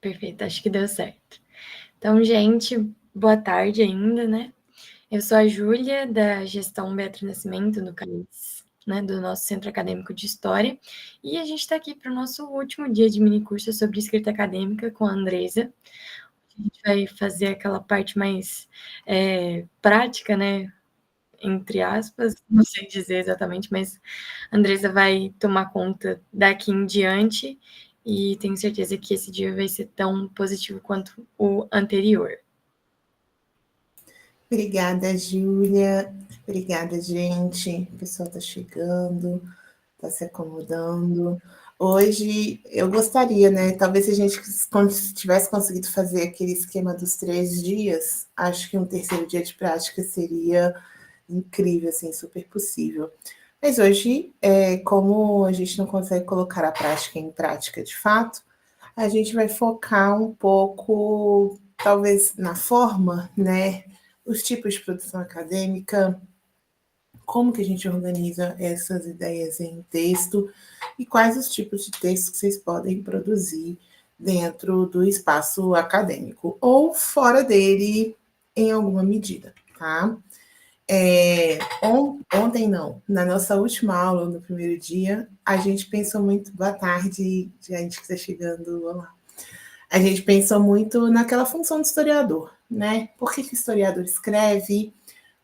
Perfeito, acho que deu certo. Então, gente, boa tarde ainda, né? Eu sou a Júlia, da Gestão Beatriz Nascimento, do CAIS, né, do nosso Centro Acadêmico de História, e a gente está aqui para o nosso último dia de minicurso sobre escrita acadêmica com a Andresa. A gente vai fazer aquela parte mais prática, né? Entre aspas, não sei dizer exatamente, mas a Andresa vai tomar conta daqui em diante e tenho certeza que esse dia vai ser tão positivo quanto o anterior. Obrigada, Júlia. Obrigada, gente. O pessoal está chegando, está se acomodando. Hoje eu gostaria, né? Talvez se a gente tivesse conseguido fazer aquele esquema dos 3 dias, acho que um terceiro dia de prática seria incrível, assim, super possível. Mas hoje, como a gente não consegue colocar a prática em prática de fato, a gente vai focar um pouco, talvez, na forma, né? Os tipos de produção acadêmica, como que a gente organiza essas ideias em texto e quais os tipos de texto que vocês podem produzir dentro do espaço acadêmico ou fora dele em alguma medida, tá? Ontem não, na nossa última aula, no primeiro dia, a gente pensou muito, boa tarde, gente que está chegando, olá. A gente pensou muito naquela função do historiador, né? Por que o historiador escreve?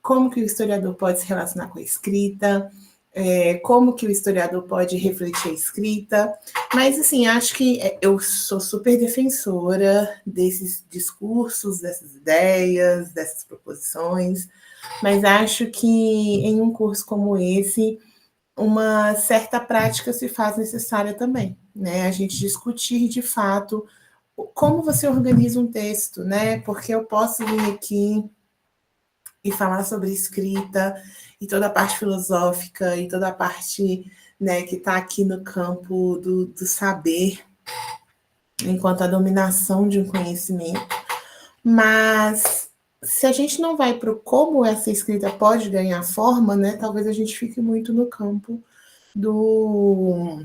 Como que o historiador pode se relacionar com a escrita? Como que o historiador pode refletir a escrita? Mas, assim, acho que eu sou super defensora desses discursos, dessas ideias, dessas proposições, mas acho que em um curso como esse, uma certa prática se faz necessária também, né? A gente discutir de fato como você organiza um texto, né? Porque eu posso vir aqui e falar sobre escrita e toda a parte filosófica e toda a parte, né, que está aqui no campo do saber, enquanto a dominação de um conhecimento, mas se a gente não vai para o como essa escrita pode ganhar forma, né, talvez a gente fique muito no campo do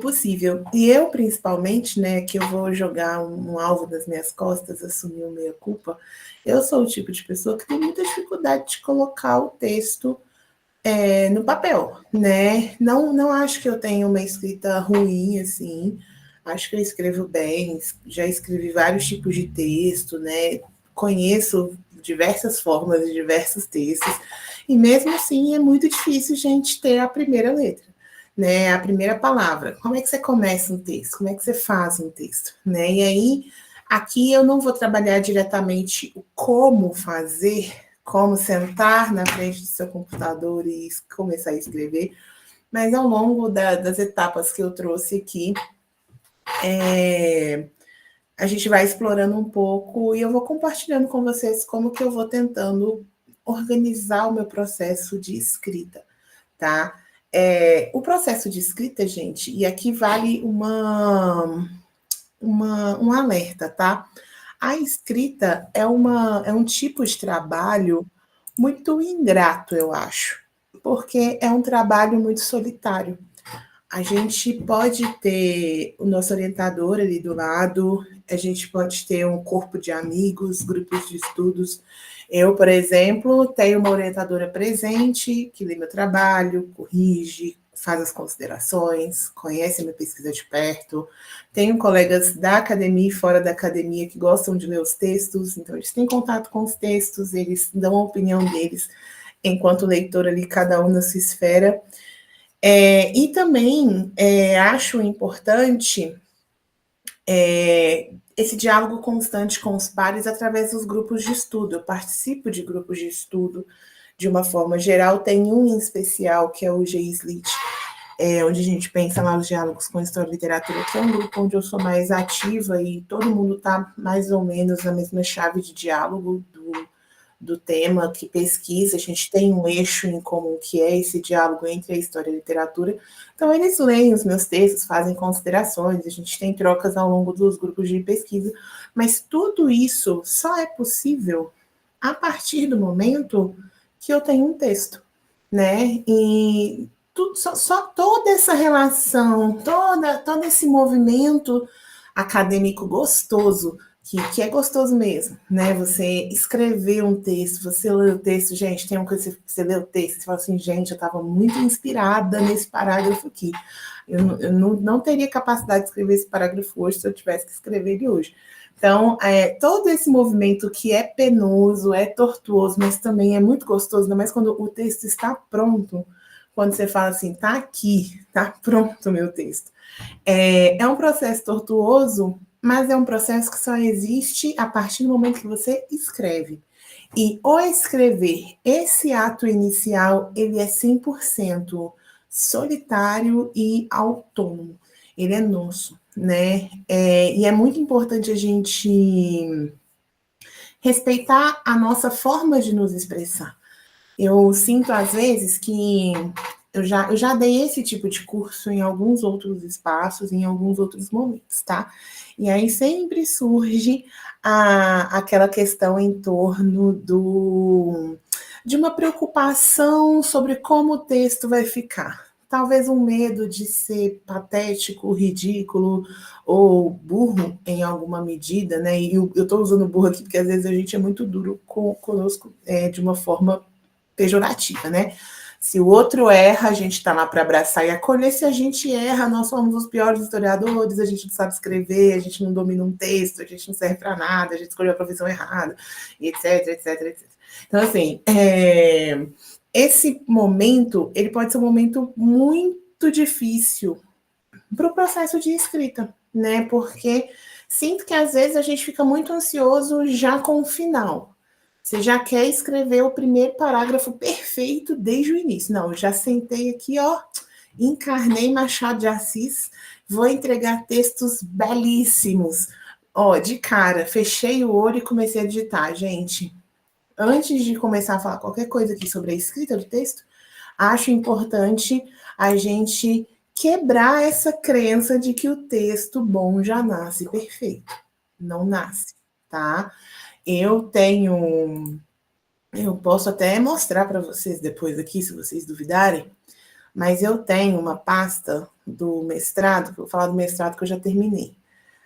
possível. E eu, principalmente, né, que eu vou jogar um alvo das minhas costas, assumir uma meia-culpa, eu sou o tipo de pessoa que tem muita dificuldade de colocar o texto no papel, né? Não acho que eu tenho uma escrita ruim, assim, acho que eu escrevo bem, já escrevi vários tipos de texto, né? Conheço diversas formas de diversos textos, e mesmo assim é muito difícil a gente ter a primeira letra, né? A primeira palavra. Como é que você começa um texto? Como é que você faz um texto? Né? E aí, aqui eu não vou trabalhar diretamente o como fazer, como sentar na frente do seu computador e começar a escrever, mas ao longo das etapas que eu trouxe aqui, a gente vai explorando um pouco e eu vou compartilhando com vocês como que eu vou tentando organizar o meu processo de escrita, tá? O processo de escrita, gente, e aqui vale um alerta, tá? A escrita é um tipo de trabalho muito ingrato, eu acho, porque é um trabalho muito solitário. A gente pode ter o nosso orientador ali do lado, a gente pode ter um corpo de amigos, grupos de estudos. Eu, por exemplo, tenho uma orientadora presente que lê meu trabalho, corrige, faz as considerações, conhece a minha pesquisa de perto. Tenho colegas da academia e fora da academia que gostam de ler os textos, então eles têm contato com os textos, eles dão a opinião deles enquanto leitor ali, cada um na sua esfera. E também acho importante esse diálogo constante com os pares através dos grupos de estudo. Eu participo de grupos de estudo de uma forma geral, tem um em especial que é o GISLIT, onde a gente pensa lá os diálogos com história e literatura, que é um grupo onde eu sou mais ativa e todo mundo está mais ou menos na mesma chave de diálogo do tema que pesquisa, a gente tem um eixo em comum que é esse diálogo entre a história e a literatura. Então, eles leem os meus textos, fazem considerações, a gente tem trocas ao longo dos grupos de pesquisa, mas tudo isso só é possível a partir do momento que eu tenho um texto, né? E tudo, só toda essa relação, todo esse movimento acadêmico gostoso, que é gostoso mesmo, né? Você escrever um texto, você lê o texto, gente, tem uma coisa que você lê o texto, você fala assim, gente, eu estava muito inspirada nesse parágrafo aqui. Eu não teria capacidade de escrever esse parágrafo hoje se eu tivesse que escrever ele hoje. Então, todo esse movimento que é penoso, é tortuoso, mas também é muito gostoso, ainda mais quando o texto está pronto, quando você fala assim, tá aqui, tá pronto o meu texto. É um processo tortuoso, mas é um processo que só existe a partir do momento que você escreve. E o escrever, esse ato inicial, ele é 100% solitário e autônomo. Ele é nosso, né? E é muito importante a gente respeitar a nossa forma de nos expressar. Eu sinto, às vezes, que eu já dei esse tipo de curso em alguns outros espaços, em alguns outros momentos, tá? E aí sempre surge aquela questão em torno de uma preocupação sobre como o texto vai ficar. Talvez um medo de ser patético, ridículo ou burro em alguma medida, né? E eu estou usando burro aqui porque às vezes a gente é muito duro conosco de uma forma pejorativa, né? Se o outro erra, a gente está lá para abraçar e acolher. Se a gente erra, nós somos os piores historiadores, a gente não sabe escrever, a gente não domina um texto, a gente não serve para nada, a gente escolheu a profissão errada, etc, etc, etc. Então, assim, esse momento, ele pode ser um momento muito difícil para o processo de escrita, né? Porque sinto que às vezes a gente fica muito ansioso já com o final. Você já quer escrever o primeiro parágrafo perfeito desde o início. Não, eu já sentei aqui, ó, encarnei Machado de Assis, vou entregar textos belíssimos. Ó, de cara, fechei o olho e comecei a digitar. Gente, antes de começar a falar qualquer coisa aqui sobre a escrita do texto, acho importante a gente quebrar essa crença de que o texto bom já nasce perfeito. Não nasce, tá? Eu posso até mostrar para vocês depois aqui, se vocês duvidarem, mas eu tenho uma pasta do mestrado, vou falar do mestrado que eu já terminei.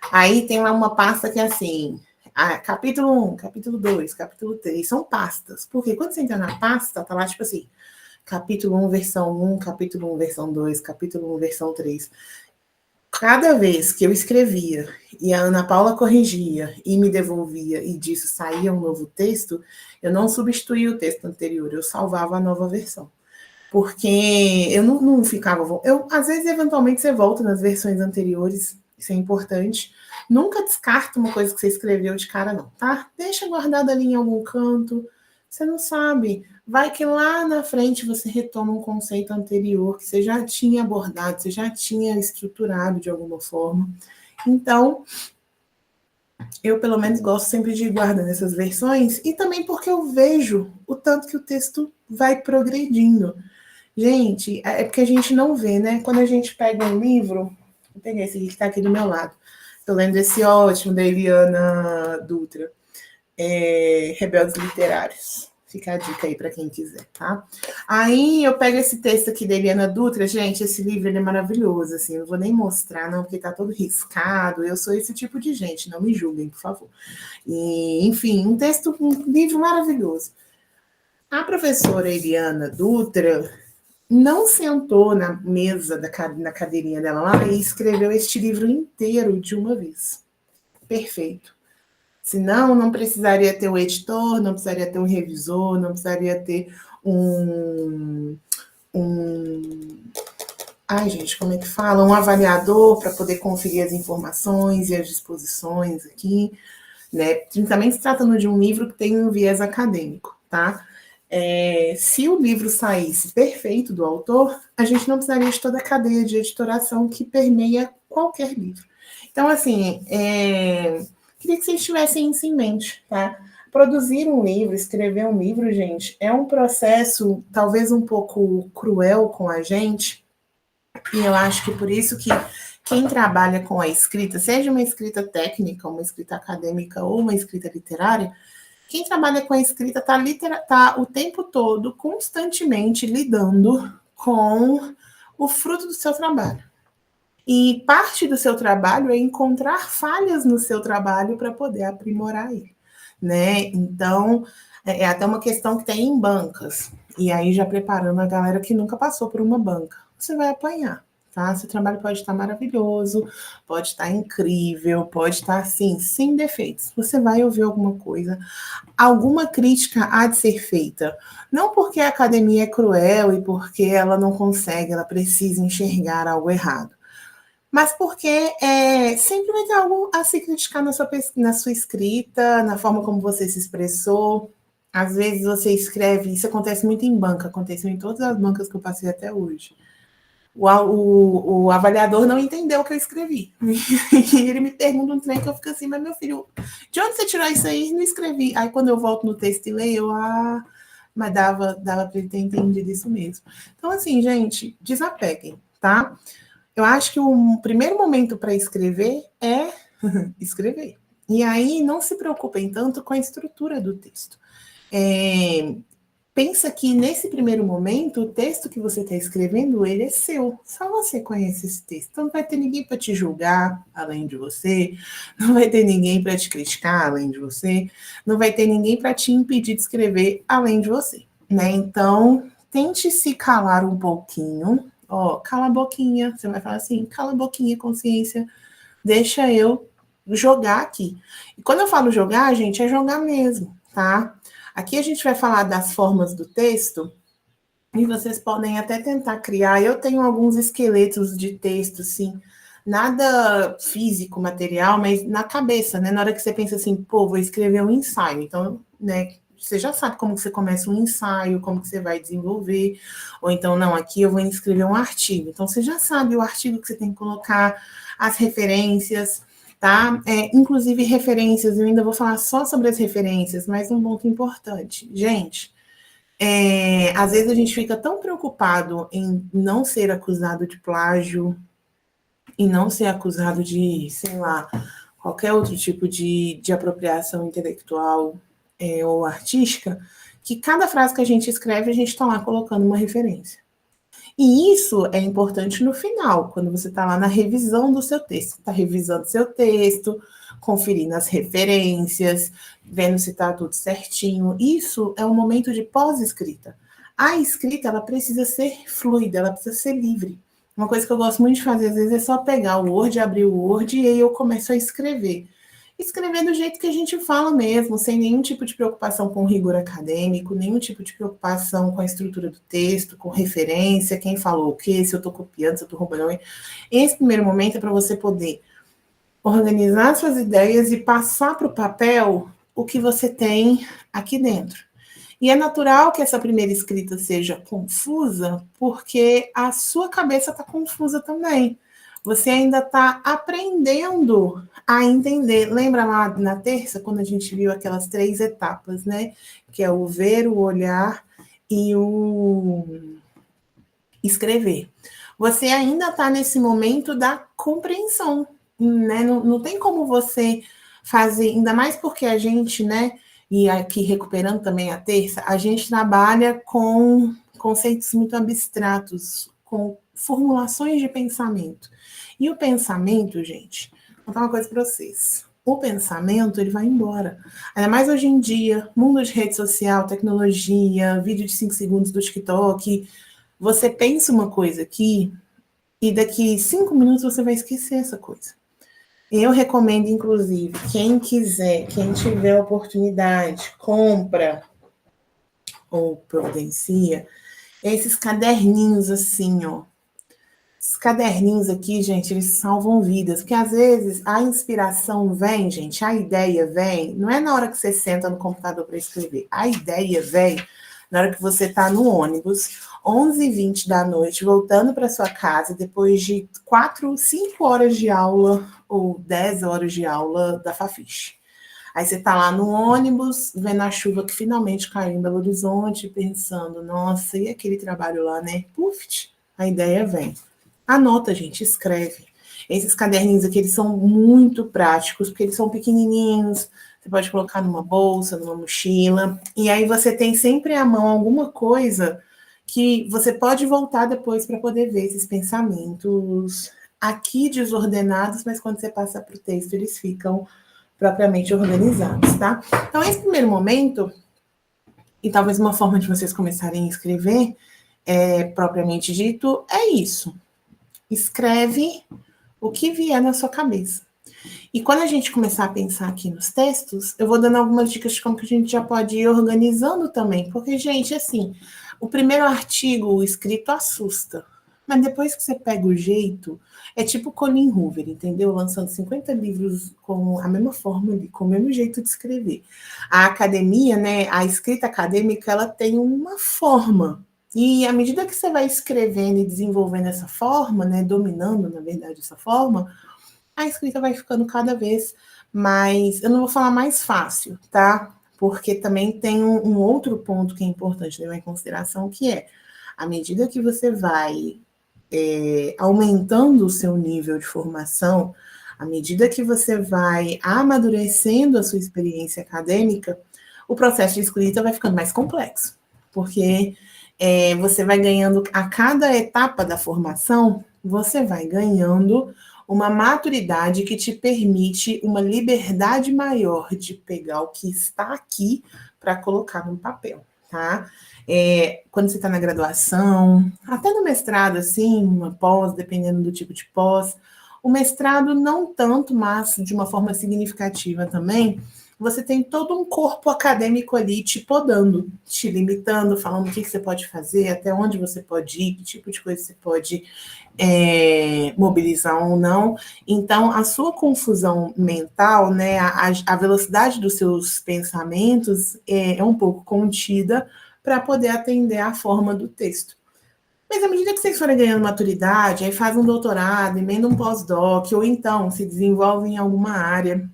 Aí tem lá uma pasta que é assim, capítulo 1, capítulo 2, capítulo 3, são pastas. Porque quando você entra na pasta, tá lá tipo assim, capítulo 1, versão 1, capítulo 1, versão 2, capítulo 1, versão 3. Cada vez que eu escrevia e a Ana Paula corrigia e me devolvia e disso saía um novo texto, eu não substituía o texto anterior, eu salvava a nova versão. Porque eu não ficava... às vezes, eventualmente, você volta nas versões anteriores, isso é importante. Nunca descarta uma coisa que você escreveu de cara, não, tá? Deixa guardada ali em algum canto. Você não sabe. Vai que lá na frente você retoma um conceito anterior que você já tinha abordado, você já tinha estruturado de alguma forma. Então, eu pelo menos gosto sempre de guardar nessas versões, e também porque eu vejo o tanto que o texto vai progredindo. Gente, é porque a gente não vê, né? Quando a gente pega um livro, vou pegar esse aqui que está aqui do meu lado. Estou lendo esse ótimo da Eliana Dutra, Rebeldes Literários. Fica a dica aí para quem quiser, tá? Aí eu pego esse texto aqui da Eliana Dutra, gente, esse livro ele é maravilhoso, assim, eu não vou nem mostrar, não, porque tá todo riscado, eu sou esse tipo de gente, não me julguem, por favor. E, enfim, um livro maravilhoso. A professora Eliana Dutra não sentou na mesa, na cadeirinha dela lá e escreveu este livro inteiro de uma vez. Perfeito. Senão, não precisaria ter um editor, não precisaria ter um revisor, não precisaria ter ai, gente, como é que fala? Um avaliador para poder conferir as informações e as disposições aqui, né? Principalmente se tratando de um livro que tem um viés acadêmico, tá? Se o livro saísse perfeito do autor, a gente não precisaria de toda a cadeia de editoração que permeia qualquer livro. Então, assim, queria que vocês tivessem isso em mente, tá? Produzir um livro, escrever um livro, gente, é um processo talvez um pouco cruel com a gente, e eu acho que por isso que quem trabalha com a escrita, seja uma escrita técnica, uma escrita acadêmica ou uma escrita literária, quem trabalha com a escrita está o tempo todo, constantemente lidando com o fruto do seu trabalho. E parte do seu trabalho é encontrar falhas no seu trabalho para poder aprimorar ele, né? Então, é até uma questão que tem em bancas. E aí, já preparando a galera que nunca passou por uma banca. Você vai apanhar, tá? Seu trabalho pode estar maravilhoso, pode estar incrível, pode estar, assim, sem defeitos. Você vai ouvir alguma coisa, alguma crítica há de ser feita. Não porque a academia é cruel e porque ela não consegue, ela precisa enxergar algo errado. Mas porque sempre vai ter algo a se criticar na sua escrita, na forma como você se expressou. Às vezes você escreve, isso acontece muito em banca, aconteceu em todas as bancas que eu passei até hoje. O avaliador não entendeu o que eu escrevi. E ele me pergunta um trem que eu fico assim, mas meu filho, de onde você tirou isso aí? Não escrevi. Aí quando eu volto no texto e leio, mas dava para ele ter entendido isso mesmo. Então, assim, gente, desapeguem, tá? Eu acho que o primeiro momento para escrever é escrever. E aí não se preocupem tanto com a estrutura do texto. Pensa que nesse primeiro momento, o texto que você está escrevendo, ele é seu. Só você conhece esse texto. Então não vai ter ninguém para te julgar além de você, não vai ter ninguém para te criticar além de você, não vai ter ninguém para te impedir de escrever além de você, né? Então, tente se calar um pouquinho. Cala a boquinha. Você vai falar assim, cala a boquinha, consciência. Deixa eu jogar aqui. E quando eu falo jogar, gente, é jogar mesmo, tá? Aqui a gente vai falar das formas do texto e vocês podem até tentar criar. Eu tenho alguns esqueletos de texto, assim, nada físico, material, mas na cabeça, né? Na hora que você pensa assim, pô, vou escrever um ensaio. Então, né, você já sabe como que você começa um ensaio, como que você vai desenvolver. Ou então, não, aqui eu vou escrever um artigo. Então, você já sabe o artigo que você tem que colocar, as referências, tá? Inclusive referências, eu ainda vou falar só sobre as referências, mas um ponto importante. Gente, às vezes a gente fica tão preocupado em não ser acusado de plágio, em não ser acusado de, sei lá, qualquer outro tipo de apropriação intelectual ou artística, que cada frase que a gente escreve, a gente está lá colocando uma referência. E isso é importante no final, quando você está lá na revisão do seu texto. Está revisando seu texto, conferindo as referências, vendo se está tudo certinho. Isso é um momento de pós-escrita. A escrita, ela precisa ser fluida, ela precisa ser livre. Uma coisa que eu gosto muito de fazer, às vezes, é só pegar o Word, abrir o Word e aí eu começo a escrever. Escrever do jeito que a gente fala mesmo, sem nenhum tipo de preocupação com rigor acadêmico, nenhum tipo de preocupação com a estrutura do texto, com referência, quem falou o quê, se eu estou copiando, se eu estou roubando. Esse primeiro momento é para você poder organizar suas ideias e passar para o papel o que você tem aqui dentro. E é natural que essa primeira escrita seja confusa, porque a sua cabeça está confusa também. Você ainda está aprendendo a entender. Lembra lá na terça, quando a gente viu aquelas 3 etapas, né? Que é o ver, o olhar e o escrever. Você ainda está nesse momento da compreensão, né? Não tem como você fazer, ainda mais porque a gente, né? E aqui recuperando também a terça, a gente trabalha com conceitos muito abstratos, com formulações de pensamento. E o pensamento, gente, vou contar uma coisa para vocês. O pensamento, ele vai embora. Ainda mais hoje em dia, mundo de rede social, tecnologia, vídeo de 5 segundos do TikTok. Você pensa uma coisa aqui e daqui 5 minutos você vai esquecer essa coisa. Eu recomendo, inclusive, quem quiser, quem tiver oportunidade, compra ou providencia esses caderninhos assim, ó. Esses caderninhos aqui, gente, eles salvam vidas, porque às vezes a inspiração vem, gente, a ideia vem, não é na hora que você senta no computador para escrever, a ideia vem na hora que você está no ônibus, 11h20 da noite, voltando para sua casa, depois de 4, 5 horas de aula, ou 10 horas de aula da Fafiche. Aí você está lá no ônibus, vendo a chuva que finalmente caiu em Belo Horizonte, pensando, nossa, e aquele trabalho lá, né? Puf, a ideia vem. Anota, gente, escreve. Esses caderninhos aqui, eles são muito práticos, porque eles são pequenininhos, você pode colocar numa bolsa, numa mochila, e aí você tem sempre à mão alguma coisa que você pode voltar depois para poder ver esses pensamentos aqui desordenados, mas quando você passa para o texto, eles ficam propriamente organizados, tá? Então, esse primeiro momento, e talvez uma forma de vocês começarem a escrever, propriamente dito, é isso. Escreve o que vier na sua cabeça. E quando a gente começar a pensar aqui nos textos, eu vou dando algumas dicas de como que a gente já pode ir organizando também. Porque, gente, assim, o primeiro artigo escrito assusta. Mas depois que você pega o jeito, é tipo Colin Hoover, entendeu? Lançando 50 livros com a mesma forma, com o mesmo jeito de escrever. A academia, né, a escrita acadêmica, ela tem uma forma. E à medida que você vai escrevendo e desenvolvendo essa forma, né, dominando, na verdade, essa forma, a escrita vai ficando cada vez mais, eu não vou falar mais fácil, tá? Porque também tem um outro ponto que é importante levar em consideração, que é, à medida que você vai aumentando o seu nível de formação, à medida que você vai amadurecendo a sua experiência acadêmica, o processo de escrita vai ficando mais complexo, porque você vai ganhando, a cada etapa da formação, você vai ganhando uma maturidade que te permite uma liberdade maior de pegar o que está aqui para colocar no papel, tá? Quando você está na graduação, até no mestrado, assim, uma pós, dependendo do tipo de pós, o mestrado não tanto, mas de uma forma significativa também, você tem todo um corpo acadêmico ali te podando, te limitando, falando o que você pode fazer, até onde você pode ir, que tipo de coisa você pode mobilizar ou não. Então, a sua confusão mental, né, a velocidade dos seus pensamentos é um pouco contida para poder atender à forma do texto. Mas à medida que vocês forem ganhando maturidade, aí faz um doutorado, emenda um pós-doc, ou então se desenvolve em alguma área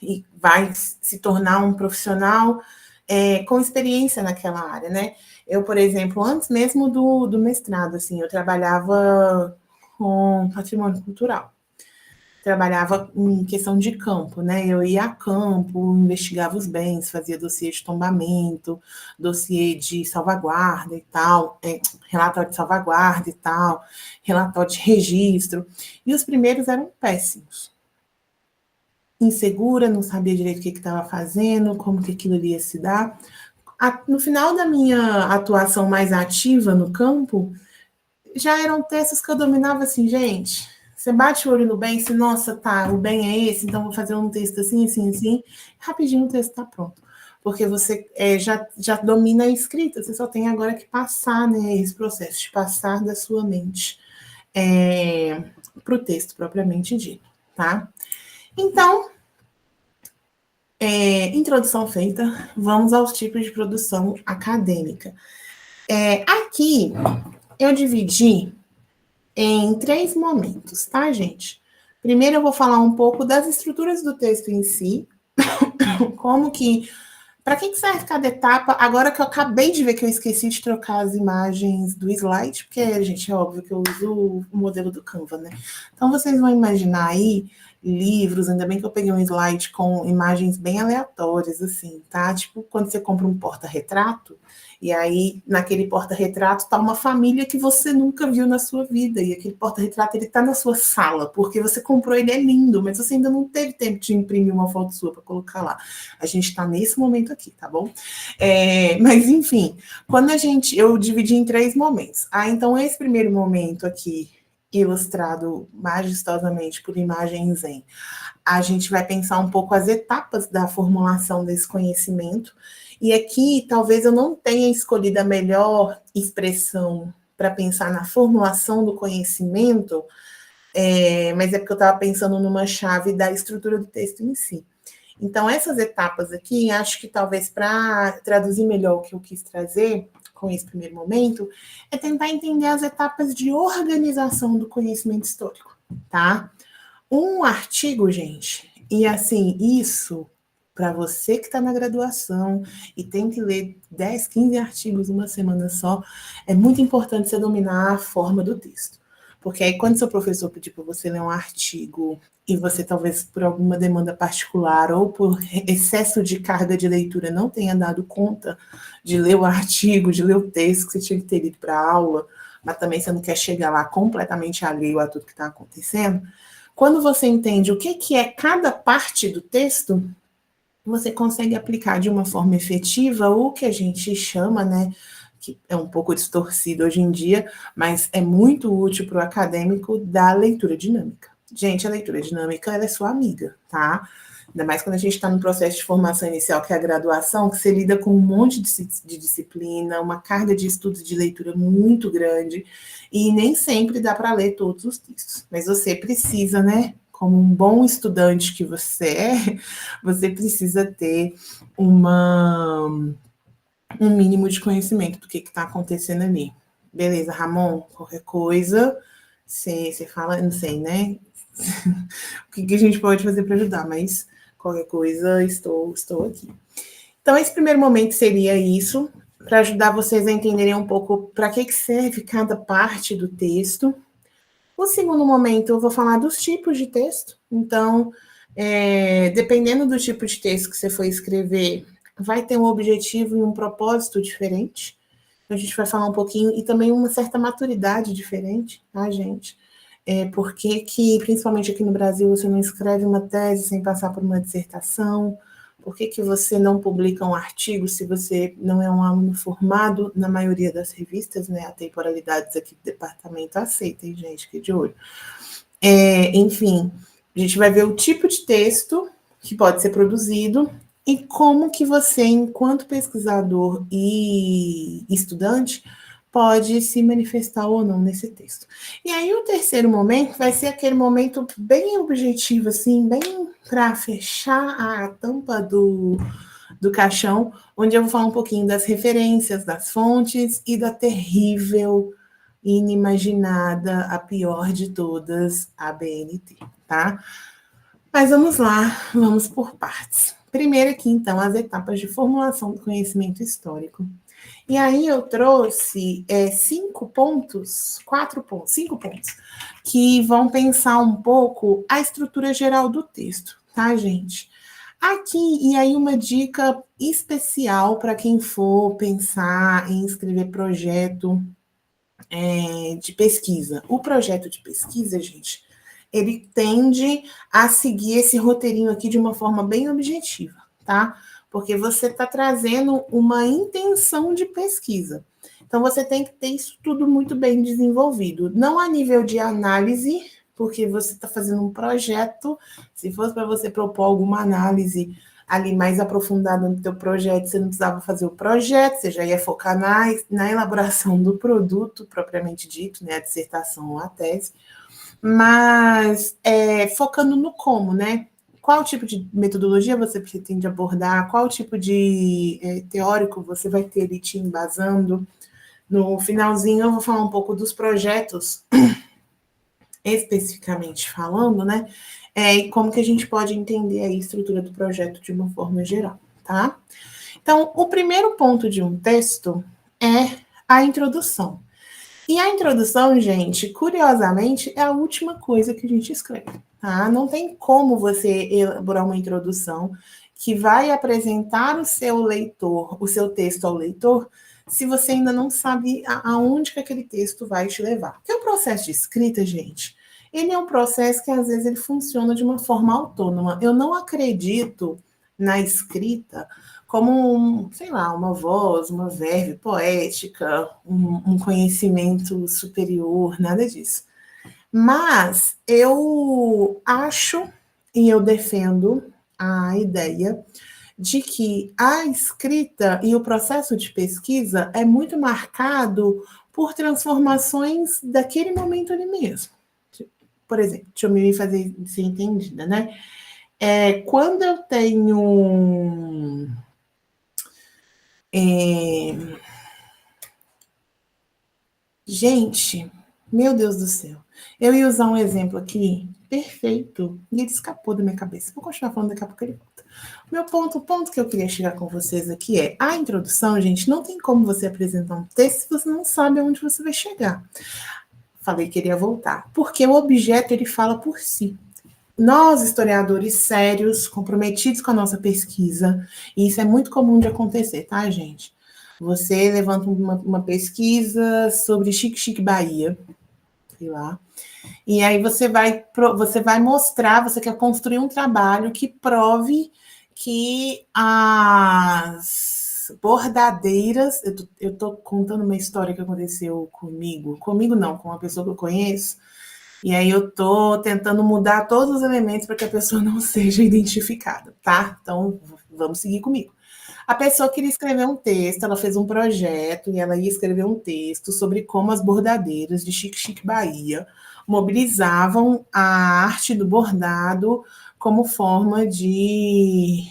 e vai se tornar um profissional com experiência naquela área, né? Eu, por exemplo, antes mesmo do mestrado, assim, eu trabalhava com patrimônio cultural. Trabalhava em questão de campo, né? Eu ia a campo, investigava os bens, fazia dossiê de tombamento, dossiê de salvaguarda e tal, relatório de salvaguarda e tal, relatório de registro. E os primeiros eram péssimos. Insegura, não sabia direito o que estava fazendo, como que aquilo iria se dar. No final da minha atuação mais ativa no campo, já eram textos que eu dominava assim, gente. Você bate o olho no bem, se nossa, tá, o bem é esse, então vou fazer um texto assim, assim, assim. Rapidinho o texto está pronto. Porque você já domina a escrita, você só tem agora que passar, né, esse processo de passar da sua mente para o texto propriamente dito, tá? Então, introdução feita, vamos aos tipos de produção acadêmica. Aqui, eu dividi em 3 momentos, tá, gente? Primeiro, eu vou falar um pouco das estruturas do texto em si, como que, para que serve cada etapa, agora que eu acabei de ver que eu esqueci de trocar as imagens do slide, porque, gente, é óbvio que eu uso o modelo do Canva, né? Então, vocês vão imaginar aí livros, ainda bem que eu peguei um slide com imagens bem aleatórias, assim, tá? Tipo, quando você compra um porta-retrato, e aí, naquele porta-retrato, tá uma família que você nunca viu na sua vida, e aquele porta-retrato, ele tá na sua sala, porque você comprou, ele é lindo, mas você ainda não teve tempo de imprimir uma foto sua para colocar lá. A gente tá nesse momento aqui, tá bom? Mas, enfim, quando eu dividi em 3 momentos. Então, esse primeiro momento aqui, ilustrado majestosamente por imagens Zen, a gente vai pensar um pouco as etapas da formulação desse conhecimento, e aqui talvez eu não tenha escolhido a melhor expressão para pensar na formulação do conhecimento, mas é porque eu estava pensando numa chave da estrutura do texto em si. Então, essas etapas aqui, acho que talvez para traduzir melhor o que eu quis trazer com esse primeiro momento, é tentar entender as etapas de organização do conhecimento histórico, tá? Um artigo, gente, e assim, isso, para você que está na graduação e tem que ler 10, 15 artigos uma semana só, é muito importante você dominar a forma do texto. Porque aí, quando seu professor pedir para você ler um artigo e você talvez por alguma demanda particular ou por excesso de carga de leitura não tenha dado conta de ler o artigo, de ler o texto que você tinha que ter lido para a aula, mas também você não quer chegar lá completamente alheio a tudo que está acontecendo. Quando você entende o que é cada parte do texto, você consegue aplicar de uma forma efetiva o que a gente chama, né, que é um pouco distorcido hoje em dia, mas é muito útil para o acadêmico, da leitura dinâmica. Gente, a leitura dinâmica, ela é sua amiga, tá? Ainda mais quando a gente está no processo de formação inicial, que é a graduação, que você lida com um monte de disciplina, uma carga de estudos de leitura muito grande, e nem sempre dá para ler todos os textos. Mas você precisa, né, como um bom estudante que você é, você precisa ter um mínimo de conhecimento do que está acontecendo ali. Beleza, Ramon, qualquer coisa, você fala, não sei, né? O que a gente pode fazer para ajudar, mas qualquer coisa, estou aqui. Então, esse primeiro momento seria isso, para ajudar vocês a entenderem um pouco para que serve cada parte do texto. O segundo momento, eu vou falar dos tipos de texto. Então, dependendo do tipo de texto que você for escrever, vai ter um objetivo e um propósito diferente. A gente vai falar um pouquinho, e também uma certa maturidade diferente, tá, gente? Por que, principalmente aqui no Brasil, você não escreve uma tese sem passar por uma dissertação? Por que você não publica um artigo se você não é um aluno formado na maioria das revistas, né? A temporalidades aqui do departamento aceita, hein, gente? Fique de olho. Enfim, a gente vai ver o tipo de texto que pode ser produzido e como que você, enquanto pesquisador e estudante, pode se manifestar ou não nesse texto. E aí o terceiro momento vai ser aquele momento bem objetivo, assim, bem para fechar a tampa do caixão, onde eu vou falar um pouquinho das referências, das fontes e da terrível, inimaginada, a pior de todas, a BNT, tá? Mas vamos lá, vamos por partes. Primeiro aqui, então, as etapas de formulação do conhecimento histórico. E aí eu trouxe 5 pontos, que vão pensar um pouco a estrutura geral do texto, tá, gente? Aqui, e aí uma dica especial para quem for pensar em escrever projeto de pesquisa. O projeto de pesquisa, gente, ele tende a seguir esse roteirinho aqui de uma forma bem objetiva, tá? Porque você está trazendo uma intenção de pesquisa. Então, você tem que ter isso tudo muito bem desenvolvido. Não a nível de análise, porque você está fazendo um projeto. Se fosse para você propor alguma análise ali mais aprofundada no teu projeto, você não precisava fazer o projeto, você já ia focar na elaboração do produto, propriamente dito, né? A dissertação ou a tese. Mas focando no como, né? Qual tipo de metodologia você pretende abordar, qual tipo de teórico você vai ter ali te embasando. No finalzinho eu vou falar um pouco dos projetos, especificamente falando, né? E como que a gente pode entender a estrutura do projeto de uma forma geral, tá? Então, o primeiro ponto de um texto é a introdução. E a introdução, gente, curiosamente, é a última coisa que a gente escreve, tá? Não tem como você elaborar uma introdução que vai apresentar o seu leitor, o seu texto ao leitor, se você ainda não sabe aonde que aquele texto vai te levar. Porque o processo de escrita, gente, ele é um processo que às vezes ele funciona de uma forma autônoma. Eu não acredito na escrita como, sei lá, uma voz, uma verve poética, um conhecimento superior, nada disso. Mas eu acho e eu defendo a ideia de que a escrita e o processo de pesquisa é muito marcado por transformações daquele momento ali mesmo. Por exemplo, deixa eu me fazer ser entendida, né? Quando eu tenho gente, meu Deus do céu. Eu ia usar um exemplo aqui, perfeito, e ele escapou da minha cabeça. Vou continuar falando, daqui a pouco ele volta. O ponto que eu queria chegar com vocês aqui é, a introdução, gente, não tem como você apresentar um texto se você não sabe aonde você vai chegar. Falei que iria voltar, porque o objeto, ele fala por si. Nós, historiadores sérios, comprometidos com a nossa pesquisa, e isso é muito comum de acontecer, tá, gente? Você levanta uma pesquisa sobre Chique Bahia, sei lá, e aí você vai mostrar, você quer construir um trabalho que prove que as bordadeiras, eu tô contando uma história que aconteceu comigo não, com uma pessoa que eu conheço, e aí eu tô tentando mudar todos os elementos para que a pessoa não seja identificada, tá? Então, vamos seguir comigo. A pessoa queria escrever um texto, ela fez um projeto e ela ia escrever um texto sobre como as bordadeiras de Chique Bahia mobilizavam a arte do bordado como forma de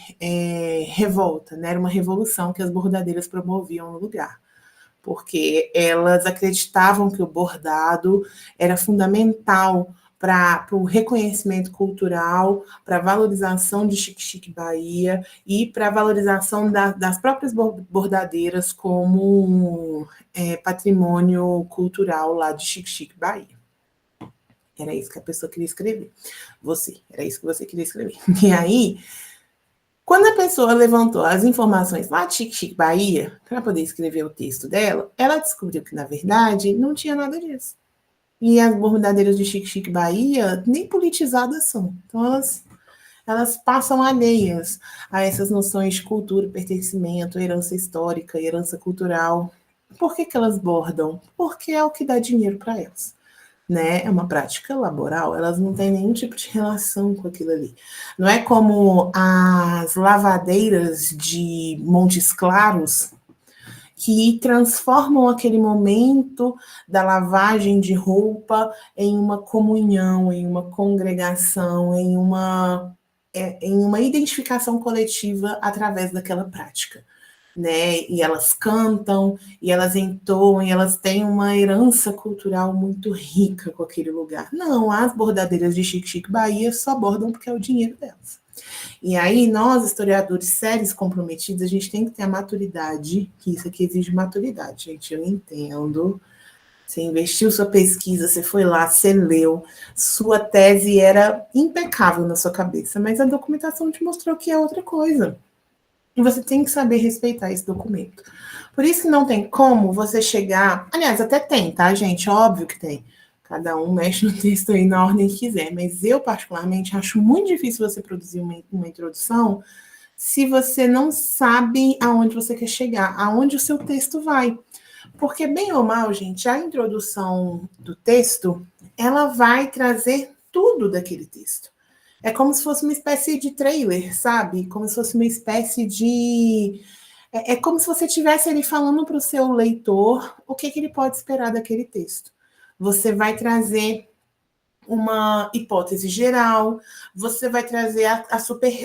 revolta, né? Era uma revolução que as bordadeiras promoviam no lugar, porque elas acreditavam que o bordado era fundamental para o reconhecimento cultural, para a valorização de Chique Bahia e para a valorização das próprias bordadeiras como patrimônio cultural lá de Chique Bahia. Era isso que a pessoa queria escrever. Era isso que você queria escrever. E aí, quando a pessoa levantou as informações lá de Chique Bahia, para poder escrever o texto dela, ela descobriu que, na verdade, não tinha nada disso. E as bordadeiras de Chique Bahia nem politizadas são. Então, elas passam alheias a essas noções de cultura, pertencimento, herança histórica, herança cultural. Por que elas bordam? Porque é o que dá dinheiro para elas. Né? É uma prática laboral, elas não têm nenhum tipo de relação com aquilo ali. Não é como as lavadeiras de Montes Claros, que transformam aquele momento da lavagem de roupa em uma comunhão, em uma congregação, em uma identificação coletiva através daquela prática. Né? E elas cantam, e elas entoam, e elas têm uma herança cultural muito rica com aquele lugar. Não, as bordadeiras de Chique Bahia só bordam porque é o dinheiro delas. E aí, nós, historiadores sérios comprometidos, a gente tem que ter a maturidade, que isso aqui exige maturidade, gente, eu entendo. Você investiu sua pesquisa, você foi lá, você leu, sua tese era impecável na sua cabeça, mas a documentação te mostrou que é outra coisa. E você tem que saber respeitar esse documento. Por isso que não tem como você chegar... Aliás, até tem, tá, gente? Óbvio que tem. Cada um mexe no texto aí na ordem que quiser. Mas eu, particularmente, acho muito difícil você produzir uma introdução se você não sabe aonde você quer chegar, aonde o seu texto vai. Porque, bem ou mal, gente, a introdução do texto, ela vai trazer tudo daquele texto. É como se fosse uma espécie de trailer, sabe? Como se fosse uma espécie de... É como se você estivesse ali falando para o seu leitor o que ele pode esperar daquele texto. Você vai trazer uma hipótese geral, você vai trazer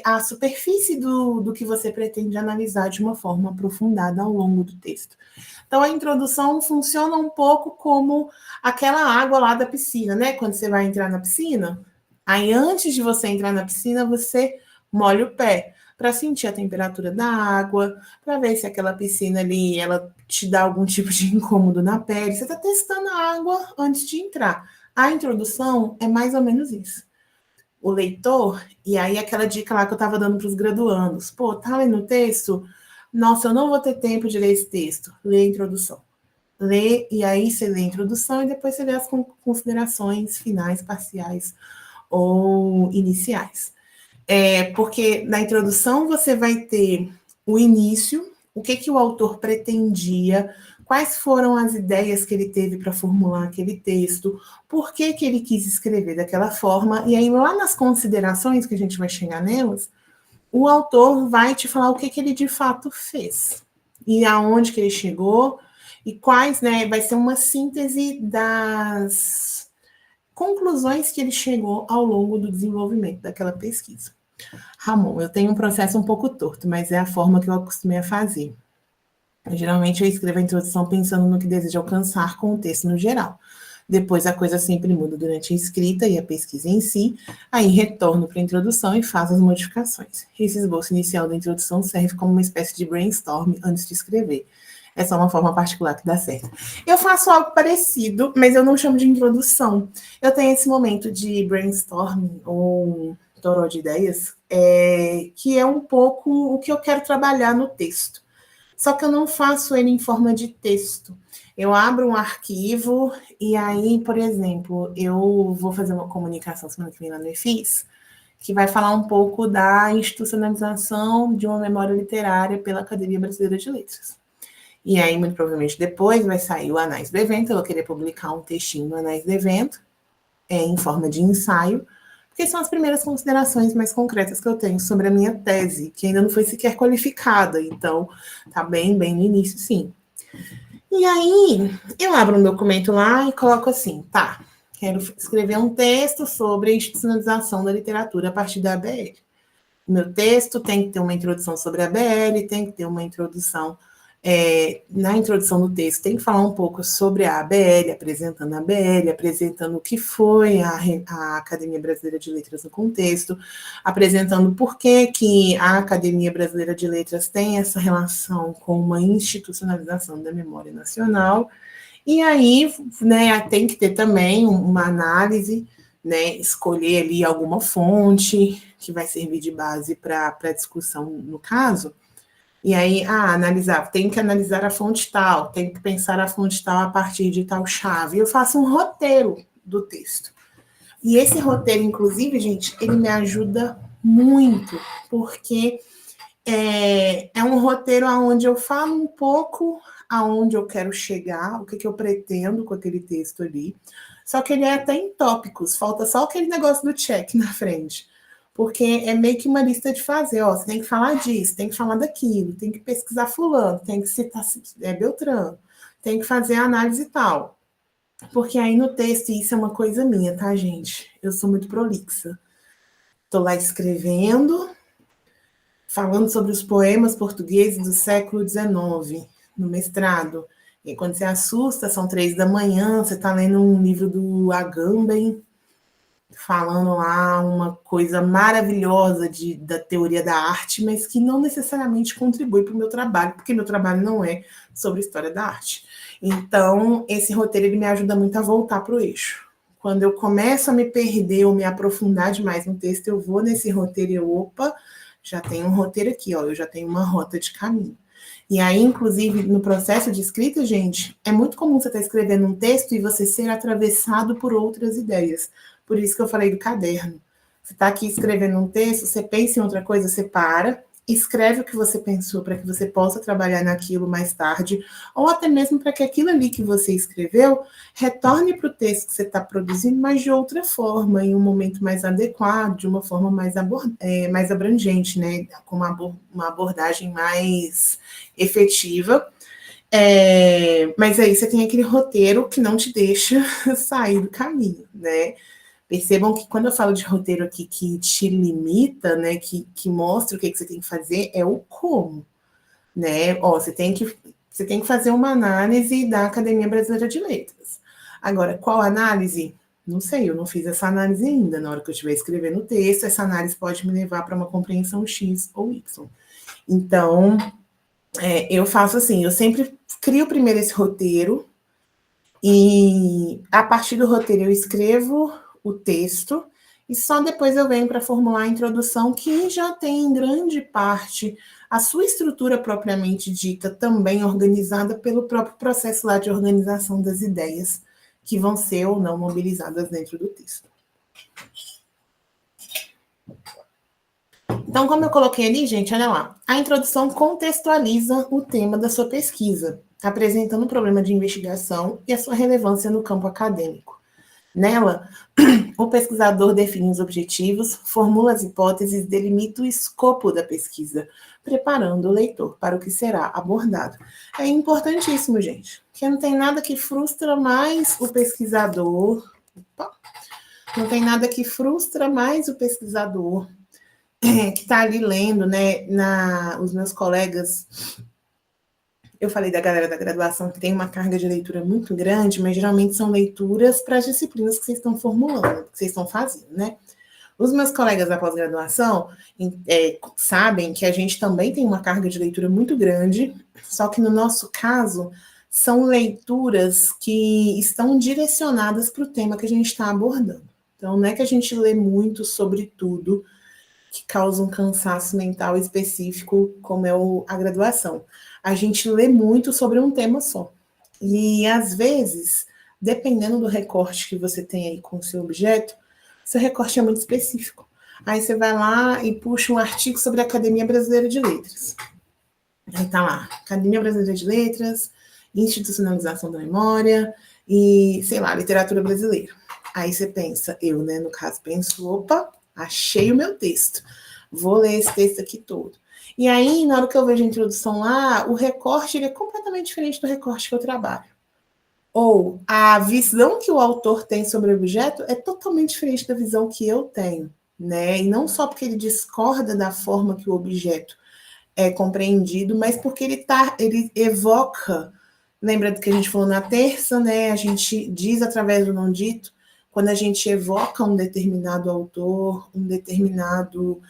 a superfície do que você pretende analisar de uma forma aprofundada ao longo do texto. Então, a introdução funciona um pouco como aquela água lá da piscina, né? Quando você vai entrar na piscina, aí antes de você entrar na piscina, você molha o pé para sentir a temperatura da água, para ver se aquela piscina ali, ela te dá algum tipo de incômodo na pele. Você está testando a água antes de entrar. A introdução é mais ou menos isso. O leitor, e aí aquela dica lá que eu estava dando para os graduandos, pô, tá lendo o texto? Nossa, eu não vou ter tempo de ler esse texto. Lê a introdução. Lê, e aí você lê a introdução e depois você lê as considerações finais, parciais ou iniciais. Porque na introdução você vai ter o início, o que o autor pretendia, quais foram as ideias que ele teve para formular aquele texto, por que ele quis escrever daquela forma, e aí lá nas considerações, que a gente vai chegar nelas, o autor vai te falar o que ele de fato fez, e aonde que ele chegou, e quais, né, vai ser uma síntese das conclusões que ele chegou ao longo do desenvolvimento daquela pesquisa. Ramon, eu tenho um processo um pouco torto, mas é a forma que eu acostumei a fazer. Geralmente eu escrevo a introdução pensando no que desejo alcançar com o texto no geral. Depois a coisa sempre muda durante a escrita e a pesquisa em si, aí retorno para a introdução e faço as modificações. Esse esboço inicial da introdução serve como uma espécie de brainstorm antes de escrever. É só uma forma particular que dá certo. Eu faço algo parecido, mas eu não chamo de introdução. Eu tenho esse momento de brainstorming ou toró de ideias, que é um pouco o que eu quero trabalhar no texto. só que eu não faço ele em forma de texto. Eu abro um arquivo e aí, por exemplo, eu vou fazer uma comunicação semana que vem lá no EFIS, que vai falar um pouco da institucionalização de uma memória literária pela Academia Brasileira de Letras. E aí, muito provavelmente, depois vai sair o Anais do Evento, eu vou querer publicar um textinho no Anais do Evento, em forma de ensaio, porque são as primeiras considerações mais concretas que eu tenho sobre a minha tese, que ainda não foi sequer qualificada, então tá bem no início, sim. E aí, eu abro um documento lá e coloco assim, tá, quero escrever um texto sobre a institucionalização da literatura a partir da ABL. Meu texto tem que ter uma introdução sobre a ABL, tem que ter uma introdução, na introdução do texto, tem que falar um pouco sobre a ABL, apresentando a ABL, apresentando o que foi a Academia Brasileira de Letras no contexto, apresentando por que a Academia Brasileira de Letras tem essa relação com uma institucionalização da memória nacional, e aí, né, tem que ter também uma análise, né, escolher ali alguma fonte que vai servir de base para a discussão no caso, e aí, analisar, tem que analisar a fonte tal, tem que pensar a fonte tal a partir de tal chave. Eu faço um roteiro do texto. E esse roteiro, inclusive, gente, ele me ajuda muito, porque é um roteiro onde eu falo um pouco aonde eu quero chegar, o que eu pretendo com aquele texto ali. Só que ele é até em tópicos, falta só aquele negócio do check na frente. Porque é meio que uma lista de fazer, ó, você tem que falar disso, tem que falar daquilo, tem que pesquisar fulano, tem que citar Beltrano, tem que fazer a análise tal. Porque aí no texto, isso é uma coisa minha, tá, gente? Eu sou muito prolixa. Tô lá escrevendo, falando sobre os poemas portugueses do século XIX, no mestrado. E quando você assusta, são 3 da manhã, você está lendo um livro do Agamben, falando lá uma coisa maravilhosa da teoria da arte, mas que não necessariamente contribui para o meu trabalho, porque meu trabalho não é sobre história da arte. Então, esse roteiro ele me ajuda muito a voltar para o eixo. Quando eu começo a me perder ou me aprofundar demais no texto, eu vou nesse roteiro e opa, já tem um roteiro aqui, ó, eu já tenho uma rota de caminho. E aí, inclusive, no processo de escrita, gente, é muito comum você estar escrevendo um texto e você ser atravessado por outras ideias. Por isso que eu falei do caderno. Você está aqui escrevendo um texto, você pensa em outra coisa, você para, escreve o que você pensou para que você possa trabalhar naquilo mais tarde, ou até mesmo para que aquilo ali que você escreveu retorne para o texto que você está produzindo, mas de outra forma, em um momento mais adequado, de uma forma mais abrangente, né? Com uma abordagem mais efetiva. Mas aí você tem aquele roteiro que não te deixa sair do caminho, né? Percebam que quando eu falo de roteiro aqui que te limita, né, que mostra o que você tem que fazer, é o como, né? Ó, você tem que fazer uma análise da Academia Brasileira de Letras. Agora, qual análise? Não sei, eu não fiz essa análise ainda. Na hora que eu estiver escrevendo o texto, essa análise pode me levar para uma compreensão X ou Y. Então, eu faço assim, eu sempre crio primeiro esse roteiro e a partir do roteiro eu escrevo o texto, e só depois eu venho para formular a introdução, que já tem em grande parte a sua estrutura propriamente dita, também organizada pelo próprio processo lá de organização das ideias, que vão ser ou não mobilizadas dentro do texto. Então, como eu coloquei ali, gente, olha lá, a introdução contextualiza o tema da sua pesquisa, apresentando o problema de investigação e a sua relevância no campo acadêmico. Nela, o pesquisador define os objetivos, formula as hipóteses, delimita o escopo da pesquisa, preparando o leitor para o que será abordado. É importantíssimo, gente, porque não tem nada que frustra mais o pesquisador. Não tem nada que frustra mais o pesquisador que está ali lendo, né? Os meus colegas. Eu falei da galera da graduação que tem uma carga de leitura muito grande, mas geralmente são leituras para as disciplinas que vocês estão formulando, que vocês estão fazendo, né? Os meus colegas da pós-graduação sabem que a gente também tem uma carga de leitura muito grande, só que no nosso caso, são leituras que estão direcionadas para o tema que a gente está abordando. Então, não é que a gente lê muito sobre tudo, que causa um cansaço mental específico, como é a graduação. a gente lê muito sobre um tema só. E, às vezes, dependendo do recorte que você tem aí com o seu objeto, seu recorte é muito específico. Aí você vai lá e puxa um artigo sobre a Academia Brasileira de Letras. Aí tá lá, Academia Brasileira de Letras, institucionalização da memória e, sei lá, literatura brasileira. Aí você pensa, eu, né, no caso, penso, opa, achei o meu texto. Vou ler esse texto aqui todo. E aí, na hora que eu vejo a introdução lá, o recorte ele é completamente diferente do recorte que eu trabalho. Ou a visão que o autor tem sobre o objeto é totalmente diferente da visão que eu tenho, né? E não só porque ele discorda da forma que o objeto é compreendido, mas porque ele evoca, lembra do que a gente falou na terça, né? A gente diz através do não dito, quando a gente evoca um determinado autor, um determinado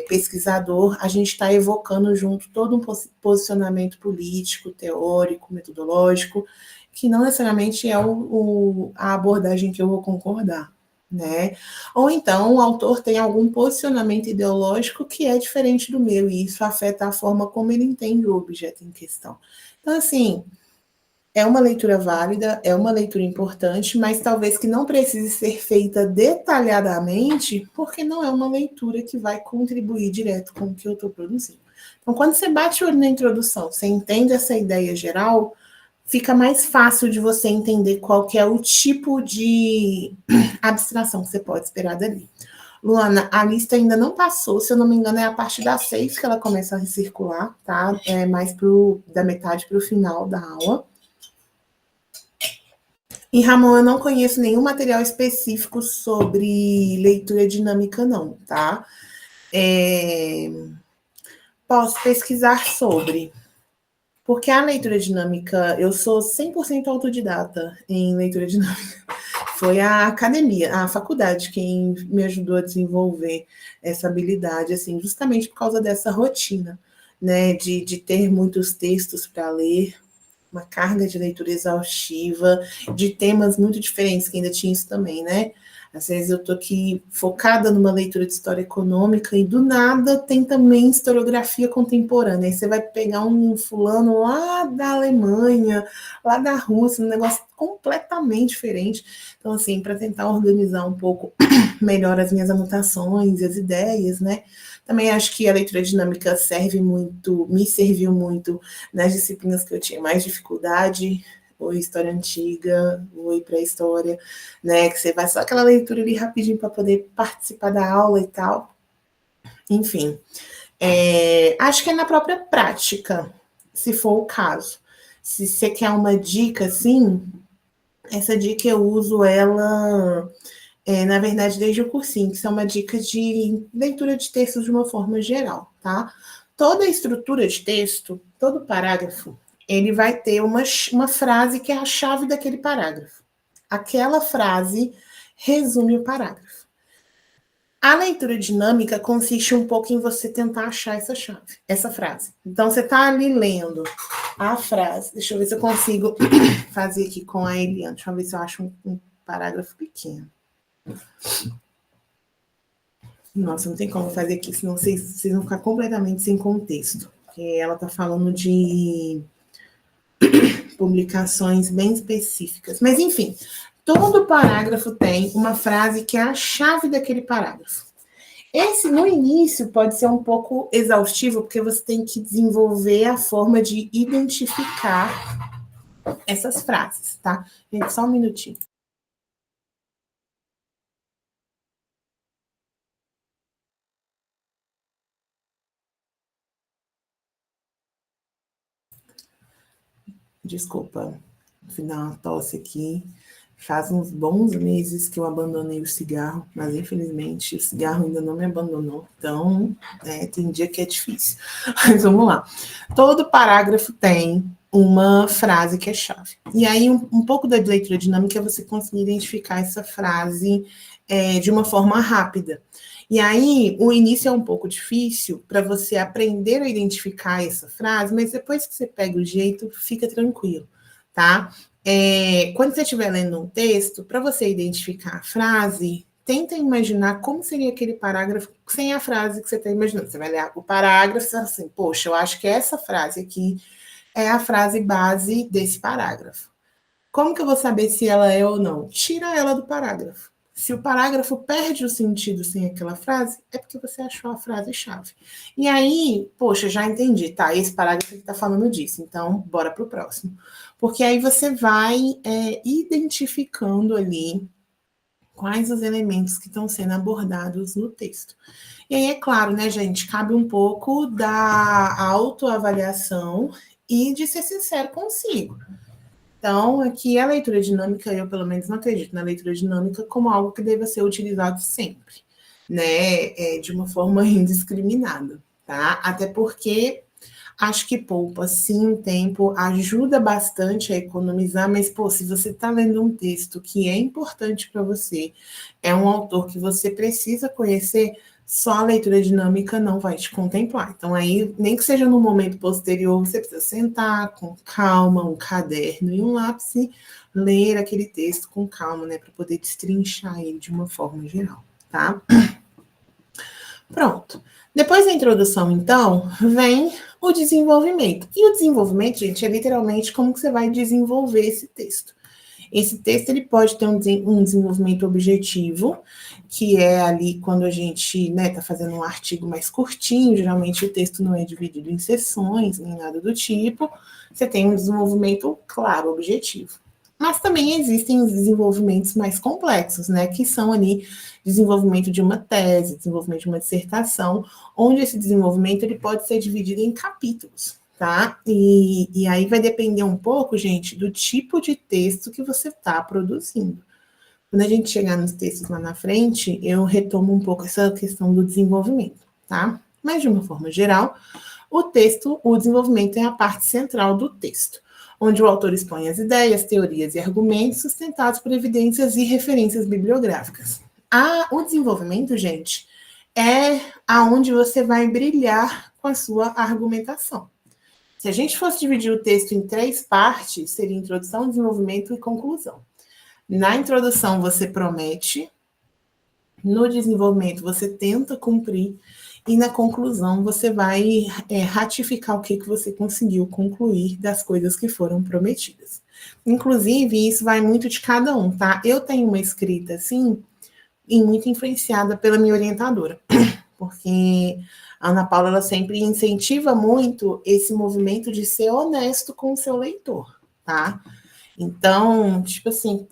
pesquisador, a gente está evocando junto todo um posicionamento político, teórico, metodológico, que não necessariamente é a abordagem que eu vou concordar, né? Ou então o autor tem algum posicionamento ideológico que é diferente do meu, e isso afeta a forma como ele entende o objeto em questão. Então, assim, é uma leitura válida, é uma leitura importante, mas talvez que não precise ser feita detalhadamente, porque não é uma leitura que vai contribuir direto com o que eu estou produzindo. Então, quando você bate o olho na introdução, você entende essa ideia geral, fica mais fácil de você entender qual que é o tipo de abstração que você pode esperar dali. Luana, a lista ainda não passou, se eu não me engano, é a partir das 6 que ela começa a recircular, tá? É mais da metade para o final da aula. E, Ramon, eu não conheço nenhum material específico sobre leitura dinâmica, não, tá? Posso pesquisar sobre. Porque a leitura dinâmica, eu sou 100% autodidata em leitura dinâmica. Foi a academia, a faculdade, quem me ajudou a desenvolver essa habilidade, assim, justamente por causa dessa rotina, né, de ter muitos textos para ler, uma carga de leitura exaustiva, de temas muito diferentes, que ainda tinha isso também, né? Às vezes eu estou aqui focada numa leitura de história econômica e do nada tem também historiografia contemporânea. Aí você vai pegar um fulano lá da Alemanha, lá da Rússia, um negócio completamente diferente. Então, assim, para tentar organizar um pouco melhor as minhas anotações e as ideias, né? Também acho que a leitura dinâmica me serviu muito nas disciplinas que eu tinha mais dificuldade, ou história antiga, ou pré-história, né? Que você vai só aquela leitura ali rapidinho para poder participar da aula e tal. Enfim, acho que é na própria prática, se for o caso. Se você quer uma dica, assim, essa dica eu uso ela, na verdade, desde o cursinho, que é uma dica de leitura de textos de uma forma geral, tá? Toda a estrutura de texto, todo parágrafo, ele vai ter uma frase que é a chave daquele parágrafo. Aquela frase resume o parágrafo. A leitura dinâmica consiste um pouco em você tentar achar essa chave, essa frase. Então, você está ali lendo a frase. Deixa eu ver se eu consigo fazer aqui com a Eliane. Deixa eu ver se eu acho um parágrafo pequeno. Nossa, não tem como fazer aqui, senão vocês vão ficar completamente sem contexto. Porque ela está falando de publicações bem específicas. Mas, enfim, todo parágrafo tem uma frase que é a chave daquele parágrafo. Esse, no início, pode ser um pouco exaustivo, porque você tem que desenvolver a forma de identificar essas frases, tá? Gente, só um minutinho. Desculpa, no final uma tosse aqui. Faz uns bons meses que eu abandonei o cigarro, mas infelizmente o cigarro ainda não me abandonou. Então, tem dia que é difícil. Mas vamos lá. Todo parágrafo tem uma frase que é chave. E aí, um pouco da leitura dinâmica é você conseguir identificar essa frase de uma forma rápida. E aí, o início é um pouco difícil para você aprender a identificar essa frase, mas depois que você pega o jeito, fica tranquilo, tá? Quando você estiver lendo um texto, para você identificar a frase, tenta imaginar como seria aquele parágrafo sem a frase que você está imaginando. Você vai ler o parágrafo e fala assim, poxa, eu acho que essa frase aqui é a frase base desse parágrafo. Como que eu vou saber se ela é ou não? Tira ela do parágrafo. Se o parágrafo perde o sentido sem aquela frase, é porque você achou a frase-chave. E aí, poxa, já entendi, tá? Esse parágrafo está falando disso, então bora para o próximo. Porque aí você vai identificando ali quais os elementos que estão sendo abordados no texto. E aí, é claro, né, gente, cabe um pouco da autoavaliação e de ser sincero consigo. Então, aqui a leitura dinâmica, eu pelo menos não acredito na leitura dinâmica como algo que deva ser utilizado sempre, né, de uma forma indiscriminada, tá? Até porque acho que poupa, sim, tempo, ajuda bastante a economizar, mas, pô, se você está lendo um texto que é importante para você, é um autor que você precisa conhecer, só a leitura dinâmica não vai te contemplar. Então, aí, nem que seja no momento posterior, você precisa sentar com calma, um caderno e um lápis, ler aquele texto com calma, né, para poder destrinchar ele de uma forma geral, tá? Pronto. Depois da introdução, então, vem o desenvolvimento. E o desenvolvimento, gente, é literalmente como que você vai desenvolver esse texto. Esse texto ele pode ter um desenvolvimento objetivo, que é ali quando a gente está fazendo um artigo mais curtinho, geralmente o texto não é dividido em seções, nem nada do tipo, você tem um desenvolvimento claro, objetivo. Mas também existem os desenvolvimentos mais complexos, né, que são ali desenvolvimento de uma tese, desenvolvimento de uma dissertação, onde esse desenvolvimento ele pode ser dividido em capítulos, tá? E aí vai depender um pouco, gente, do tipo de texto que você está produzindo. Quando a gente chegar nos textos lá na frente, eu retomo um pouco essa questão do desenvolvimento, tá? Mas, de uma forma geral, o desenvolvimento é a parte central do texto, onde o autor expõe as ideias, teorias e argumentos sustentados por evidências e referências bibliográficas. O desenvolvimento, gente, é aonde você vai brilhar com a sua argumentação. Se a gente fosse dividir o texto em 3 partes, seria introdução, desenvolvimento e conclusão. Na introdução, você promete, no desenvolvimento, você tenta cumprir, e na conclusão, você vai ratificar o que você conseguiu concluir das coisas que foram prometidas. Inclusive, isso vai muito de cada um, tá? Eu tenho uma escrita, assim, e muito influenciada pela minha orientadora, porque a Ana Paula ela sempre incentiva muito esse movimento de ser honesto com o seu leitor, tá? Então, tipo assim,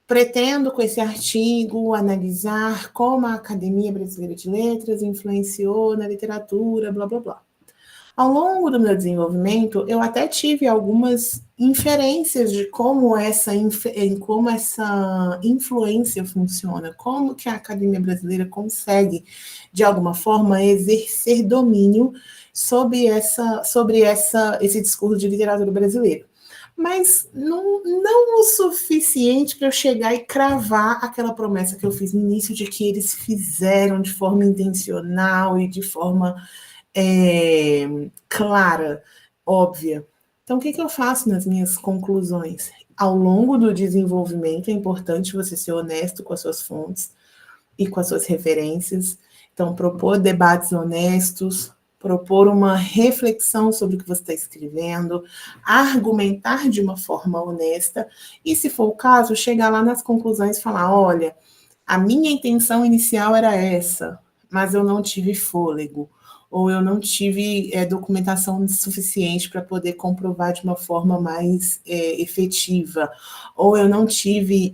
pretendo com esse artigo analisar como a Academia Brasileira de Letras influenciou na literatura, blá, blá, blá. Ao longo do meu desenvolvimento, eu até tive algumas inferências de como essa influência funciona, como que a Academia Brasileira consegue, de alguma forma, exercer domínio sobre esse discurso de literatura brasileira. Mas não o suficiente para eu chegar e cravar aquela promessa que eu fiz no início de que eles fizeram de forma intencional e de forma clara, óbvia. Então, o que eu faço nas minhas conclusões? Ao longo do desenvolvimento, é importante você ser honesto com as suas fontes e com as suas referências. Então, propor debates honestos, propor uma reflexão sobre o que você está escrevendo, argumentar de uma forma honesta e, se for o caso, chegar lá nas conclusões e falar, olha, a minha intenção inicial era essa, mas eu não tive fôlego, ou eu não tive documentação suficiente para poder comprovar de uma forma mais efetiva, ou eu não tive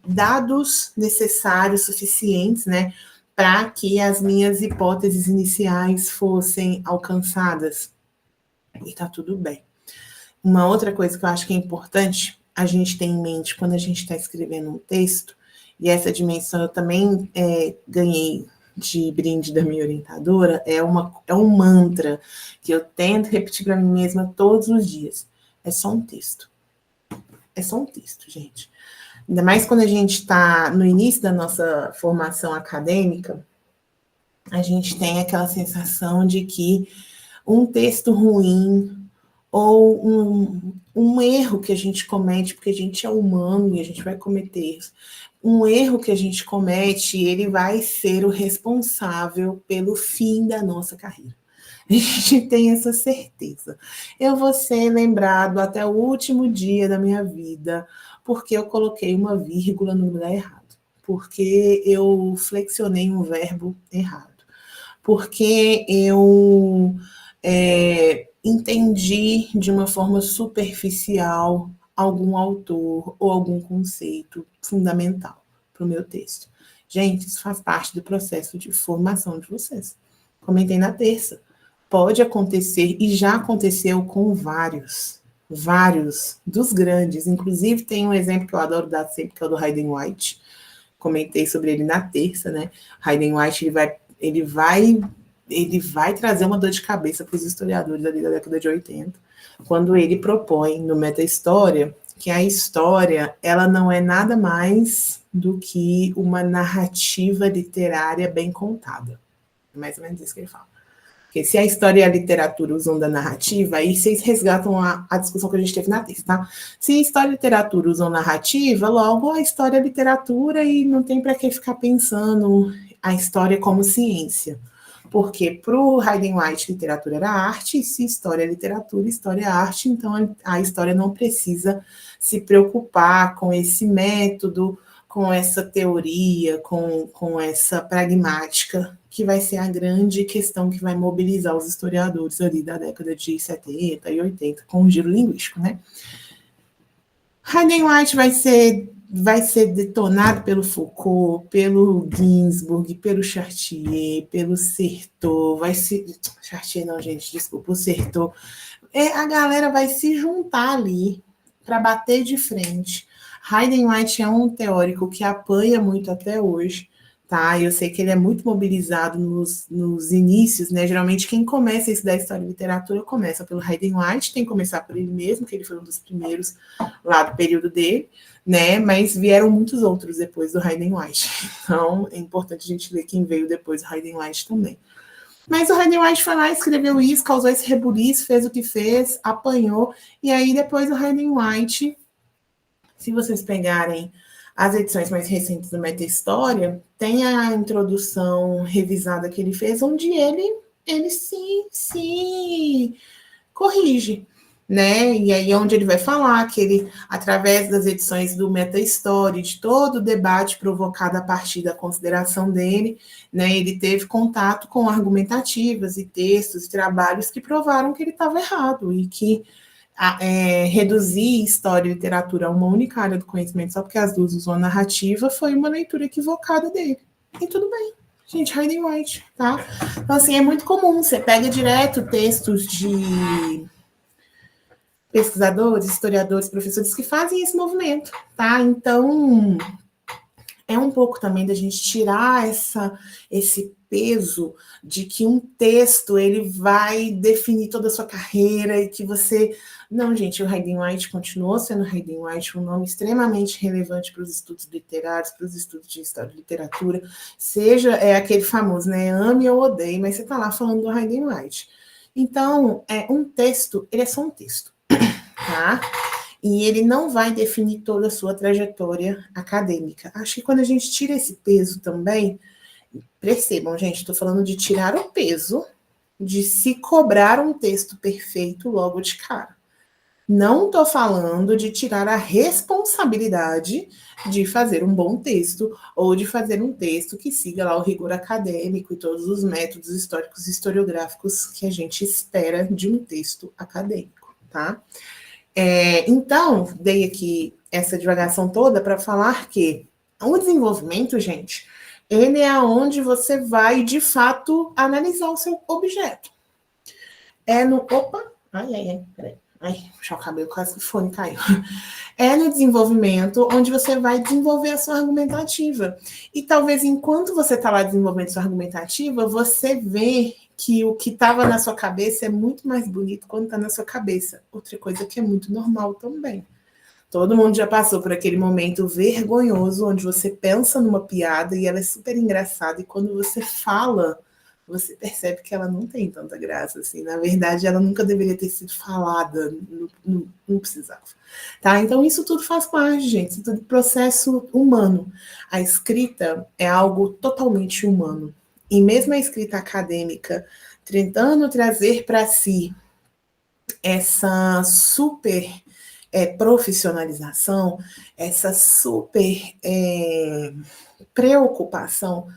dados necessários, suficientes, né, para que as minhas hipóteses iniciais fossem alcançadas. E está tudo bem. Uma outra coisa que eu acho que é importante a gente ter em mente quando a gente está escrevendo um texto, e essa dimensão eu também ganhei de brinde da minha orientadora, é um mantra que eu tento repetir para mim mesma todos os dias. É só um texto. É só um texto, gente. Ainda mais quando a gente está no início da nossa formação acadêmica, a gente tem aquela sensação de que um texto ruim, ou um erro que a gente comete, porque a gente é humano e a gente vai cometer erros. Um erro que a gente comete, ele vai ser o responsável pelo fim da nossa carreira. A gente tem essa certeza. Eu vou ser lembrado até o último dia da minha vida, porque eu coloquei uma vírgula no lugar errado, porque eu flexionei um verbo errado, porque eu entendi de uma forma superficial algum autor ou algum conceito fundamental para o meu texto. Gente, isso faz parte do processo de formação de vocês. Comentei na terça. Pode acontecer, e já aconteceu com vários dos grandes. Inclusive, tem um exemplo que eu adoro dar sempre, que é o do Hayden White. Comentei sobre ele na terça, né? Hayden White, ele vai trazer uma dor de cabeça para os historiadores ali da década de 80, quando ele propõe no Meta-História que a história ela não é nada mais do que uma narrativa literária bem contada. É mais ou menos isso que ele fala. Porque se a história e a literatura usam da narrativa, aí vocês resgatam a discussão que a gente teve na terça, tá? Se história e literatura usam narrativa, logo a história é literatura e não tem para que ficar pensando a história como ciência. Porque para o Hayden White, literatura era arte, e se história é literatura, história é arte, então a história não precisa se preocupar com esse método, com essa teoria, com essa pragmática, que vai ser a grande questão que vai mobilizar os historiadores ali da década de 70 e 80, com o giro linguístico, né? Hayden White vai ser detonado pelo Foucault, pelo Ginsburg, pelo Chartier, pelo Certeau, vai ser... Chartier não, gente, desculpa, o Certeau. A galera vai se juntar ali para bater de frente. Hayden White é um teórico que apanha muito até hoje, tá? Eu sei que ele é muito mobilizado nos inícios, né? Geralmente quem começa a estudar história e literatura começa pelo Hayden White, tem que começar por ele mesmo, que ele foi um dos primeiros lá do período dele, né? Mas vieram muitos outros depois do Hayden White. Então, é importante a gente ver quem veio depois do Hayden White também. Mas o Hayden White foi lá, escreveu isso, causou esse rebuliço, fez o que fez, apanhou, e aí depois o Hayden White, se vocês pegarem as edições mais recentes do Meta História, tem a introdução revisada que ele fez, onde ele se corrige, né? E aí onde ele vai falar que ele, através das edições do Meta História, de todo o debate provocado a partir da consideração dele, né, ele teve contato com argumentativas e textos e trabalhos que provaram que ele estava errado e que reduzir história e literatura a uma única área do conhecimento só porque as duas usam a narrativa foi uma leitura equivocada dele. E tudo bem. Gente, Hayden White, tá? Então, assim, é muito comum. Você pega direto textos de pesquisadores, historiadores, professores que fazem esse movimento, tá? Então, é um pouco também da gente tirar esse peso de que um texto ele vai definir toda a sua carreira e que você... Não, gente, o Hayden White continuou sendo Hayden White, um nome extremamente relevante para os estudos literários, para os estudos de história e literatura, seja aquele famoso, né, ame ou odeie, mas você está lá falando do Hayden White. Então, um texto, ele é só um texto, tá? E ele não vai definir toda a sua trajetória acadêmica. Acho que quando a gente tira esse peso também, percebam, gente, estou falando de tirar o peso de se cobrar um texto perfeito logo de cara. Não estou falando de tirar a responsabilidade de fazer um bom texto ou de fazer um texto que siga lá o rigor acadêmico e todos os métodos históricos e historiográficos que a gente espera de um texto acadêmico, tá? Então, dei aqui essa divagação toda para falar que o desenvolvimento, gente, ele é onde você vai, de fato, analisar o seu objeto. Opa! Peraí. Ai, puxar o cabelo, quase que o fone caiu. É no desenvolvimento onde você vai desenvolver a sua argumentativa. E talvez enquanto você está lá desenvolvendo a sua argumentativa, você vê que o que estava na sua cabeça é muito mais bonito quando está na sua cabeça. Outra coisa que é muito normal também. Todo mundo já passou por aquele momento vergonhoso onde você pensa numa piada e ela é super engraçada e quando você fala você percebe que ela não tem tanta graça, assim. Na verdade, ela nunca deveria ter sido falada, não precisava. Tá? Então, isso tudo faz parte, gente, isso tudo é processo humano. A escrita é algo totalmente humano. E mesmo a escrita acadêmica, tentando trazer para si essa super profissionalização, essa super preocupação,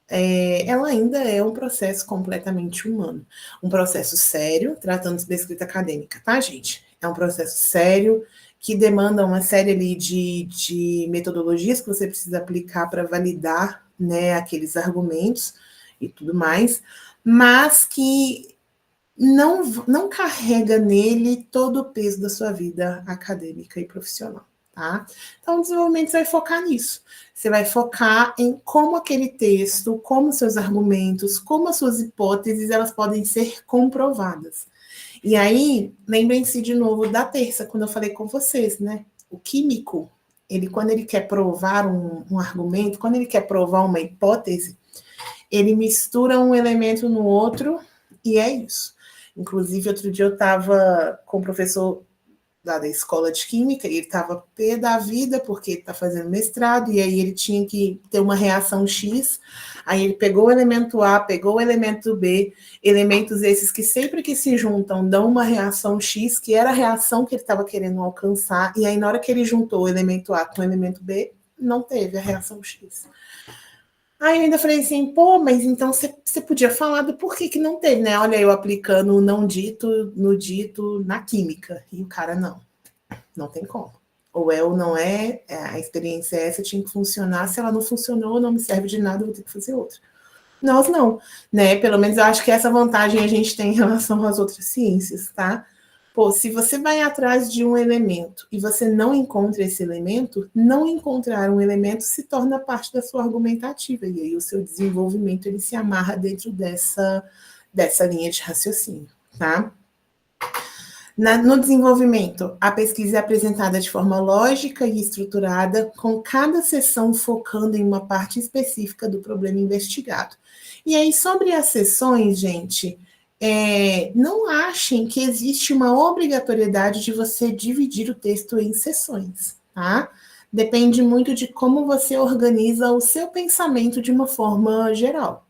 ela ainda é um processo completamente humano. Um processo sério, tratando-se da escrita acadêmica, tá, gente? É um processo sério, que demanda uma série ali de metodologias que você precisa aplicar para validar, né, aqueles argumentos e tudo mais, mas que não carrega nele todo o peso da sua vida acadêmica e profissional, tá? Então, o desenvolvimento você vai focar nisso. Você vai focar em como aquele texto, como seus argumentos, como as suas hipóteses, elas podem ser comprovadas. E aí, lembrem-se de novo da terça, quando eu falei com vocês, né? O químico, quando ele quer provar um argumento, quando ele quer provar uma hipótese, ele mistura um elemento no outro e é isso. Inclusive, outro dia eu estava com o professor lá da escola de química, e ele estava pé da vida, porque ele está fazendo mestrado, e aí ele tinha que ter uma reação X, aí ele pegou o elemento A, pegou o elemento B, elementos esses que sempre que se juntam dão uma reação X, que era a reação que ele estava querendo alcançar, e aí na hora que ele juntou o elemento A com o elemento B, não teve a reação X. Aí eu ainda falei assim, pô, mas então você podia falar do porquê que não teve, né? Olha, eu aplicando o não dito no dito na química. E o cara, não tem como. Ou é ou não é, a experiência é essa, tinha que funcionar. Se ela não funcionou, não me serve de nada, eu vou ter que fazer outra. Nós não, né? Pelo menos eu acho que essa vantagem a gente tem em relação às outras ciências, tá? Pô, se você vai atrás de um elemento e você não encontra esse elemento, não encontrar um elemento se torna parte da sua argumentativa, e aí o seu desenvolvimento ele se amarra dentro dessa linha de raciocínio, tá? No desenvolvimento, a pesquisa é apresentada de forma lógica e estruturada, com cada sessão focando em uma parte específica do problema investigado. E aí, sobre as sessões, gente, não achem que existe uma obrigatoriedade de você dividir o texto em sessões, tá? Depende muito de como você organiza o seu pensamento de uma forma geral.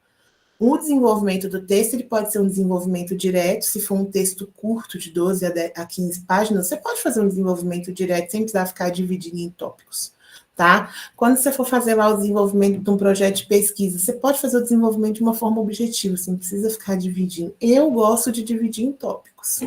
O desenvolvimento do texto ele pode ser um desenvolvimento direto, se for um texto curto, de 12 a 15 páginas, você pode fazer um desenvolvimento direto sem precisar ficar dividindo em tópicos, tá? Quando você for fazer lá o desenvolvimento de um projeto de pesquisa, você pode fazer o desenvolvimento de uma forma objetiva, você não precisa ficar dividindo. Eu gosto de dividir em tópicos,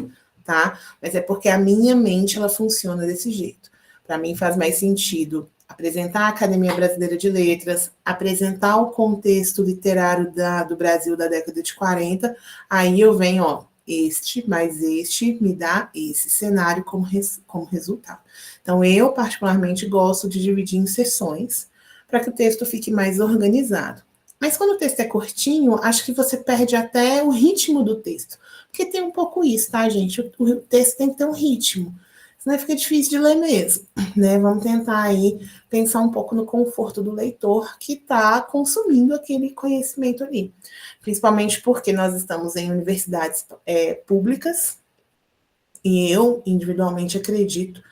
tá? Mas é porque a minha mente, ela funciona desse jeito. Para mim faz mais sentido apresentar a Academia Brasileira de Letras, apresentar o contexto literário do Brasil da década de 40, aí eu venho, ó, este mais este me dá esse cenário como resultado. Então, eu particularmente gosto de dividir em sessões, para que o texto fique mais organizado. Mas quando o texto é curtinho, acho que você perde até o ritmo do texto, porque tem um pouco isso, tá, gente? O texto tem que ter um ritmo, senão fica difícil de ler mesmo, né? Vamos tentar aí pensar um pouco no conforto do leitor que está consumindo aquele conhecimento ali. Principalmente porque nós estamos em universidades públicas e eu, individualmente, acredito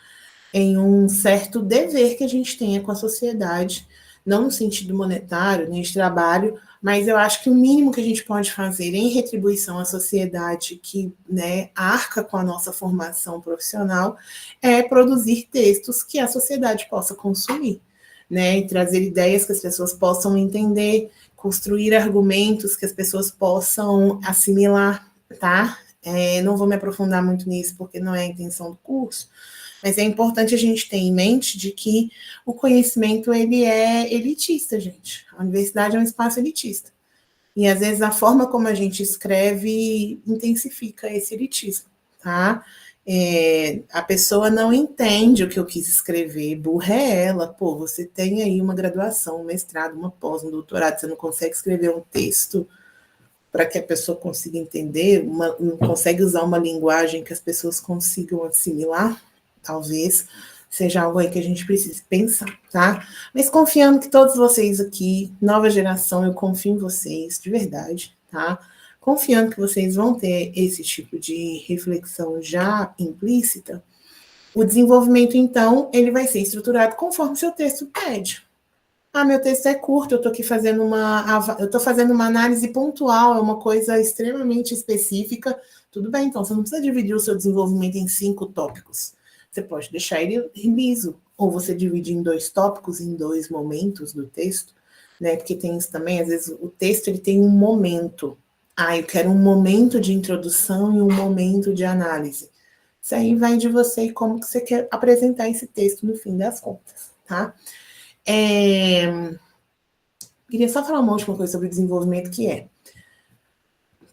em um certo dever que a gente tenha com a sociedade, não no sentido monetário, nem de trabalho, mas eu acho que o mínimo que a gente pode fazer em retribuição à sociedade que, né, arca com a nossa formação profissional é produzir textos que a sociedade possa consumir, né, e trazer ideias que as pessoas possam entender, construir argumentos que as pessoas possam assimilar, tá? Não vou me aprofundar muito nisso porque não é a intenção do curso, mas é importante a gente ter em mente de que o conhecimento, ele é elitista, gente. A universidade é um espaço elitista. E, às vezes, a forma como a gente escreve intensifica esse elitismo, tá? A pessoa não entende o que eu quis escrever, burra é ela. Pô, você tem aí uma graduação, um mestrado, uma pós, um doutorado, você não consegue escrever um texto para que a pessoa consiga entender, não consegue usar uma linguagem que as pessoas consigam assimilar? Talvez seja algo aí que a gente precise pensar, tá? Mas confiando que todos vocês aqui, nova geração, eu confio em vocês, de verdade, tá? Confiando que vocês vão ter esse tipo de reflexão já implícita, o desenvolvimento, então, ele vai ser estruturado conforme seu texto pede. Ah, meu texto é curto, eu estou aqui fazendo uma análise pontual, é uma coisa extremamente específica. Tudo bem, então, você não precisa dividir o seu desenvolvimento em 5 tópicos. Você pode deixar ele liso, ou você divide em 2 tópicos, em 2 momentos do texto, né? Porque tem isso também, às vezes o texto ele tem um momento. Ah, eu quero um momento de introdução e um momento de análise. Isso aí vai de você e como que você quer apresentar esse texto no fim das contas, tá? Queria só falar uma última coisa sobre desenvolvimento, que é: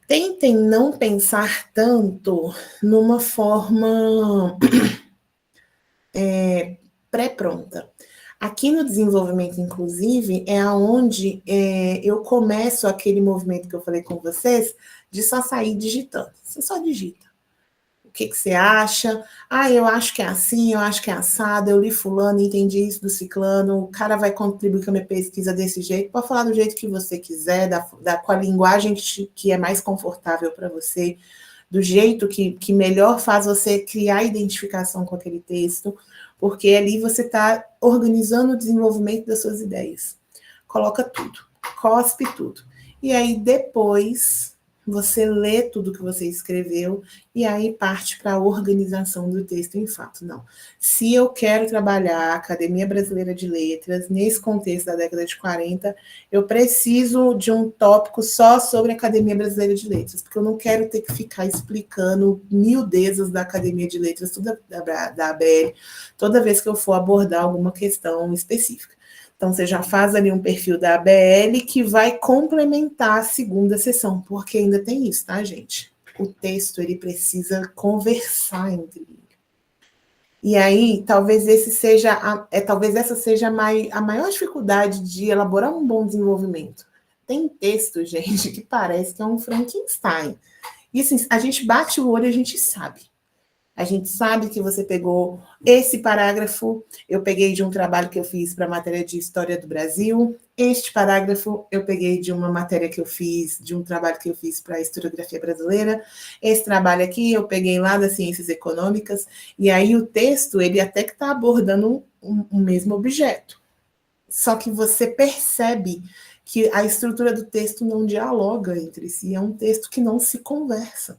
tentem não pensar tanto numa forma pré-pronta. Aqui no desenvolvimento, inclusive, é onde eu começo aquele movimento que eu falei com vocês, de só sair digitando. Você só digita. O que você acha? Ah, eu acho que é assim, eu acho que é assado, eu li fulano, entendi isso do ciclano, o cara vai contribuir com a minha pesquisa desse jeito, pode falar do jeito que você quiser, com a linguagem que é mais confortável para você, do jeito que melhor faz você criar identificação com aquele texto, porque ali você está organizando o desenvolvimento das suas ideias. Coloca tudo, cospe tudo. E aí, depois, você lê tudo que você escreveu e aí parte para a organização do texto em fato. Não. Se eu quero trabalhar a Academia Brasileira de Letras, nesse contexto da década de 40, eu preciso de um tópico só sobre a Academia Brasileira de Letras, porque eu não quero ter que ficar explicando miudezas da Academia de Letras, toda, da ABL, toda vez que eu for abordar alguma questão específica. Então, você já faz ali um perfil da ABL que vai complementar a segunda sessão, porque ainda tem isso, tá, gente? O texto, ele precisa conversar entre ele. E aí, talvez talvez essa seja a maior dificuldade de elaborar um bom desenvolvimento. Tem texto, gente, que parece que é um Frankenstein. E assim, a gente bate o olho e a gente sabe. A gente sabe que você pegou esse parágrafo, eu peguei de um trabalho que eu fiz para a matéria de História do Brasil, este parágrafo eu peguei de uma matéria que eu fiz, de um trabalho que eu fiz para a historiografia brasileira, esse trabalho aqui eu peguei lá das ciências econômicas, e aí o texto, ele até que está abordando um mesmo objeto. Só que você percebe que a estrutura do texto não dialoga entre si, é um texto que não se conversa.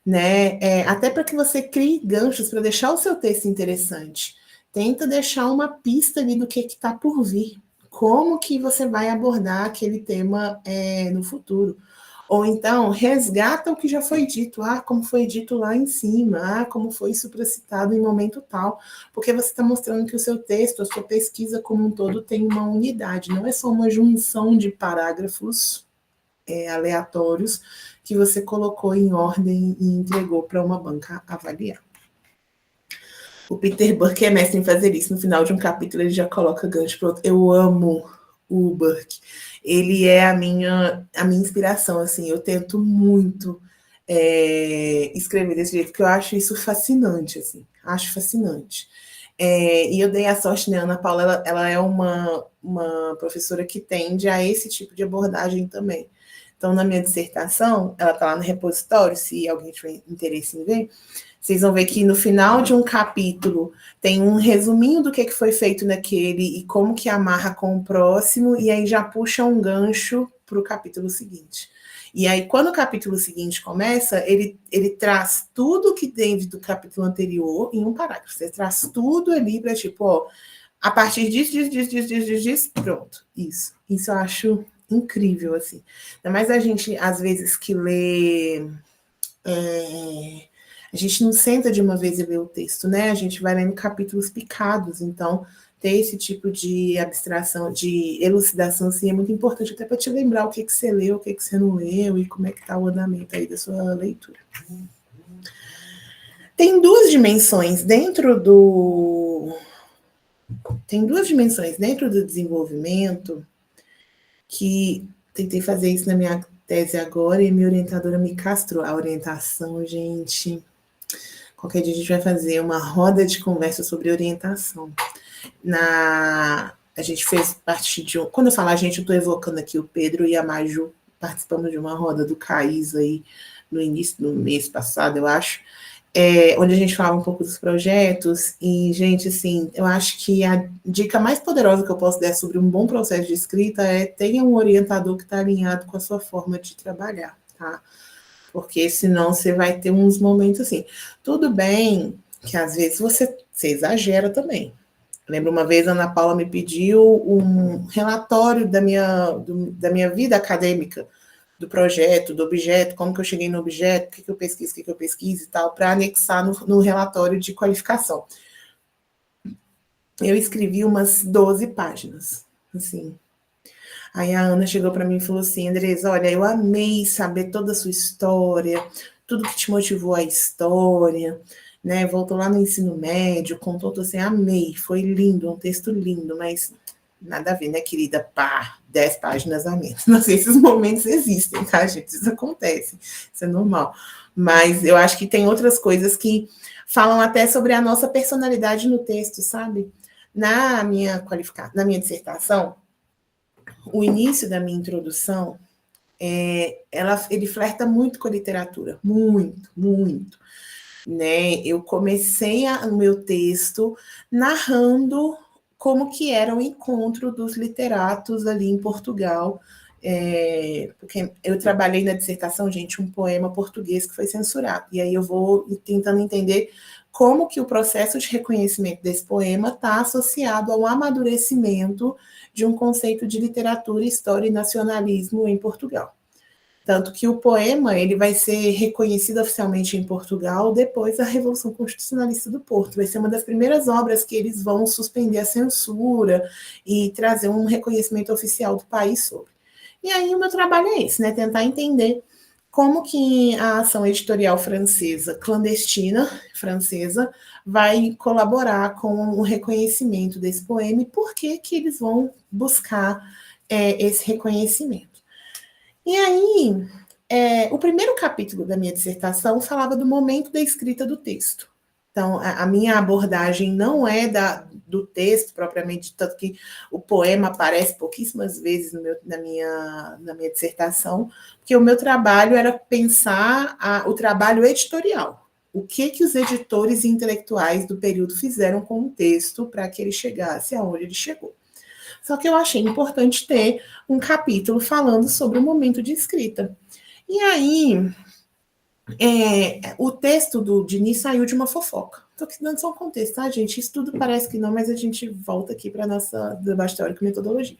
Né? Até para que você crie ganchos para deixar o seu texto interessante. Tenta deixar uma pista ali do que está por vir. Como que você vai abordar aquele tema no futuro. Ou então, resgata o que já foi dito. Ah, como foi dito lá em cima. Ah, como foi supracitado em momento tal. Porque você está mostrando que o seu texto, a sua pesquisa como um todo tem uma unidade. Não é só uma junção de parágrafos aleatórios que você colocou em ordem e entregou para uma banca avaliar. O Peter Burke é mestre em fazer isso. No final de um capítulo, ele já coloca gancho para outro. Eu amo o Burke. Ele é a minha inspiração. Assim, eu tento muito escrever desse jeito, porque eu acho isso fascinante. Assim, acho fascinante. E eu dei a sorte, né? Ana Paula, ela é uma professora que tende a esse tipo de abordagem também. Então, na minha dissertação, ela está lá no repositório, se alguém tiver interesse em ver, vocês vão ver que no final de um capítulo tem um resuminho do que foi feito naquele e como que amarra com o próximo, e aí já puxa um gancho para o capítulo seguinte. E aí, quando o capítulo seguinte começa, ele traz tudo que tem do capítulo anterior em um parágrafo. Você traz tudo ali para, tipo, ó, a partir disso, pronto. Isso eu acho incrível, assim. Ainda mais a gente, às vezes, que lê... a gente não senta de uma vez e lê o texto, né? A gente vai lendo capítulos picados, então ter esse tipo de abstração, de elucidação, assim, é muito importante, até para te lembrar o que você leu, o que você não leu, e como é que está o andamento aí da sua leitura. Tem duas dimensões dentro do desenvolvimento que tentei fazer isso na minha tese agora e minha orientadora me castrou. A orientação, gente... Qualquer dia a gente vai fazer uma roda de conversa sobre orientação. A gente fez parte de um... Quando eu falo a gente, eu estou evocando aqui o Pedro e a Maju, participamos de uma roda do CAIS aí no início do mês passado, eu acho, onde a gente falava um pouco dos projetos, e, gente, assim, eu acho que a dica mais poderosa que eu posso dar sobre um bom processo de escrita é tenha um orientador que está alinhado com a sua forma de trabalhar, tá? Porque senão você vai ter uns momentos assim. Tudo bem que às vezes você exagera também. Lembro uma vez a Ana Paula me pediu um relatório da minha vida acadêmica, do projeto, do objeto, como que eu cheguei no objeto, o que eu pesquiso, o que eu pesquiso e tal, para anexar no relatório de qualificação. Eu escrevi umas 12 páginas, assim. Aí a Ana chegou para mim e falou assim, Andresa, olha, eu amei saber toda a sua história, tudo que te motivou a história, né? Voltou lá no ensino médio, contou tudo assim, amei, foi lindo, um texto lindo, mas nada a ver, né, querida? Pá, 10 páginas a menos. Não sei se esses momentos existem, tá, gente? Isso acontece, isso é normal. Mas eu acho que tem outras coisas que falam até sobre a nossa personalidade no texto, sabe? Na minha dissertação, o início da minha introdução, ele flerta muito com a literatura, muito, muito. Né? Eu comecei o meu texto narrando como que era o encontro dos literatos ali em Portugal, porque eu trabalhei na dissertação, gente, um poema português que foi censurado, e aí eu vou tentando entender como que o processo de reconhecimento desse poema está associado ao amadurecimento de um conceito de literatura, história e nacionalismo em Portugal. Tanto que o poema ele vai ser reconhecido oficialmente em Portugal depois da Revolução Constitucionalista do Porto. Vai ser uma das primeiras obras que eles vão suspender a censura e trazer um reconhecimento oficial do país sobre. E aí o meu trabalho é esse, né? Tentar entender como que a ação editorial francesa, clandestina francesa, vai colaborar com o reconhecimento desse poema e por que que eles vão buscar esse reconhecimento. E aí, o primeiro capítulo da minha dissertação falava do momento da escrita do texto. Então, a minha abordagem não é do texto propriamente, tanto que o poema aparece pouquíssimas vezes na minha dissertação, porque o meu trabalho era pensar o trabalho editorial. O que os editores intelectuais do período fizeram com o texto para que ele chegasse aonde ele chegou. Só que eu achei importante ter um capítulo falando sobre o momento de escrita. E aí, o texto do Diniz saiu de uma fofoca. Estou aqui dando só um contexto, tá, gente? Isso tudo parece que não, mas a gente volta aqui para a nossa debate teórico e metodologia.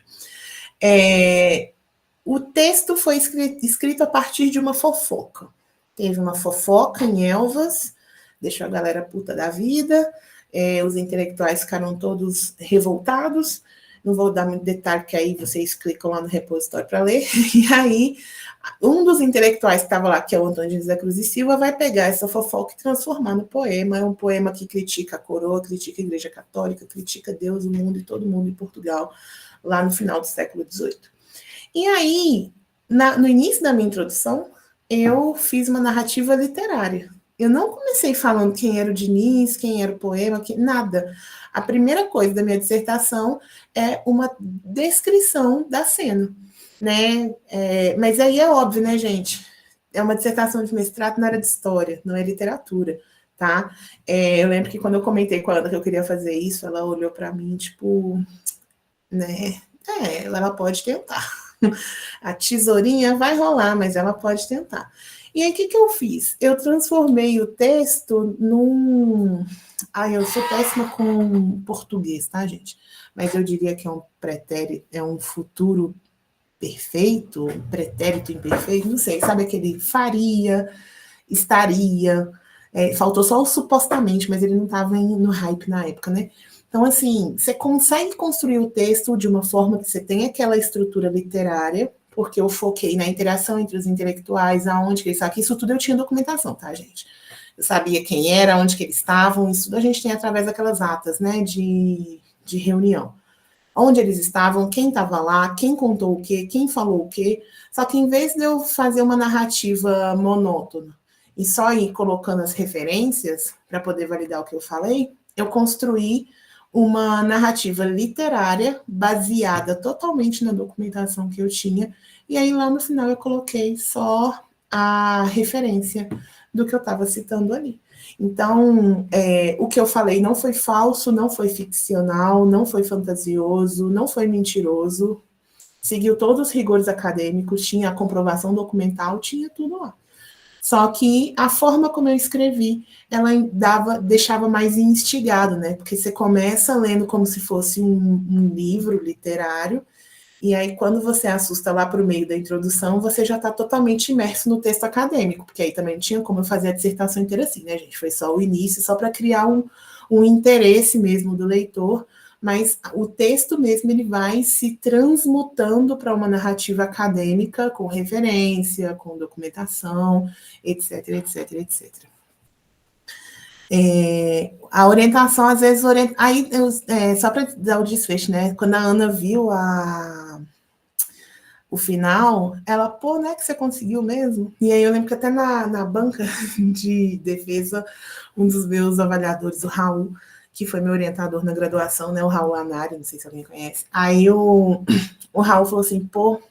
O texto foi escrito a partir de uma fofoca. Teve uma fofoca em Elvas, deixou a galera puta da vida, os intelectuais ficaram todos revoltados. Não vou dar muito detalhe, porque aí vocês clicam lá no repositório para ler. E aí, um dos intelectuais que estava lá, que é o Antônio José Cruz e Silva, vai pegar essa fofoca e transformar no poema. É um poema que critica a coroa, critica a Igreja Católica, critica Deus, o mundo e todo mundo em Portugal, lá no final do século XVIII. E aí, no início da minha introdução, eu fiz uma narrativa literária. Eu não comecei falando quem era o Diniz, quem era o poema, nada. A primeira coisa da minha dissertação é uma descrição da cena, né? Mas aí é óbvio, né, gente? É uma dissertação de mestrado na área de história, não é literatura, tá? Eu lembro que quando eu comentei com a Ana que eu queria fazer isso, ela olhou para mim, tipo, né? Ela pode tentar. A tesourinha vai rolar, mas ela pode tentar. E aí, o que eu fiz? Eu transformei o texto num... eu sou péssima com português, tá, gente? Mas eu diria que é um pretérito, é um futuro perfeito, um pretérito imperfeito, não sei, sabe aquele faria, estaria, faltou só o supostamente, mas ele não estava no hype na época, né? Então, assim, você consegue construir o texto de uma forma que você tem aquela estrutura literária, porque eu foquei na interação entre os intelectuais, aonde que eles estavam, isso tudo eu tinha documentação, tá, gente? Eu sabia quem era, onde que eles estavam, isso tudo a gente tem através daquelas atas, né, de reunião. Onde eles estavam, quem estava lá, quem contou o quê, quem falou o quê. Só que em vez de eu fazer uma narrativa monótona e só ir colocando as referências para poder validar o que eu falei, eu construí uma narrativa literária baseada totalmente na documentação que eu tinha, e aí lá no final eu coloquei só a referência do que eu estava citando ali. Então, o que eu falei não foi falso, não foi ficcional, não foi fantasioso, não foi mentiroso, seguiu todos os rigores acadêmicos, tinha a comprovação documental, tinha tudo lá. Só que a forma como eu escrevi, ela deixava mais instigado, né? Porque você começa lendo como se fosse um livro literário, e aí quando você assusta lá para o meio da introdução, você já está totalmente imerso no texto acadêmico, porque aí também não tinha como eu fazer a dissertação inteira assim, né, gente? Foi só o início, só para criar um interesse mesmo do leitor, mas o texto mesmo ele vai se transmutando para uma narrativa acadêmica com referência, com documentação, etc, etc, etc. A orientação, às vezes, aí só para dar o desfecho, né? Quando a Ana viu o final, ela, pô, né, que você conseguiu mesmo? E aí eu lembro que até na banca de defesa, um dos meus avaliadores, o Raul, que foi meu orientador na graduação, né, o Raul Anari, não sei se alguém conhece, aí o Raul falou assim, pô,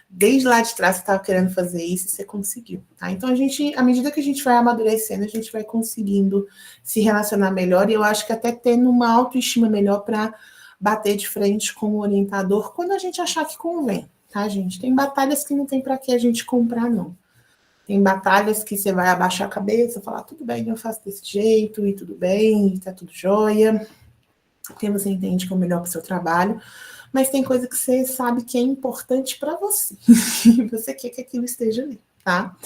desde lá de trás você estava querendo fazer isso e você conseguiu. Tá? Então, à medida que a gente vai amadurecendo, a gente vai conseguindo se relacionar melhor, e eu acho que até tendo uma autoestima melhor para bater de frente com o orientador quando a gente achar que convém. Tá, gente? Tem batalhas que não tem para que a gente comprar, não. Tem batalhas que você vai abaixar a cabeça, falar, tudo bem, eu faço desse jeito, e tudo bem, e tá tudo jóia, porque você entende que é o melhor para o seu trabalho, mas tem coisa que você sabe que é importante para você, e você quer que aquilo esteja ali, tá?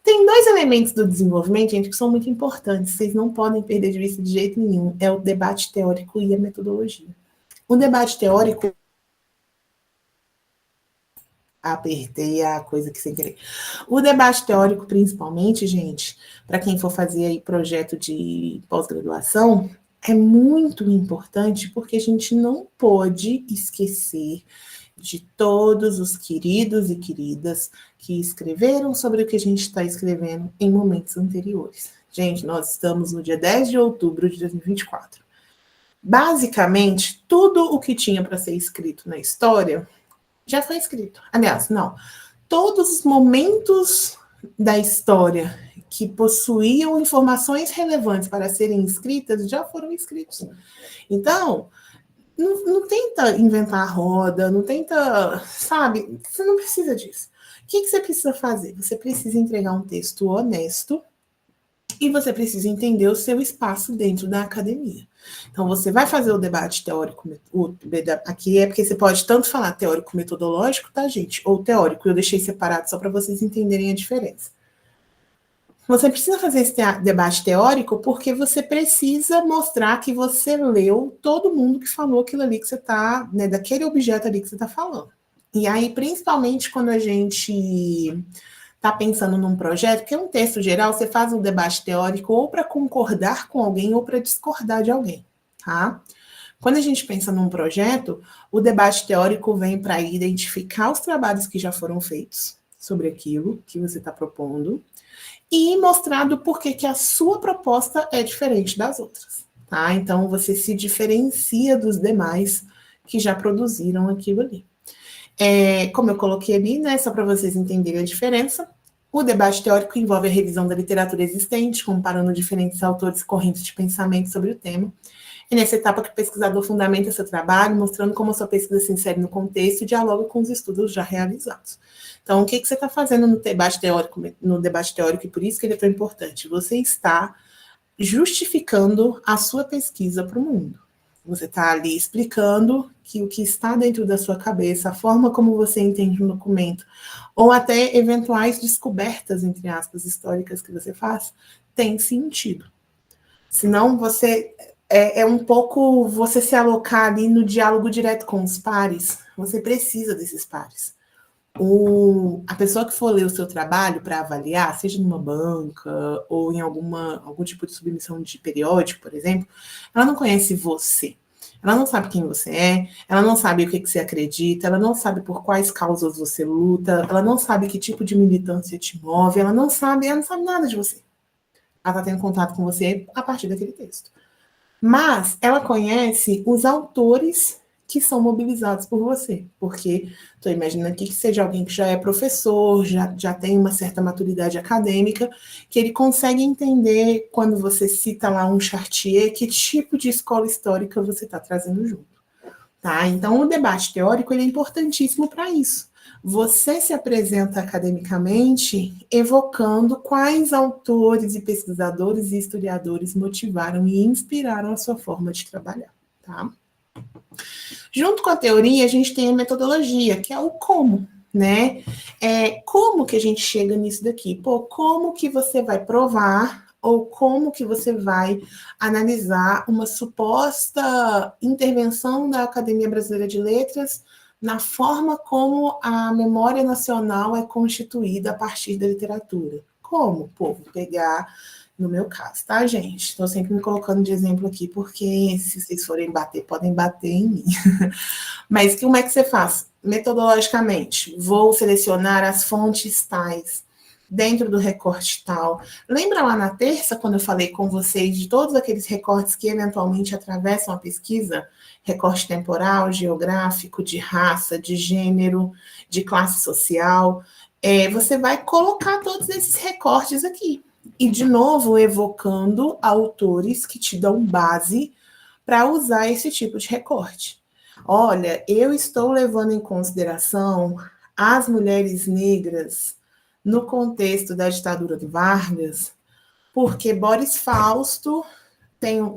Tem 2 elementos do desenvolvimento, gente, que são muito importantes, vocês não podem perder de vista de jeito nenhum, é o debate teórico e a metodologia. O debate teórico, apertei a coisa que sem querer. O debate teórico, principalmente, gente, para quem for fazer aí projeto de pós-graduação, é muito importante porque a gente não pode esquecer de todos os queridos e queridas que escreveram sobre o que a gente está escrevendo em momentos anteriores. Gente, nós estamos no dia 10 de outubro de 2024. Basicamente, tudo o que tinha para ser escrito na história já foi escrito. Aliás, não. Todos os momentos da história que possuíam informações relevantes para serem escritas já foram escritos. Então, não tenta inventar a roda, não tenta, sabe? Você não precisa disso. O que você precisa fazer? Você precisa entregar um texto honesto e você precisa entender o seu espaço dentro da academia. Então, você vai fazer o debate teórico, aqui é porque você pode tanto falar teórico-metodológico, tá, gente? Ou teórico, eu deixei separado só para vocês entenderem a diferença. Você precisa fazer esse debate teórico porque você precisa mostrar que você leu todo mundo que falou aquilo ali que você está, né, daquele objeto ali que você está falando. E aí, principalmente quando a gente está pensando num projeto, que é um texto geral, você faz um debate teórico ou para concordar com alguém ou para discordar de alguém, tá? Quando a gente pensa num projeto, o debate teórico vem para identificar os trabalhos que já foram feitos sobre aquilo que você está propondo e mostrar do porquê que a sua proposta é diferente das outras, tá? Então, você se diferencia dos demais que já produziram aquilo ali. Como eu coloquei ali, né, só para vocês entenderem a diferença, o debate teórico envolve a revisão da literatura existente, comparando diferentes autores e correntes de pensamento sobre o tema. É nessa etapa que o pesquisador fundamenta seu trabalho, mostrando como a sua pesquisa se insere no contexto e dialoga com os estudos já realizados. Então, o que você está fazendo no debate teórico, e por isso que ele é tão importante? Você está justificando a sua pesquisa para o mundo. Você está ali explicando que o que está dentro da sua cabeça, a forma como você entende um documento, ou até eventuais descobertas, entre aspas, históricas que você faz, tem sentido. Senão você é um pouco você se alocar ali no diálogo direto com os pares. Você precisa desses pares. A pessoa que for ler o seu trabalho para avaliar, seja numa banca ou em algum tipo de submissão de periódico, por exemplo, ela não conhece você. Ela não sabe quem você é, ela não sabe o que você acredita, ela não sabe por quais causas você luta, ela não sabe que tipo de militância te move, ela não sabe nada de você. Ela está tendo contato com você a partir daquele texto. Mas ela conhece os autores que são mobilizados por você, porque estou imaginando aqui que seja alguém que já é professor, já tem uma certa maturidade acadêmica, que ele consegue entender quando você cita lá um Chartier, que tipo de escola histórica você está trazendo junto. Tá? Então, o debate teórico ele é importantíssimo para isso. Você se apresenta academicamente evocando quais autores e pesquisadores e historiadores motivaram e inspiraram a sua forma de trabalhar. Tá? Junto com a teoria, a gente tem a metodologia, que é o como, né? Como que a gente chega nisso daqui? Pô, como que você vai provar ou como que você vai analisar uma suposta intervenção da Academia Brasileira de Letras na forma como a memória nacional é constituída a partir da literatura? Como? Pô, vou pegar no meu caso, tá, gente? Estou sempre me colocando de exemplo aqui, porque se vocês forem bater, podem bater em mim. Mas como é que você faz? Metodologicamente, vou selecionar as fontes tais, dentro do recorte tal. Lembra lá na terça, quando eu falei com vocês de todos aqueles recortes que eventualmente atravessam a pesquisa? Recorte temporal, geográfico, de raça, de gênero, de classe social. Você vai colocar todos esses recortes aqui. E, de novo, evocando autores que te dão base para usar esse tipo de recorte. Olha, eu estou levando em consideração as mulheres negras no contexto da ditadura do Vargas, porque Boris Fausto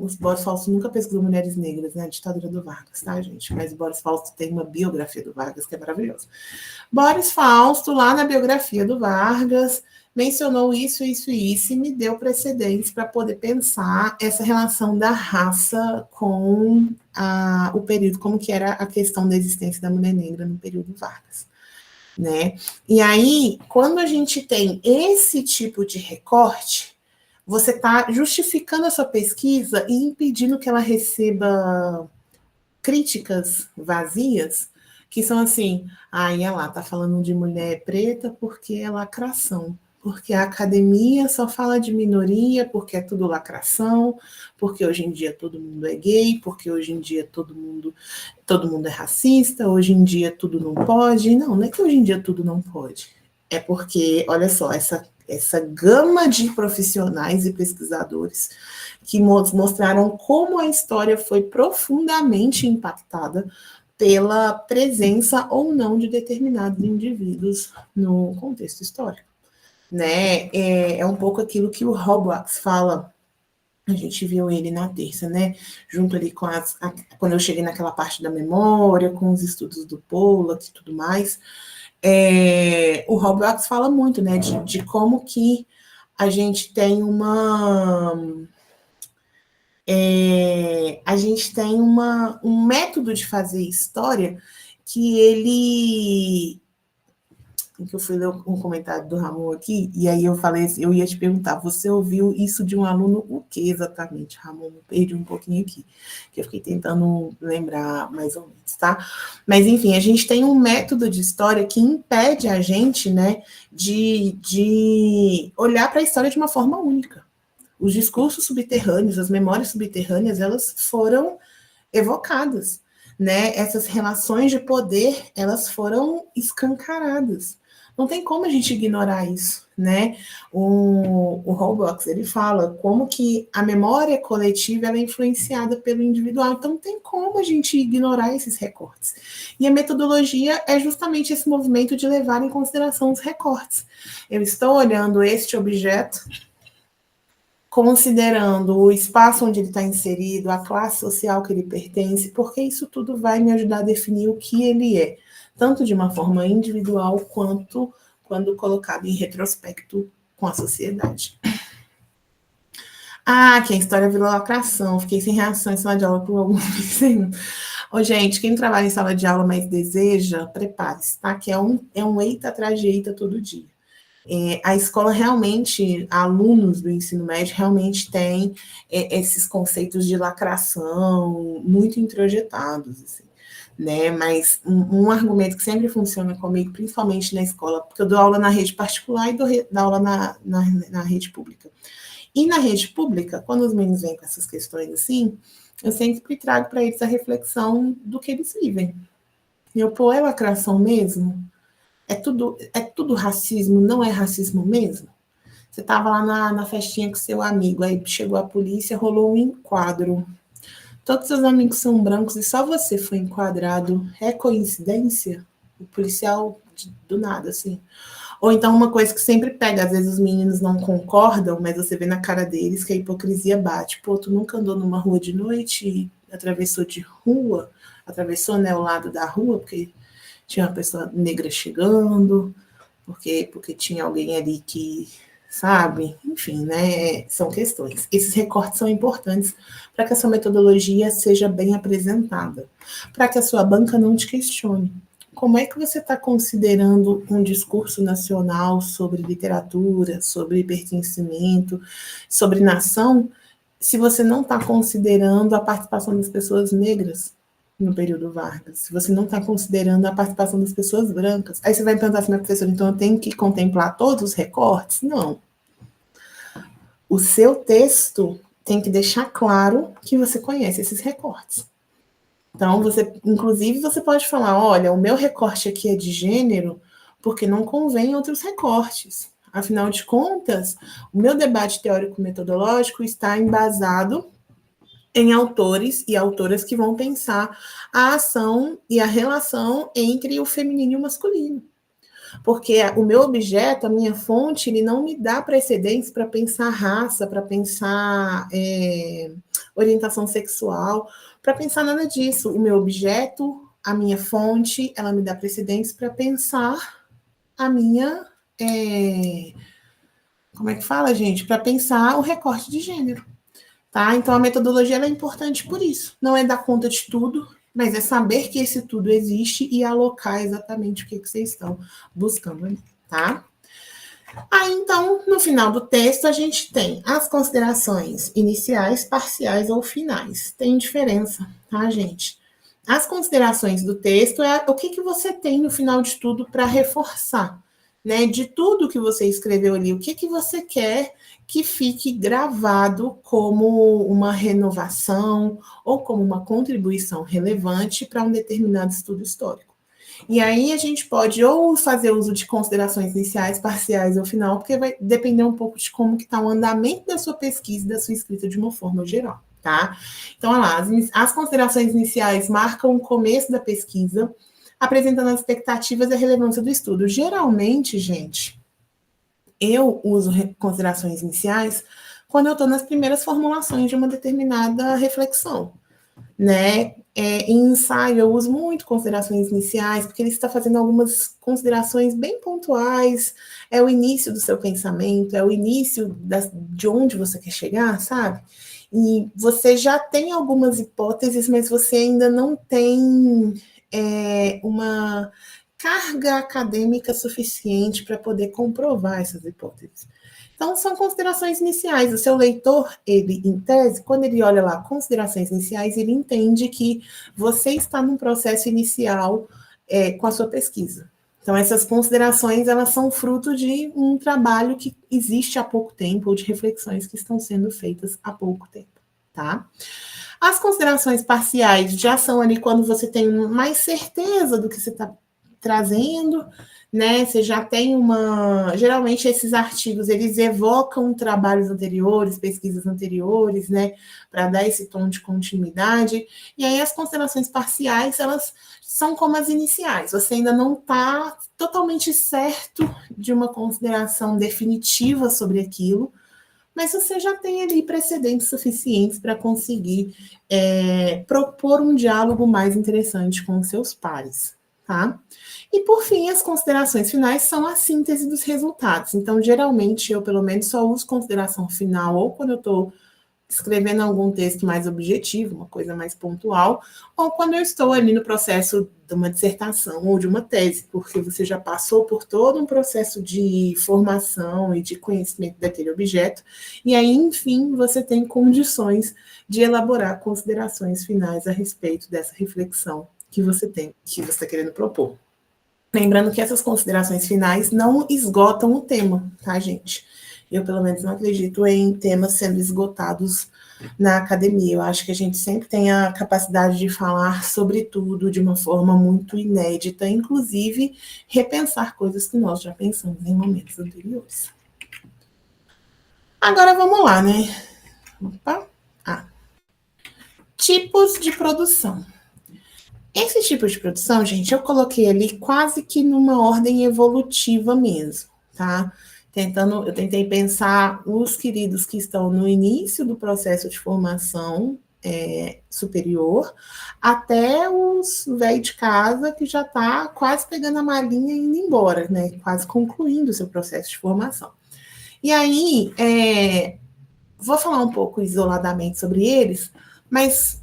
os Boris Fausto nunca pesquisou mulheres negras, né? A ditadura do Vargas, tá, gente? Mas Boris Fausto tem uma biografia do Vargas que é maravilhosa. Boris Fausto, lá na biografia do Vargas, mencionou isso, isso e isso, e me deu precedentes para poder pensar essa relação da raça com o período, como que era a questão da existência da mulher negra no período Vargas. Né? E aí, quando a gente tem esse tipo de recorte, você está justificando a sua pesquisa e impedindo que ela receba críticas vazias, que são assim, ela está falando de mulher preta porque é lacração, porque a academia só fala de minoria, porque é tudo lacração, porque hoje em dia todo mundo é gay, porque hoje em dia todo mundo é racista, hoje em dia tudo não pode. Não é que hoje em dia tudo não pode. É porque, olha só, essa gama de profissionais e pesquisadores que mostraram como a história foi profundamente impactada pela presença ou não de determinados indivíduos no contexto histórico. Né? É um pouco aquilo que o Roblux fala, a gente viu ele na terça, né? Junto ali com quando eu cheguei naquela parte da memória, com os estudos do Pollack e tudo mais, o Roblux fala muito, né, de como que a gente tem um método de fazer história que ele... que eu fui ler um comentário do Ramon aqui, e aí eu falei assim, eu ia te perguntar, você ouviu isso de um aluno o que exatamente, Ramon? Me perdi um pouquinho aqui, que eu fiquei tentando lembrar mais ou menos, tá? Mas, enfim, a gente tem um método de história que impede a gente, né, de olhar para a história de uma forma única. Os discursos subterrâneos, as memórias subterrâneas, elas foram evocadas, né? Essas relações de poder, elas foram escancaradas. Não tem como a gente ignorar isso, né? O Roblux, ele fala como que a memória coletiva ela é influenciada pelo individual, então não tem como a gente ignorar esses recortes. E a metodologia é justamente esse movimento de levar em consideração os recortes. Eu estou olhando este objeto, considerando o espaço onde ele está inserido, a classe social que ele pertence, porque isso tudo vai me ajudar a definir o que ele é, tanto de uma forma individual, quanto quando colocado em retrospecto com a sociedade. Que a história virou lacração, fiquei sem reação em sala de aula por algum tempo. Gente, quem trabalha em sala de aula, mas deseja, prepare-se, tá? Que é um eita atrás de eita todo dia. A escola realmente, alunos do ensino médio realmente têm esses conceitos de lacração muito introjetados, assim, né? Mas um argumento que sempre funciona comigo, principalmente na escola, porque eu dou aula na rede particular e dou aula na rede pública. E na rede pública, quando os meninos vêm com essas questões assim, eu sempre trago para eles a reflexão do que eles vivem. É lacração mesmo? É tudo racismo? Não é racismo mesmo? Você estava lá na festinha com seu amigo, aí chegou a polícia, rolou um enquadro. Todos seus amigos são brancos e só você foi enquadrado. É coincidência? O policial, do nada, assim. Ou então uma coisa que sempre pega, às vezes os meninos não concordam, mas você vê na cara deles que a hipocrisia bate. Pô, tu nunca andou numa rua de noite e atravessou de rua, atravessou, né, o lado da rua, porque tinha uma pessoa negra chegando, porque tinha alguém ali que, sabe? Enfim, né? São questões. Esses recortes são importantes para que a sua metodologia seja bem apresentada, para que a sua banca não te questione. Como é que você está considerando um discurso nacional sobre literatura, sobre pertencimento, sobre nação, se você não está considerando a participação das pessoas negras no período Vargas, se você não está considerando a participação das pessoas brancas? Aí você vai perguntar assim, minha professora, então eu tenho que contemplar todos os recortes? Não. O seu texto tem que deixar claro que você conhece esses recortes. Então, inclusive, você pode falar, olha, o meu recorte aqui é de gênero, porque não convém outros recortes. Afinal de contas, o meu debate teórico-metodológico está embasado em autores e autoras que vão pensar a ação e a relação entre o feminino e o masculino. Porque o meu objeto, a minha fonte, ele não me dá precedentes para pensar raça, para pensar orientação sexual, para pensar nada disso. O meu objeto, a minha fonte, ela me dá precedentes para pensar a minha... como é que fala, gente? Para pensar o recorte de gênero. Tá? Então, a metodologia é importante por isso. Não é dar conta de tudo, mas é saber que esse tudo existe e alocar exatamente o que vocês estão buscando, tá? Aí, então, no final do texto, a gente tem as considerações iniciais, parciais ou finais. Tem diferença, tá, gente? As considerações do texto é o que você tem no final de tudo para reforçar, né? De tudo que você escreveu ali, o que você quer que fique gravado como uma renovação ou como uma contribuição relevante para um determinado estudo histórico. E aí a gente pode ou fazer uso de considerações iniciais, parciais ou final, porque vai depender um pouco de como que está o andamento da sua pesquisa e da sua escrita de uma forma geral, tá? Então, olha lá, as considerações iniciais marcam o começo da pesquisa, apresentando as expectativas e a relevância do estudo. Geralmente, gente, eu uso considerações iniciais quando eu estou nas primeiras formulações de uma determinada reflexão, né? Em ensaio, eu uso muito considerações iniciais, porque ele está fazendo algumas considerações bem pontuais, é o início do seu pensamento, é o início de onde você quer chegar, sabe? E você já tem algumas hipóteses, mas você ainda não tem uma carga acadêmica suficiente para poder comprovar essas hipóteses. Então, são considerações iniciais. O seu leitor, ele, em tese, quando ele olha lá considerações iniciais, ele entende que você está num processo inicial com a sua pesquisa. Então, essas considerações, elas são fruto de um trabalho que existe há pouco tempo, ou de reflexões que estão sendo feitas há pouco tempo, tá? As considerações parciais já são ali quando você tem mais certeza do que você está trazendo, né? Você já tem uma... Geralmente, esses artigos, eles evocam trabalhos anteriores, pesquisas anteriores, né? Para dar esse tom de continuidade. E aí, as considerações parciais, elas são como as iniciais. Você ainda não está totalmente certo de uma consideração definitiva sobre aquilo, mas você já tem ali precedentes suficientes para conseguir propor um diálogo mais interessante com os seus pares, tá? E, por fim, as considerações finais são a síntese dos resultados. Então, geralmente, eu, pelo menos, só uso consideração final ou quando eu estou escrevendo algum texto mais objetivo, uma coisa mais pontual, ou quando eu estou ali no processo de uma dissertação ou de uma tese, porque você já passou por todo um processo de formação e de conhecimento daquele objeto, e aí, enfim, você tem condições de elaborar considerações finais a respeito dessa reflexão que você tem, que você está querendo propor. Lembrando que essas considerações finais não esgotam o tema, tá, gente? Eu, pelo menos, não acredito em temas sendo esgotados na academia. Eu acho que a gente sempre tem a capacidade de falar sobre tudo de uma forma muito inédita, inclusive repensar coisas que nós já pensamos em momentos anteriores. Agora vamos lá, né? Opa. Tipos de produção. Esse tipo de produção, gente, eu coloquei ali quase que numa ordem evolutiva mesmo, tá? Eu tentei pensar os queridos que estão no início do processo de formação superior, até os velhos de casa que já está quase pegando a malinha e indo embora, né? Quase concluindo o seu processo de formação. E aí, vou falar um pouco isoladamente sobre eles, mas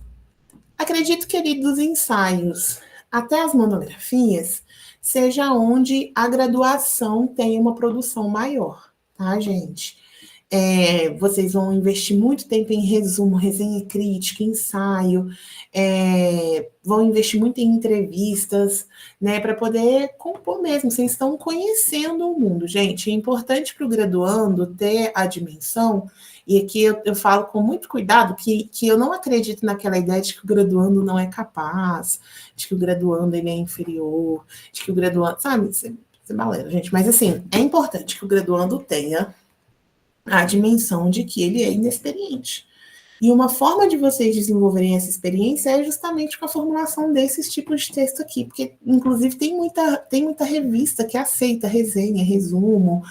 acredito que ali dos ensaios até as monografias seja onde a graduação tem uma produção maior, tá, gente? Vocês vão investir muito tempo em resumo, resenha crítica, ensaio, vão investir muito em entrevistas, né, para poder compor mesmo. Vocês estão conhecendo o mundo, gente. É importante para o graduando ter a dimensão, e aqui eu falo com muito cuidado que eu não acredito naquela ideia de que o graduando não é capaz, de que o graduando ele é inferior, de que o graduando, sabe, isso é balela, gente. Mas assim, é importante que o graduando tenha a dimensão de que ele é inexperiente. E uma forma de vocês desenvolverem essa experiência é justamente com a formulação desses tipos de texto aqui, porque, inclusive, tem muita revista que aceita resenha, resumo,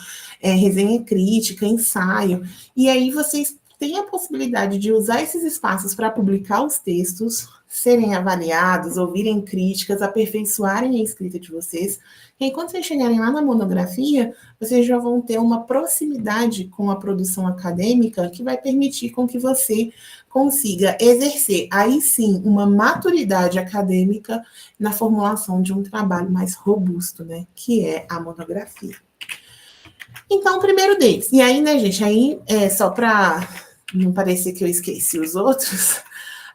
resenha crítica, ensaio, e aí vocês têm a possibilidade de usar esses espaços para publicar os textos, serem avaliados, ouvirem críticas, aperfeiçoarem a escrita de vocês, e aí, quando vocês chegarem lá na monografia, vocês já vão ter uma proximidade com a produção acadêmica que vai permitir com que você consiga exercer, aí sim, uma maturidade acadêmica na formulação de um trabalho mais robusto, né, que é a monografia. Então, o primeiro deles. E aí, né, gente, só para não parecer que eu esqueci os outros,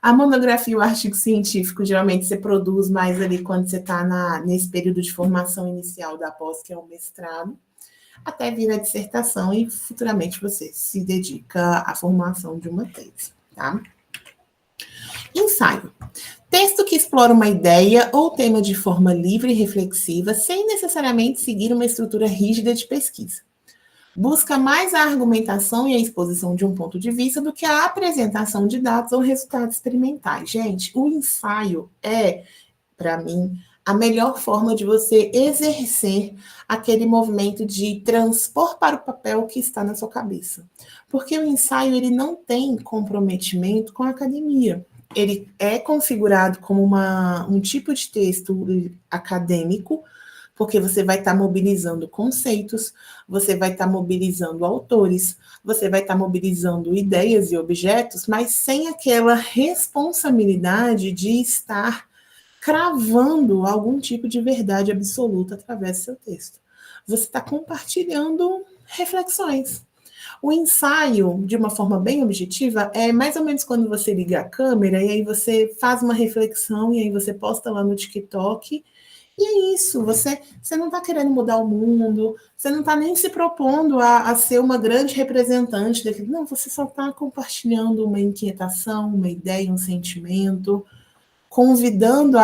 a monografia e o artigo científico, geralmente você produz mais ali quando você está nesse período de formação inicial da pós, que é o mestrado, até vir a dissertação e futuramente você se dedica à formação de uma tese, tá? Ensaio. Texto que explora uma ideia ou tema de forma livre e reflexiva, sem necessariamente seguir uma estrutura rígida de pesquisa. Busca mais a argumentação e a exposição de um ponto de vista do que a apresentação de dados ou resultados experimentais. Gente, o ensaio é, para mim, a melhor forma de você exercer aquele movimento de transpor para o papel o que está na sua cabeça. Porque o ensaio ele não tem comprometimento com a academia. Ele é configurado como um tipo de texto acadêmico, porque você vai estar mobilizando conceitos, você vai estar mobilizando autores, você vai estar mobilizando ideias e objetos, mas sem aquela responsabilidade de estar cravando algum tipo de verdade absoluta através do seu texto. Você está compartilhando reflexões. O ensaio, de uma forma bem objetiva, é mais ou menos quando você liga a câmera e aí você faz uma reflexão e aí você posta lá no TikTok. E é isso, você não está querendo mudar o mundo, você não está nem se propondo a ser uma grande representante daquilo. Não, você só está compartilhando uma inquietação, uma ideia, um sentimento, convidando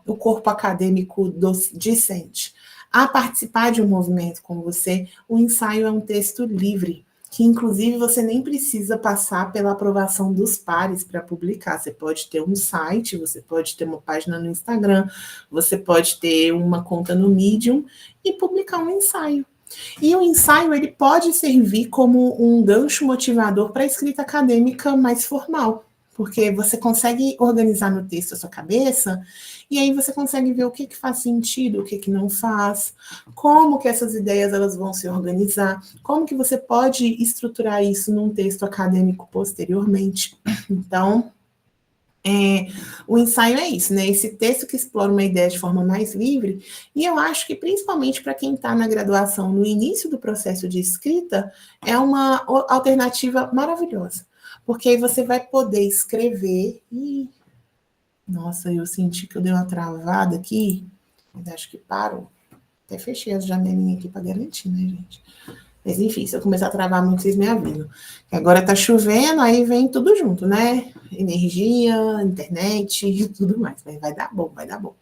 o corpo acadêmico discente a participar de um movimento com você. O ensaio é um texto livre, que inclusive você nem precisa passar pela aprovação dos pares para publicar. Você pode ter um site, você pode ter uma página no Instagram, você pode ter uma conta no Medium e publicar um ensaio. E o ensaio ele pode servir como um gancho motivador para a escrita acadêmica mais formal, porque você consegue organizar no texto a sua cabeça, e aí você consegue ver o que faz sentido, o que não faz, como que essas ideias elas vão se organizar, como que você pode estruturar isso num texto acadêmico posteriormente. Então, o ensaio é isso, né? Esse texto que explora uma ideia de forma mais livre, e eu acho que principalmente para quem está na graduação, no início do processo de escrita, é uma alternativa maravilhosa. Porque aí você vai poder escrever e... Nossa, eu senti que eu dei uma travada aqui, mas acho que parou. Até fechei as janelinhas aqui para garantir, né, gente? Mas, enfim, se eu começar a travar muito, vocês me avisam. Agora tá chovendo, aí vem tudo junto, né? Energia, internet e tudo mais. Mas vai dar bom, vai dar bom.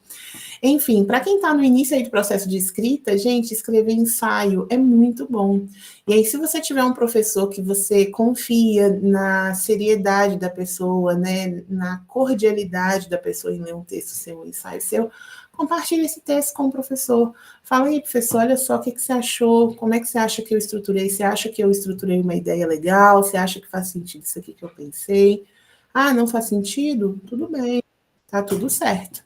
Enfim, para quem está no início aí do processo de escrita, gente, escrever ensaio é muito bom. E aí, se você tiver um professor que você confia na seriedade da pessoa, né, na cordialidade da pessoa em ler um texto seu, um ensaio seu, compartilhe esse texto com o professor. Fala aí, professor, olha só, o que você achou? Como é que você acha que eu estruturei? Você acha que eu estruturei uma ideia legal? Você acha que faz sentido isso aqui que eu pensei? Ah, não faz sentido? Tudo bem, tá tudo certo.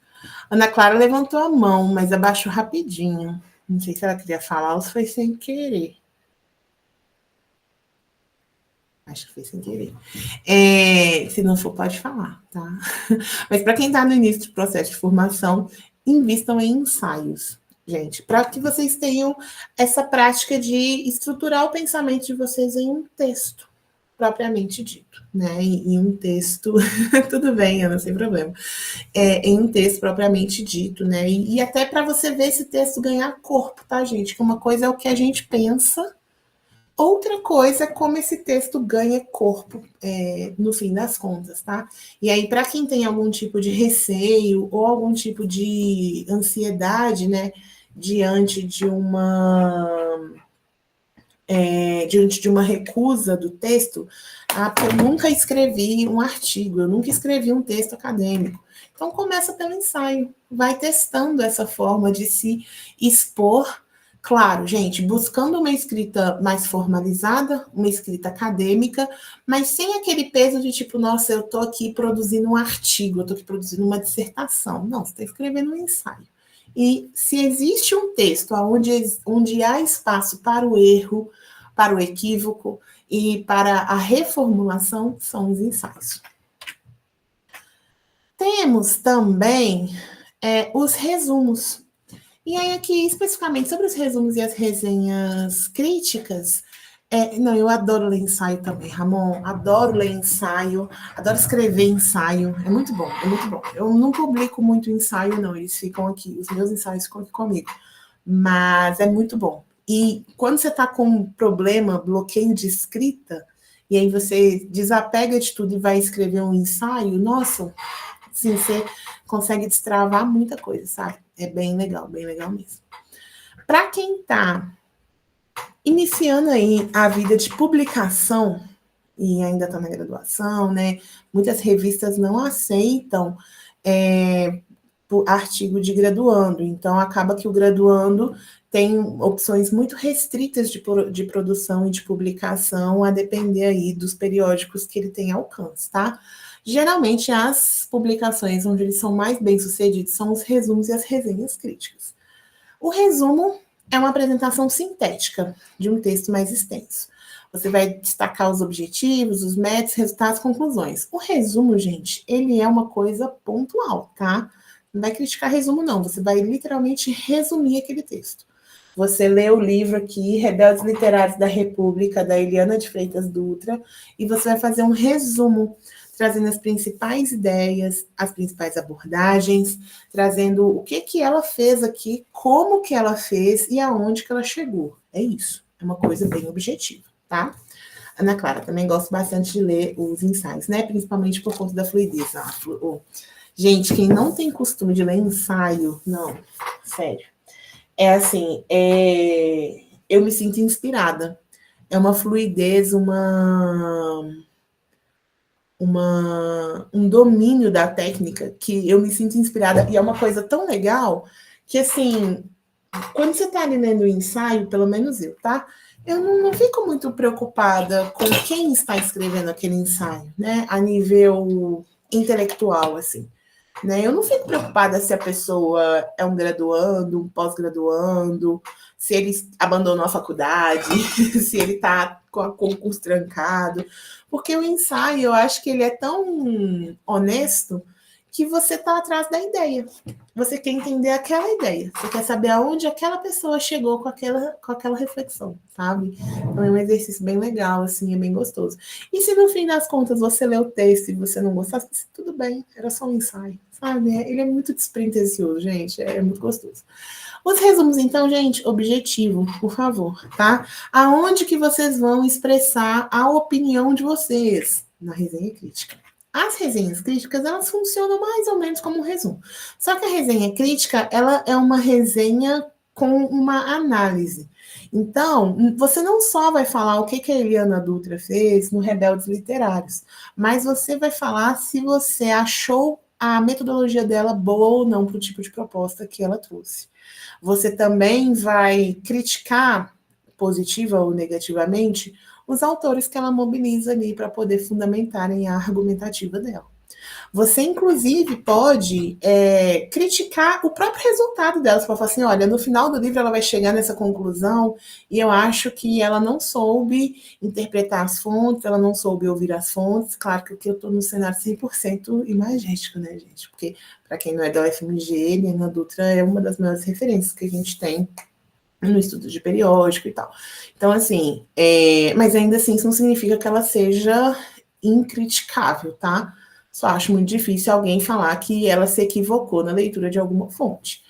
Ana Clara levantou a mão, mas abaixou rapidinho. Não sei se ela queria falar ou se foi sem querer. Acho que foi sem querer. Se não for, pode falar, tá? Mas para quem está no início do processo de formação, invistam em ensaios, gente, para que vocês tenham essa prática de estruturar o pensamento de vocês em um texto propriamente dito, né? Em um texto, tudo bem, Ana, sem problema. Em um texto propriamente dito, né? E até para você ver esse texto ganhar corpo, tá, gente? Que uma coisa é o que a gente pensa, outra coisa é como esse texto ganha corpo no fim das contas, tá? E aí, para quem tem algum tipo de receio ou algum tipo de ansiedade, né, diante de uma recusa do texto, porque eu nunca escrevi um artigo, eu nunca escrevi um texto acadêmico. Então, começa pelo ensaio, vai testando essa forma de se expor. Claro, gente, buscando uma escrita mais formalizada, uma escrita acadêmica, mas sem aquele peso de tipo, nossa, eu estou aqui produzindo um artigo, eu estou aqui produzindo uma dissertação. Não, você está escrevendo um ensaio. E se existe um texto onde há espaço para o erro, para o equívoco e para a reformulação, são os ensaios. Temos também os resumos. E aí, aqui, especificamente sobre os resumos e as resenhas críticas, não, eu adoro ler ensaio também, Ramon, adoro ler ensaio, adoro escrever ensaio, é muito bom, é muito bom. Eu não publico muito ensaio, não, eles ficam aqui, os meus ensaios ficam aqui comigo, mas é muito bom. E quando você está com um problema, bloqueio de escrita, e aí você desapega de tudo e vai escrever um ensaio, nossa, assim, você consegue destravar muita coisa, sabe? É bem legal mesmo. Para quem está iniciando aí a vida de publicação e ainda está na graduação, né? Muitas revistas não aceitam artigo de graduando, então acaba que o graduando tem opções muito restritas de produção e de publicação, a depender aí dos periódicos que ele tem alcance, tá? Geralmente, as publicações onde eles são mais bem-sucedidos são os resumos e as resenhas críticas. O resumo é uma apresentação sintética de um texto mais extenso. Você vai destacar os objetivos, os métodos, resultados, conclusões. O resumo, gente, ele é uma coisa pontual, tá? Não vai criticar resumo, não. Você vai literalmente resumir aquele texto. Você lê o livro aqui, Rebeldes Literários da República, da Eliana de Freitas Dutra, e você vai fazer um resumo, trazendo as principais ideias, as principais abordagens, trazendo o que ela fez aqui, como que ela fez e aonde que ela chegou. É isso. É uma coisa bem objetiva, tá? Ana Clara, também gosto bastante de ler os ensaios, né? Principalmente por conta da fluidez. Gente, quem não tem costume de ler ensaio, não, sério. Assim, eu me sinto inspirada. É uma fluidez, um domínio da técnica que eu me sinto inspirada. E é uma coisa tão legal que, assim, quando você está ali lendo o ensaio, pelo menos eu, tá? Eu não fico muito preocupada com quem está escrevendo aquele ensaio, né? A nível intelectual, assim. Né? Eu não fico preocupada se a pessoa é um graduando, um pós-graduando, se ele abandonou a faculdade, se ele está com o concurso trancado, porque o ensaio, eu acho que ele é tão honesto que você está atrás da ideia. Você quer entender aquela ideia. Você quer saber aonde aquela pessoa chegou com aquela reflexão, sabe? Então é um exercício bem legal, assim, é bem gostoso. E se no fim das contas você lê o texto e você não gostasse, tudo bem, era só um ensaio, sabe? Ele é muito despretensioso, gente, é muito gostoso. Os resumos, então, gente, objetivo, por favor, tá? Aonde que vocês vão expressar a opinião de vocês? Na resenha crítica. As resenhas críticas, elas funcionam mais ou menos como um resumo. Só que a resenha crítica, ela é uma resenha com uma análise. Então, você não só vai falar o que a Eliana Dutra fez no Rebeldes Literários, mas você vai falar se você achou a metodologia dela boa ou não para o tipo de proposta que ela trouxe. Você também vai criticar, positiva ou negativamente, os autores que ela mobiliza ali para poder fundamentarem a argumentativa dela. Você, inclusive, pode criticar o próprio resultado dela. Você pode falar assim, olha, no final do livro ela vai chegar nessa conclusão e eu acho que ela não soube interpretar as fontes, ela não soube ouvir as fontes. Claro que aqui eu estou no cenário 100% imagético, né, gente? Porque, para quem não é da UFMG, Eliana Dutra é uma das maiores referências que a gente tem no estudo de periódico e tal. Então, assim, mas ainda assim isso não significa que ela seja incriticável, tá? Só acho muito difícil alguém falar que ela se equivocou na leitura de alguma fonte.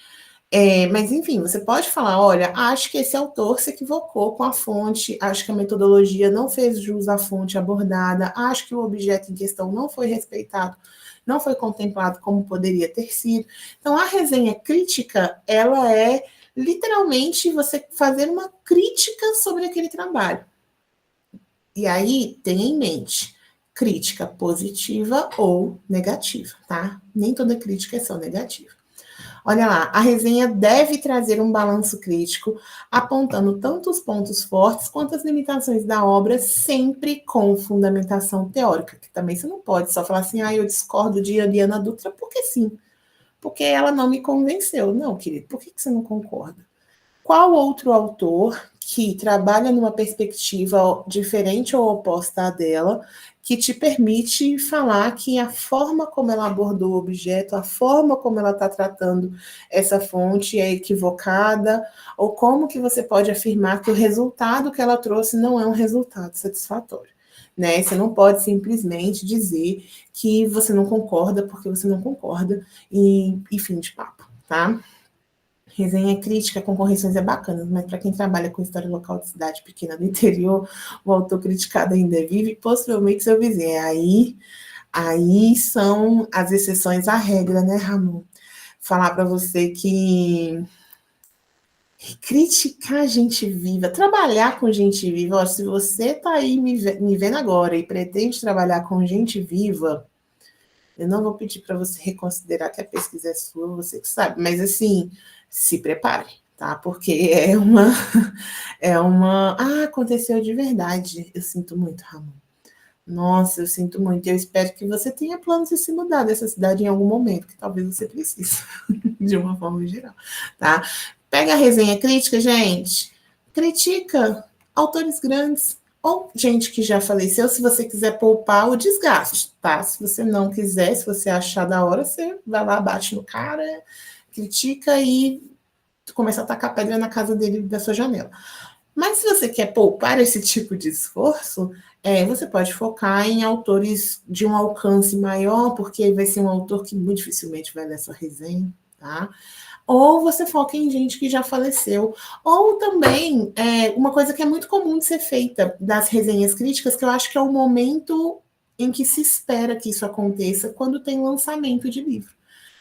Mas, enfim, você pode falar, olha, acho que esse autor se equivocou com a fonte, acho que a metodologia não fez jus à fonte abordada, acho que o objeto em questão não foi respeitado, não foi contemplado como poderia ter sido. Então, a resenha crítica, ela é literalmente você fazer uma crítica sobre aquele trabalho. E aí, tenha em mente, crítica positiva ou negativa, tá? Nem toda crítica é só negativa. Olha lá, a resenha deve trazer um balanço crítico, apontando tanto os pontos fortes quanto as limitações da obra, sempre com fundamentação teórica, que também você não pode só falar assim, eu discordo de Eliana Dutra porque sim, porque ela não me convenceu. Não, querido, por que você não concorda? Qual outro autor que trabalha numa perspectiva diferente ou oposta à dela, que te permite falar que a forma como ela abordou o objeto, a forma como ela está tratando essa fonte é equivocada, ou como que você pode afirmar que o resultado que ela trouxe não é um resultado satisfatório? Né? Você não pode simplesmente dizer que você não concorda porque você não concorda e fim de papo, tá? Resenha crítica com correções é bacana, mas para quem trabalha com história local de cidade pequena do interior, o autor criticado ainda vive, possivelmente seu vizinho. Aí são as exceções à regra, né, Ramon? Falar para você que criticar gente viva, trabalhar com gente viva, ó, se você está aí me vendo agora e pretende trabalhar com gente viva, eu não vou pedir para você reconsiderar que a pesquisa é sua, você que sabe, mas assim, se prepare, tá? Porque aconteceu de verdade. Eu sinto muito, Ramon. Nossa, eu sinto muito. Eu espero que você tenha planos de se mudar dessa cidade em algum momento, que talvez você precise, de uma forma geral, tá? Pega a resenha crítica, gente. Critica autores grandes ou gente que já faleceu, se você quiser poupar o desgaste, tá? Se você não quiser, se você achar da hora, você vai lá, bate no cara, critica e começa a tacar pedra na casa dele, da sua janela. Mas se você quer poupar esse tipo de esforço, você pode focar em autores de um alcance maior, porque vai ser um autor que muito dificilmente vai ler sua resenha, tá? Ou você foca em gente que já faleceu. Ou também, uma coisa que é muito comum de ser feita das resenhas críticas, que eu acho que é o momento em que se espera que isso aconteça, quando tem lançamento de livro.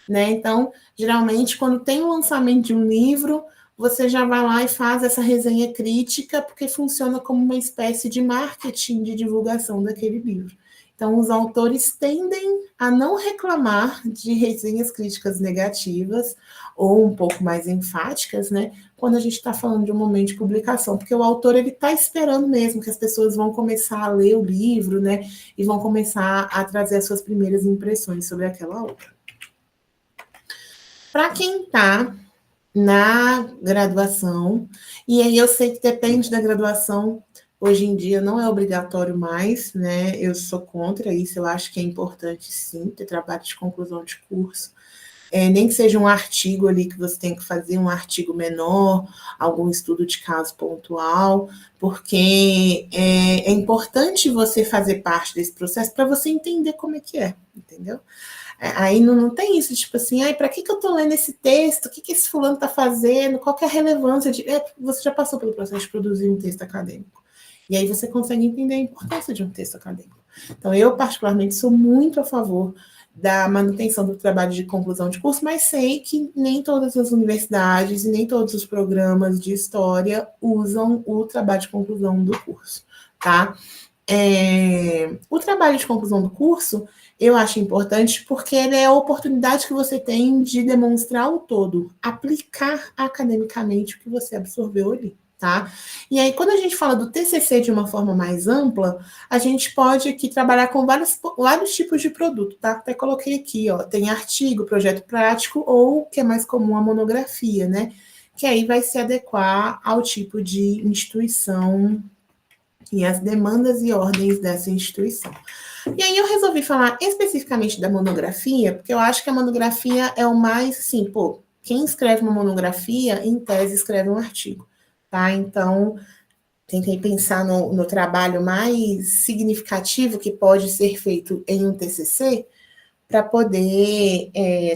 Né? Então, geralmente, quando tem o lançamento de um livro, você já vai lá e faz essa resenha crítica, porque funciona como uma espécie de marketing de divulgação daquele livro. Então, os autores tendem a não reclamar de resenhas críticas negativas ou um pouco mais enfáticas, né? Quando a gente está falando de um momento de publicação, porque o autor ele está esperando mesmo que as pessoas vão começar a ler o livro, né? E vão começar a trazer as suas primeiras impressões sobre aquela obra. Para quem está na graduação, e aí eu sei que depende da graduação, Hoje em dia não é obrigatório mais, né? Eu sou contra isso, eu acho que é importante sim ter trabalho de conclusão de curso. Nem que seja um artigo ali que você tem que fazer, um artigo menor, algum estudo de caso pontual, porque é importante você fazer parte desse processo para você entender como é que é, entendeu? Aí não tem isso, tipo assim, para que eu estou lendo esse texto? O que esse fulano está fazendo? Qual que é a relevância de... você já passou pelo processo de produzir um texto acadêmico. E aí você consegue entender a importância de um texto acadêmico. Então, eu, particularmente, sou muito a favor da manutenção do trabalho de conclusão de curso, mas sei que nem todas as universidades e nem todos os programas de história usam o trabalho de conclusão do curso, tá? O trabalho de conclusão do curso, eu acho importante porque ele é a oportunidade que você tem de demonstrar o todo, aplicar academicamente o que você absorveu ali, tá? E aí, quando a gente fala do TCC de uma forma mais ampla, a gente pode aqui trabalhar com vários tipos de produto, tá? Até coloquei aqui, ó, tem artigo, projeto prático ou, que é mais comum, a monografia, né? Que aí vai se adequar ao tipo de instituição e as demandas e ordens dessa instituição. E aí eu resolvi falar especificamente da monografia, porque eu acho que a monografia é o mais, assim, quem escreve uma monografia, em tese, escreve um artigo, tá? Então, tentei pensar no trabalho mais significativo que pode ser feito em um TCC para poder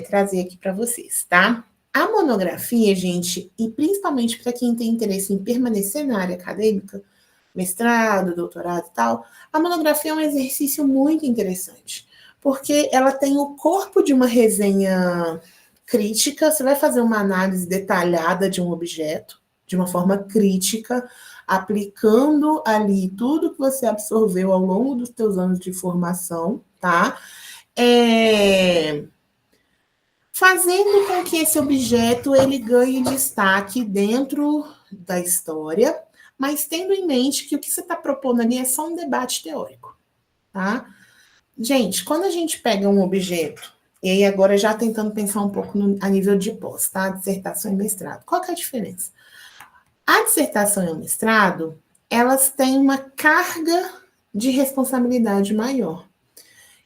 trazer aqui para vocês, tá? A monografia, gente, e principalmente para quem tem interesse em permanecer na área acadêmica, mestrado, doutorado e tal, a monografia é um exercício muito interessante, porque ela tem o corpo de uma resenha crítica, você vai fazer uma análise detalhada de um objeto, de uma forma crítica, aplicando ali tudo que você absorveu ao longo dos seus anos de formação, tá? Fazendo com que esse objeto ele ganhe destaque dentro da história, mas tendo em mente que o que você está propondo ali é só um debate teórico, tá? Gente, quando a gente pega um objeto, e aí agora já tentando pensar um pouco a nível de pós, tá? Dissertação e mestrado. Qual que é a diferença? A dissertação e o mestrado, elas têm uma carga de responsabilidade maior.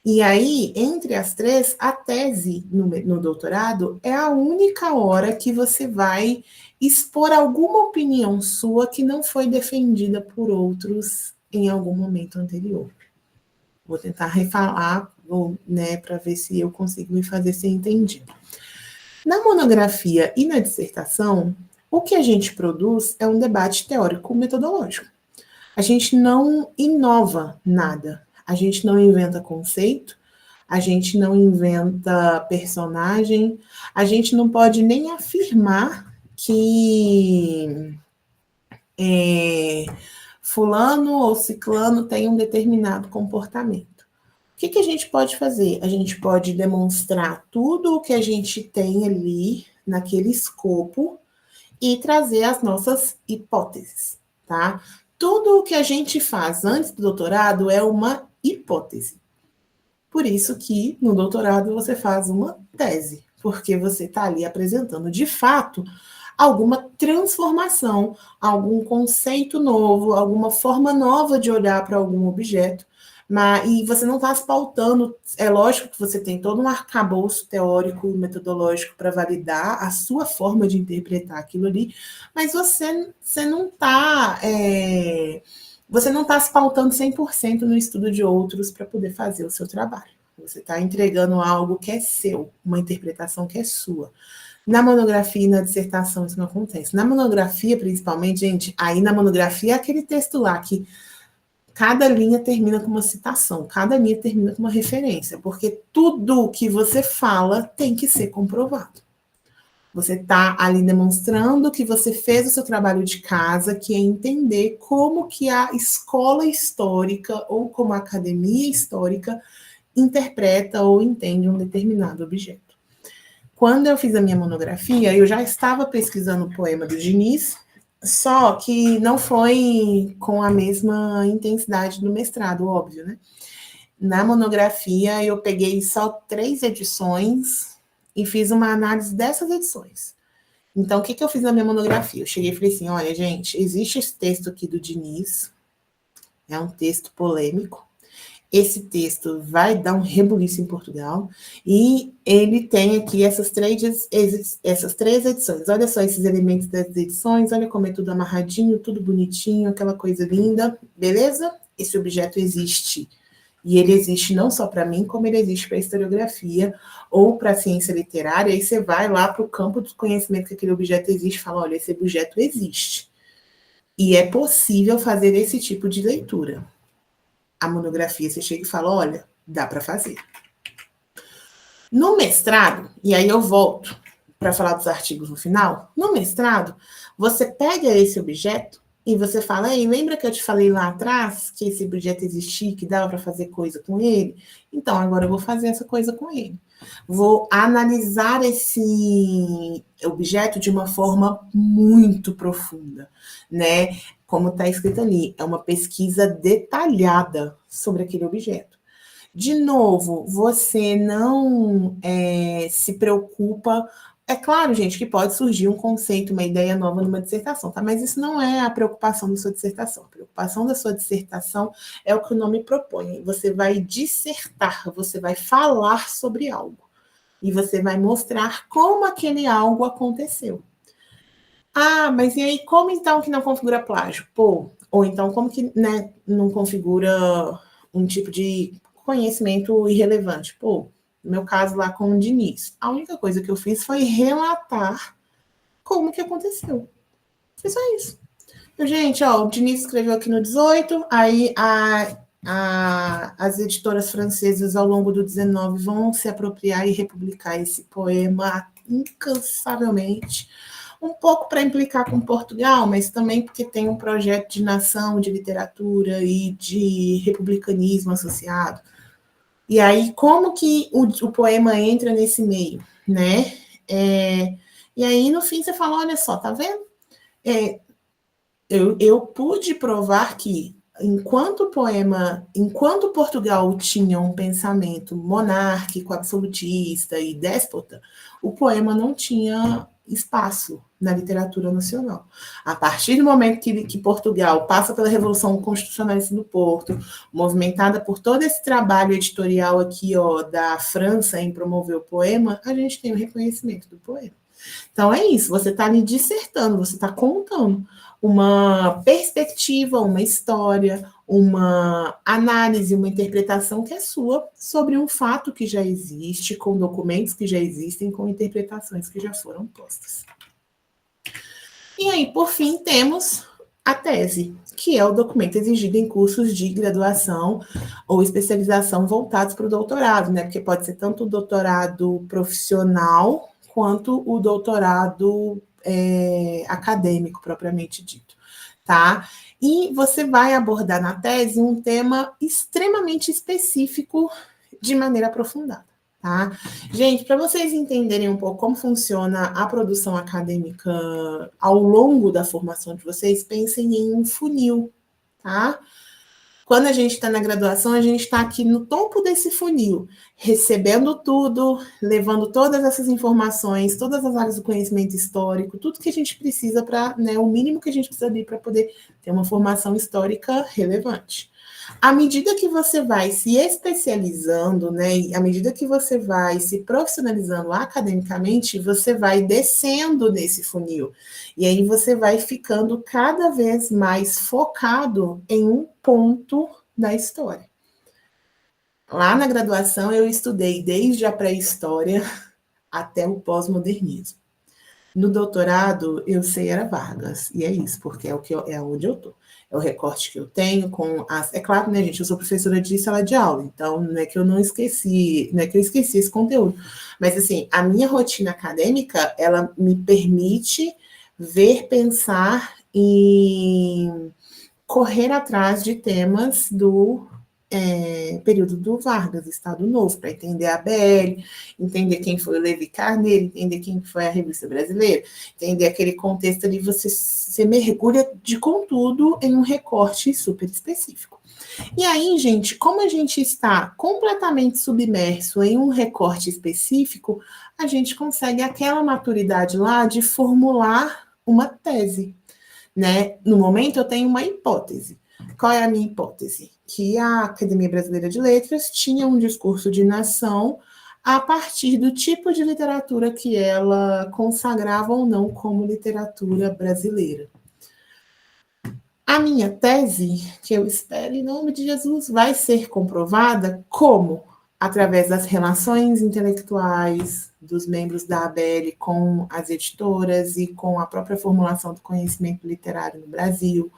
E aí, entre as três, a tese no doutorado é a única hora que você vai expor alguma opinião sua que não foi defendida por outros em algum momento anterior. Vou tentar refalar, né, para ver se eu consigo me fazer ser entendido. Na monografia e na dissertação, o que a gente produz é um debate teórico-metodológico. A gente não inova nada, a gente não inventa conceito, a gente não inventa personagem, a gente não pode nem afirmar que fulano ou ciclano tem um determinado comportamento. O que a gente pode fazer? A gente pode demonstrar tudo o que a gente tem ali naquele escopo e trazer as nossas hipóteses, tá? Tudo o que a gente faz antes do doutorado é uma hipótese. Por isso que no doutorado você faz uma tese, porque você está ali apresentando de fato alguma transformação, algum conceito novo, alguma forma nova de olhar para algum objeto, e você não está se pautando. É lógico que você tem todo um arcabouço teórico e metodológico para validar a sua forma de interpretar aquilo ali, mas você não está se pautando 100% no estudo de outros para poder fazer o seu trabalho. Você está entregando algo que é seu, uma interpretação que é sua. Na monografia e na dissertação isso não acontece. Na monografia, principalmente, gente, aí na monografia é aquele texto lá que cada linha termina com uma citação, cada linha termina com uma referência, porque tudo que você fala tem que ser comprovado. Você está ali demonstrando que você fez o seu trabalho de casa, que é entender como que a escola histórica ou como a academia histórica interpreta ou entende um determinado objeto. Quando eu fiz a minha monografia, eu já estava pesquisando o poema do Diniz, só que não foi com a mesma intensidade do mestrado, óbvio, né? Na monografia, eu peguei só 3 edições e fiz uma análise dessas edições. Então, o que eu fiz na minha monografia? Eu cheguei e falei assim, olha, gente, existe esse texto aqui do Diniz, é um texto polêmico. Esse texto vai dar um rebuliço em Portugal, e ele tem aqui essas três edições. Olha só esses elementos das edições, olha como é tudo amarradinho, tudo bonitinho, aquela coisa linda, beleza? Esse objeto existe. E ele existe não só para mim, como ele existe para a historiografia ou para a ciência literária. Aí você vai lá para o campo do conhecimento que aquele objeto existe e fala, olha, esse objeto existe. E é possível fazer esse tipo de leitura. A monografia, você chega e fala, olha, dá para fazer. No mestrado, e aí eu volto para falar dos artigos no final, no mestrado, você pega esse objeto e você fala, ei, lembra que eu te falei lá atrás que esse objeto existia, que dava para fazer coisa com ele? Então, agora eu vou fazer essa coisa com ele. Vou analisar esse objeto de uma forma muito profunda, né? Como está escrito ali, é uma pesquisa detalhada sobre aquele objeto. De novo, você não se preocupa. É claro, gente, que pode surgir um conceito, uma ideia nova numa dissertação, tá? Mas isso não é a preocupação da sua dissertação. A preocupação da sua dissertação é o que o nome propõe. Você vai dissertar, você vai falar sobre algo. E você vai mostrar como aquele algo aconteceu. Ah, mas e aí, como então que não configura plágio? Pô, ou então como que, né, não configura um tipo de conhecimento irrelevante? Pô, no meu caso lá com o Diniz, a única coisa que eu fiz foi relatar como que aconteceu. Foi só isso. Gente, ó, o Diniz escreveu aqui no 18, aí as editoras francesas ao longo do 19 vão se apropriar e republicar esse poema incansavelmente, um pouco para implicar com Portugal, mas também porque tem um projeto de nação, de literatura e de republicanismo associado. E aí, como que o poema entra nesse meio, né? E aí, no fim, você fala, olha só, tá vendo? Eu pude provar que, enquanto Portugal tinha um pensamento monárquico, absolutista e déspota, o poema não tinha espaço na literatura nacional. A partir do momento que Portugal passa pela Revolução Constitucionalista do Porto, movimentada por todo esse trabalho editorial aqui, ó, da França em promover o poema, a gente tem o reconhecimento do poema. Então é isso, você está ali dissertando, você está contando uma perspectiva, uma história, uma análise, uma interpretação que é sua sobre um fato que já existe, com documentos que já existem, com interpretações que já foram postas. E aí, por fim, temos a tese, que é o documento exigido em cursos de graduação ou especialização voltados para o doutorado, né? Porque pode ser tanto o doutorado profissional quanto o doutorado acadêmico, propriamente dito, tá? E você vai abordar na tese um tema extremamente específico de maneira aprofundada, tá? Gente, para vocês entenderem um pouco como funciona a produção acadêmica ao longo da formação de vocês, pensem em um funil, tá? Quando a gente está na graduação, a gente está aqui no topo desse funil, recebendo tudo, levando todas essas informações, todas as áreas do conhecimento histórico, tudo que a gente precisa para, né, o mínimo que a gente precisa para poder ter uma formação histórica relevante. À medida que você vai se especializando, né, e à medida que você vai se profissionalizando academicamente, você vai descendo nesse funil. E aí você vai ficando cada vez mais focado em um ponto da história. Lá na graduação, eu estudei desde a pré-história até o pós-modernismo. No doutorado, eu sei era Vargas, e é isso, porque é onde eu estou. É o recorte que eu tenho com as... É claro, né, gente, eu sou professora de sala de aula, então não é que eu esqueci esse conteúdo, mas, assim, a minha rotina acadêmica, ela me permite ver, pensar e correr atrás de temas do período do Vargas, Estado Novo, para entender a BL, entender quem foi o Levi Carneiro, entender quem foi a Revista Brasileira, entender aquele contexto ali, você mergulha de contudo em um recorte super específico. E aí, gente, como a gente está completamente submerso em um recorte específico, a gente consegue aquela maturidade lá de formular uma tese, né? No momento, eu tenho uma hipótese. qual é a minha hipótese? Que a Academia Brasileira de Letras tinha um discurso de nação a partir do tipo de literatura que ela consagrava ou não como literatura brasileira. A minha tese, que eu espero em nome de Jesus, vai ser comprovada como? Através das relações intelectuais dos membros da ABL com as editoras e com a própria formulação do conhecimento literário no Brasil.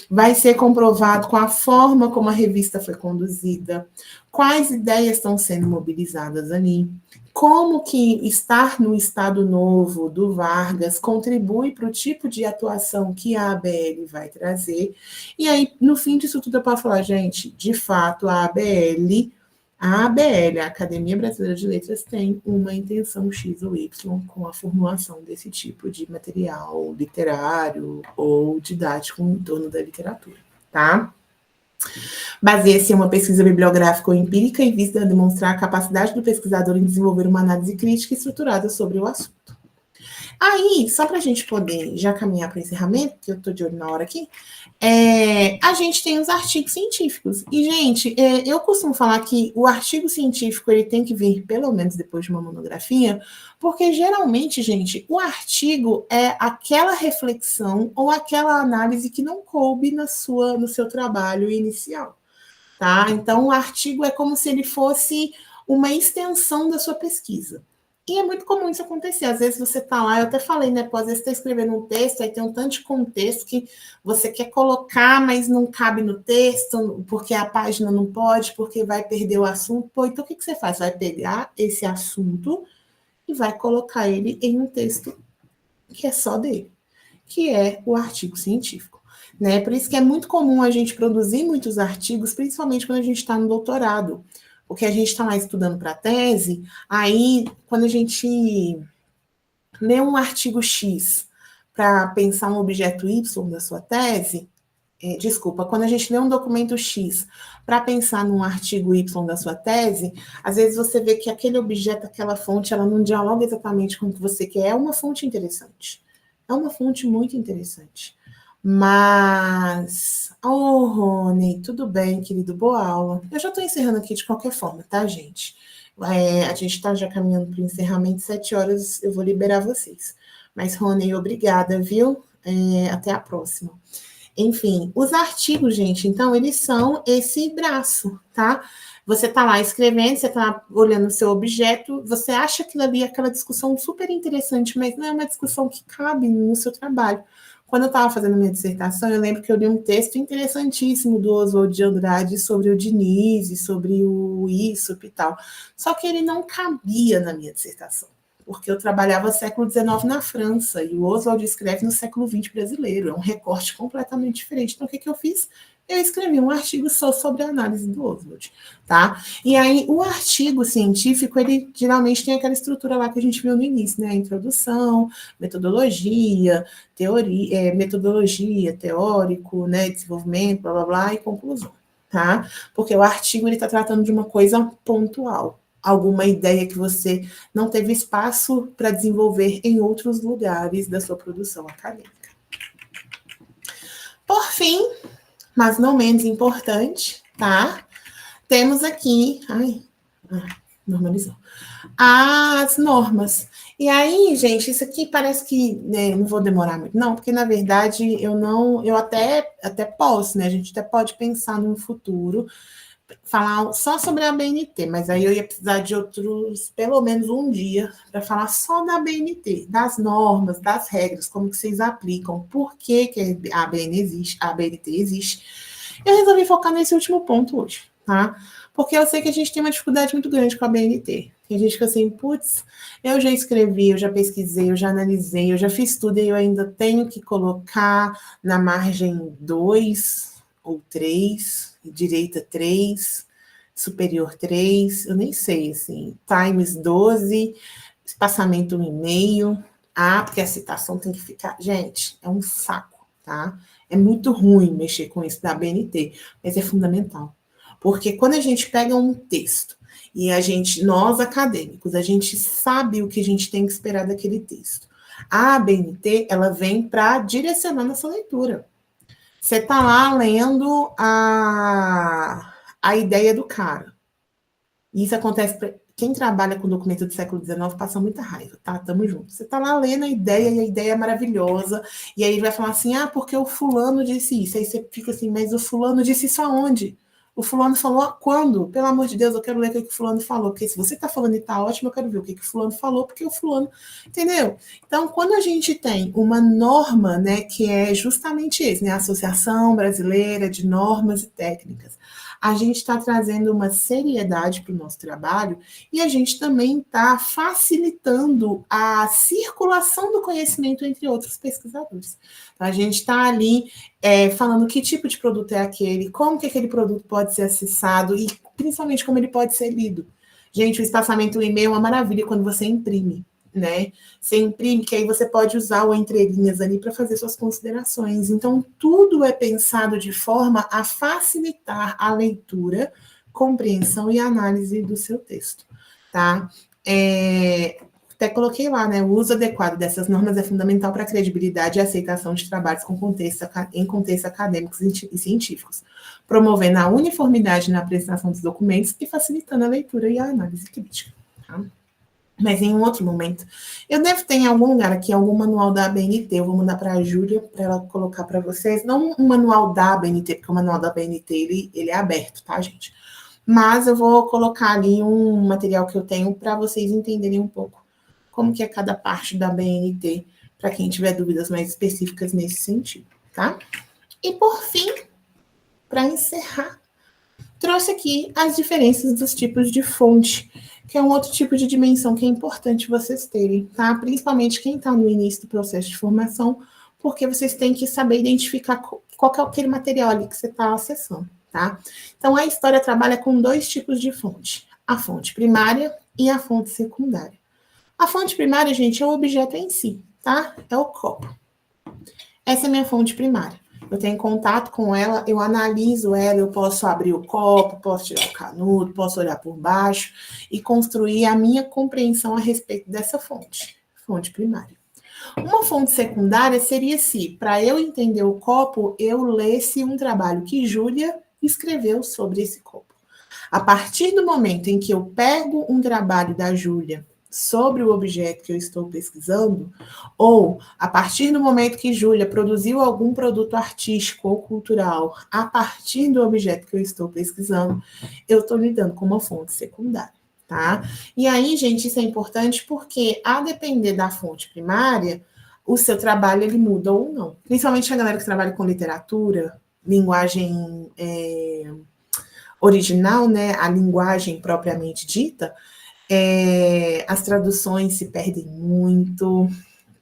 Vai ser comprovado com a forma como a revista foi conduzida, quais ideias estão sendo mobilizadas ali, como que estar no Estado Novo do Vargas contribui para o tipo de atuação que a ABL vai trazer. E aí, no fim disso tudo, eu posso falar, gente, de fato, a ABL, a Academia Brasileira de Letras, tem uma intenção X ou Y com a formulação desse tipo de material literário ou didático em torno da literatura, tá? Baseia-se em uma pesquisa bibliográfica ou empírica em vista de demonstrar a capacidade do pesquisador em desenvolver uma análise crítica e estruturada sobre o assunto. Aí, só para a gente poder já caminhar para o encerramento, que eu estou de olho na hora aqui, a gente tem os artigos científicos. E, gente, eu costumo falar que o artigo científico ele tem que vir pelo menos depois de uma monografia, porque geralmente, gente, o artigo é aquela reflexão ou aquela análise que não coube no seu trabalho inicial. Tá? Então, o artigo é como se ele fosse uma extensão da sua pesquisa. E é muito comum isso acontecer. Às vezes você está lá, eu até falei, né? Às vezes você está escrevendo um texto, aí tem um tanto de contexto que você quer colocar, mas não cabe no texto, porque a página não pode, porque vai perder o assunto. Pô, então o que você faz? Vai pegar esse assunto e vai colocar ele em um texto que é só dele, que é o artigo científico. Né? Por isso que é muito comum a gente produzir muitos artigos, principalmente quando a gente está no doutorado, porque a gente está lá estudando para a tese, aí quando a gente lê um artigo X para pensar um objeto Y da sua tese, quando a gente lê um documento X para pensar num artigo Y da sua tese, às vezes você vê que aquele objeto, aquela fonte, ela não dialoga exatamente com o que você quer. É uma fonte interessante. É uma fonte muito interessante. Mas, Rony, tudo bem, querido, boa aula. Eu já estou encerrando aqui de qualquer forma, tá, gente? A gente está já caminhando para o encerramento, 7 horas eu vou liberar vocês. Mas, Rony, obrigada, viu? Até a próxima. Enfim, os artigos, gente, então, eles são esse braço, tá? Você está lá escrevendo, você está olhando o seu objeto, você acha que ali é aquela discussão super interessante, mas não é uma discussão que cabe no seu trabalho. Quando eu estava fazendo minha dissertação, eu lembro que eu li um texto interessantíssimo do Oswald de Andrade sobre o Diniz, sobre o Ísopo e tal. Só que ele não cabia na minha dissertação, porque eu trabalhava século XIX na França, e o Oswald escreve no século XX brasileiro. É um recorte completamente diferente. Então, o que eu fiz? Eu escrevi um artigo só sobre a análise do Oswald, tá? E aí, o artigo científico, ele geralmente tem aquela estrutura lá que a gente viu no início, né? Introdução, metodologia, teoria, metodologia, teórico, né? Desenvolvimento, blá, blá, blá, e conclusão, tá? Porque o artigo, ele está tratando de uma coisa pontual, alguma ideia que você não teve espaço para desenvolver em outros lugares da sua produção acadêmica. Por fim, mas não menos importante, tá? Temos aqui, normalizou, as normas. E aí, gente, isso aqui parece que não vou demorar muito, não, porque na verdade eu até posso, né? A gente até pode pensar no futuro, falar só sobre a BNT, mas aí eu ia precisar de outros, pelo menos um dia, para falar só da BNT, das normas, das regras, como que vocês aplicam, por que a BNT existe. Eu resolvi focar nesse último ponto hoje, tá? Porque eu sei que a gente tem uma dificuldade muito grande com a BNT. Tem gente que assim, putz, eu já escrevi, eu já pesquisei, eu já analisei, eu já fiz tudo e eu ainda tenho que colocar na margem 2 ou 3, direita 3, superior 3, eu nem sei, assim, times 12, espaçamento 1,5, porque a citação tem que ficar... Gente, é um saco, tá? É muito ruim mexer com isso da BNT, mas é fundamental. Porque quando a gente pega um texto e nós acadêmicos, a gente sabe o que a gente tem que esperar daquele texto. A BNT, ela vem para direcionar nossa leitura. Você está lá lendo a ideia do cara. E isso acontece para quem trabalha com documento do século XIX, passa muita raiva, tá? Tamo junto. Você tá lá lendo a ideia, e a ideia é maravilhosa, e aí ele vai falar assim, porque o fulano disse isso. Aí você fica assim, mas o fulano disse isso aonde? O fulano falou quando? Pelo amor de Deus, eu quero ler o que o fulano falou, porque se você tá falando e tá ótimo, eu quero ver o que o fulano falou, porque o fulano... Entendeu? Então, quando a gente tem uma norma, né, que é justamente isso, né, a Associação Brasileira de Normas e Técnicas, a gente está trazendo uma seriedade para o nosso trabalho e a gente também está facilitando a circulação do conhecimento entre outros pesquisadores. Então, a gente está ali falando que tipo de produto é aquele, como que aquele produto pode ser acessado e principalmente como ele pode ser lido. Gente, o espaçamento do e-mail é uma maravilha quando você imprime, né? Você imprime, que aí você pode usar o entrelinhas ali para fazer suas considerações. Então, tudo é pensado de forma a facilitar a leitura, compreensão e análise do seu texto, tá? Até coloquei lá, né? O uso adequado dessas normas é fundamental para a credibilidade e aceitação de trabalhos em contextos acadêmicos e científicos, promovendo a uniformidade na apresentação dos documentos e facilitando a leitura e a análise crítica, tá? Mas em um outro momento. Eu devo ter em algum lugar aqui, algum manual da ABNT, eu vou mandar para a Júlia, para ela colocar para vocês, não um manual da ABNT, porque o manual da ABNT, ele é aberto, tá, gente? Mas eu vou colocar ali um material que eu tenho para vocês entenderem um pouco como que é cada parte da ABNT, para quem tiver dúvidas mais específicas nesse sentido, tá? E por fim, para encerrar, trouxe aqui as diferenças dos tipos de fonte, que é um outro tipo de dimensão que é importante vocês terem, tá? Principalmente quem está no início do processo de formação, porque vocês têm que saber identificar qual que é aquele material ali que você está acessando, tá? Então, a história trabalha com dois tipos de fonte, a fonte primária e a fonte secundária. A fonte primária, gente, é o objeto em si, tá? É o copo. Essa é a minha fonte primária. Eu tenho contato com ela, eu analiso ela, eu posso abrir o copo, posso tirar o canudo, posso olhar por baixo e construir a minha compreensão a respeito dessa fonte primária. Uma fonte secundária seria se, para eu entender o copo, eu lesse um trabalho que Júlia escreveu sobre esse copo. A partir do momento em que eu pego um trabalho da Júlia sobre o objeto que eu estou pesquisando, ou a partir do momento que Júlia produziu algum produto artístico ou cultural a partir do objeto que eu estou pesquisando, eu estou lidando com uma fonte secundária, tá? E aí, gente, isso é importante porque, a depender da fonte primária, o seu trabalho ele muda ou não. Principalmente a galera que trabalha com literatura, linguagem original, né? A linguagem propriamente dita, as traduções se perdem muito,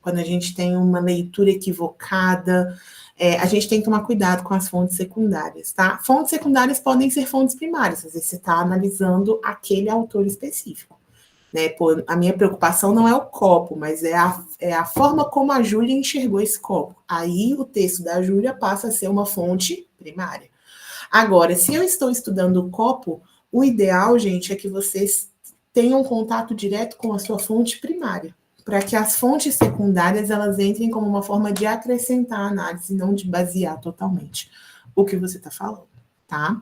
quando a gente tem uma leitura equivocada, a gente tem que tomar cuidado com as fontes secundárias, tá? Fontes secundárias podem ser fontes primárias, às vezes você está analisando aquele autor específico, né? Pô, a minha preocupação não é o copo, mas é a forma como a Júlia enxergou esse copo. Aí o texto da Júlia passa a ser uma fonte primária. Agora, se eu estou estudando o copo, o ideal, gente, é que vocês tenham contato direto com a sua fonte primária, para que as fontes secundárias elas entrem como uma forma de acrescentar a análise, não de basear totalmente o que você está falando, tá?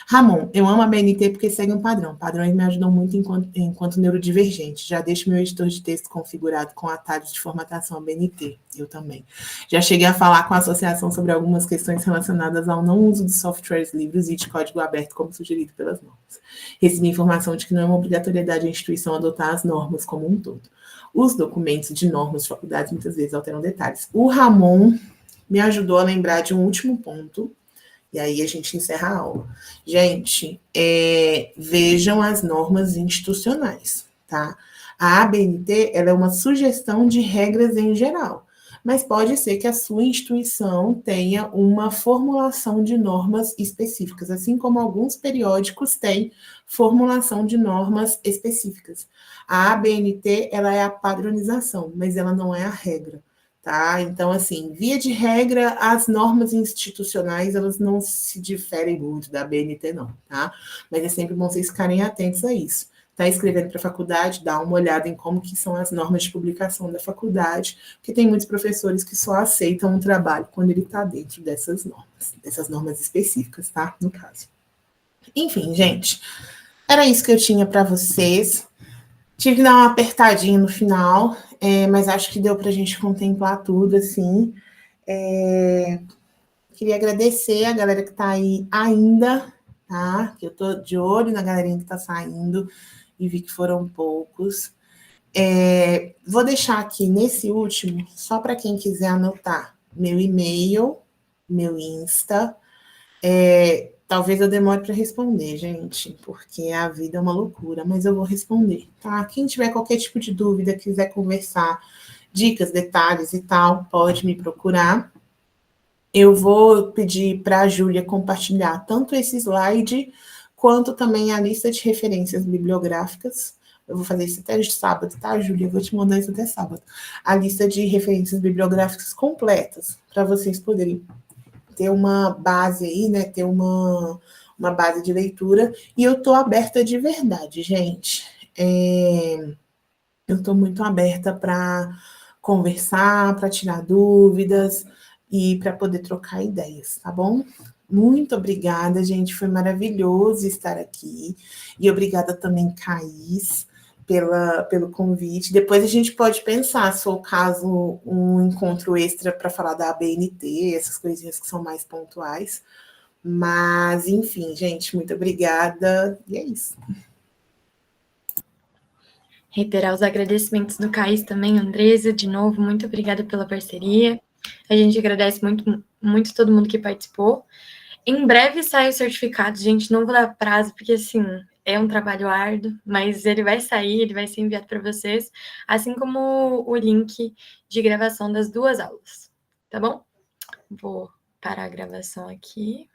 Ramon, eu amo a BNT porque segue um padrão. Padrões me ajudam muito enquanto neurodivergente. Já deixo meu editor de texto configurado com atalhos de formatação ABNT. Eu também. Já cheguei a falar com a associação sobre algumas questões relacionadas ao não uso de softwares livres e de código aberto, como sugerido pelas normas. Recebi informação de que não é uma obrigatoriedade a instituição adotar as normas como um todo. Os documentos de normas de faculdades muitas vezes alteram detalhes. O Ramon me ajudou a lembrar de um último ponto, e aí a gente encerra a aula. Gente, vejam as normas institucionais, tá? A ABNT, ela é uma sugestão de regras em geral, mas pode ser que a sua instituição tenha uma formulação de normas específicas, assim como alguns periódicos têm formulação de normas específicas. A ABNT, ela é a padronização, mas ela não é a regra. Tá? Então, assim, via de regra, as normas institucionais, elas não se diferem muito da BNT, não, tá? Mas é sempre bom vocês ficarem atentos a isso. está escrevendo para a faculdade, dá uma olhada em como que são as normas de publicação da faculdade, porque tem muitos professores que só aceitam um trabalho quando ele está dentro dessas normas específicas, tá? No caso. Enfim, gente, era isso que eu tinha para vocês. Tive que dar uma apertadinha no final, mas acho que deu para a gente contemplar tudo, assim. Queria agradecer a galera que está aí ainda, tá? Que eu tô de olho na galerinha que está saindo e vi que foram poucos. Vou deixar aqui nesse último, só para quem quiser anotar, meu e-mail, meu Insta. Talvez eu demore para responder, gente, porque a vida é uma loucura, mas eu vou responder, tá? Quem tiver qualquer tipo de dúvida, quiser conversar, dicas, detalhes e tal, pode me procurar. Eu vou pedir para a Júlia compartilhar tanto esse slide, quanto também a lista de referências bibliográficas. Eu vou fazer isso até sábado, tá, Júlia? Eu vou te mandar isso até sábado. A lista de referências bibliográficas completas, para vocês poderem ter uma base aí, né? Ter uma base de leitura. E eu estou aberta de verdade, gente. Eu estou muito aberta para conversar, para tirar dúvidas e para poder trocar ideias, tá bom? Muito obrigada, gente. Foi maravilhoso estar aqui. E obrigada também, Caís, pelo convite. Depois a gente pode pensar, se for o caso, um encontro extra para falar da ABNT, essas coisinhas que são mais pontuais. Mas, enfim, gente, muito obrigada. E é isso. Reiterar os agradecimentos do Caís também, Andresa, de novo, muito obrigada pela parceria. A gente agradece muito, muito todo mundo que participou. Em breve sai o certificado, gente, não vou dar prazo, porque, assim, é um trabalho árduo, mas ele vai sair, ele vai ser enviado para vocês, assim como o link de gravação das 2 aulas, tá bom? Vou parar a gravação aqui.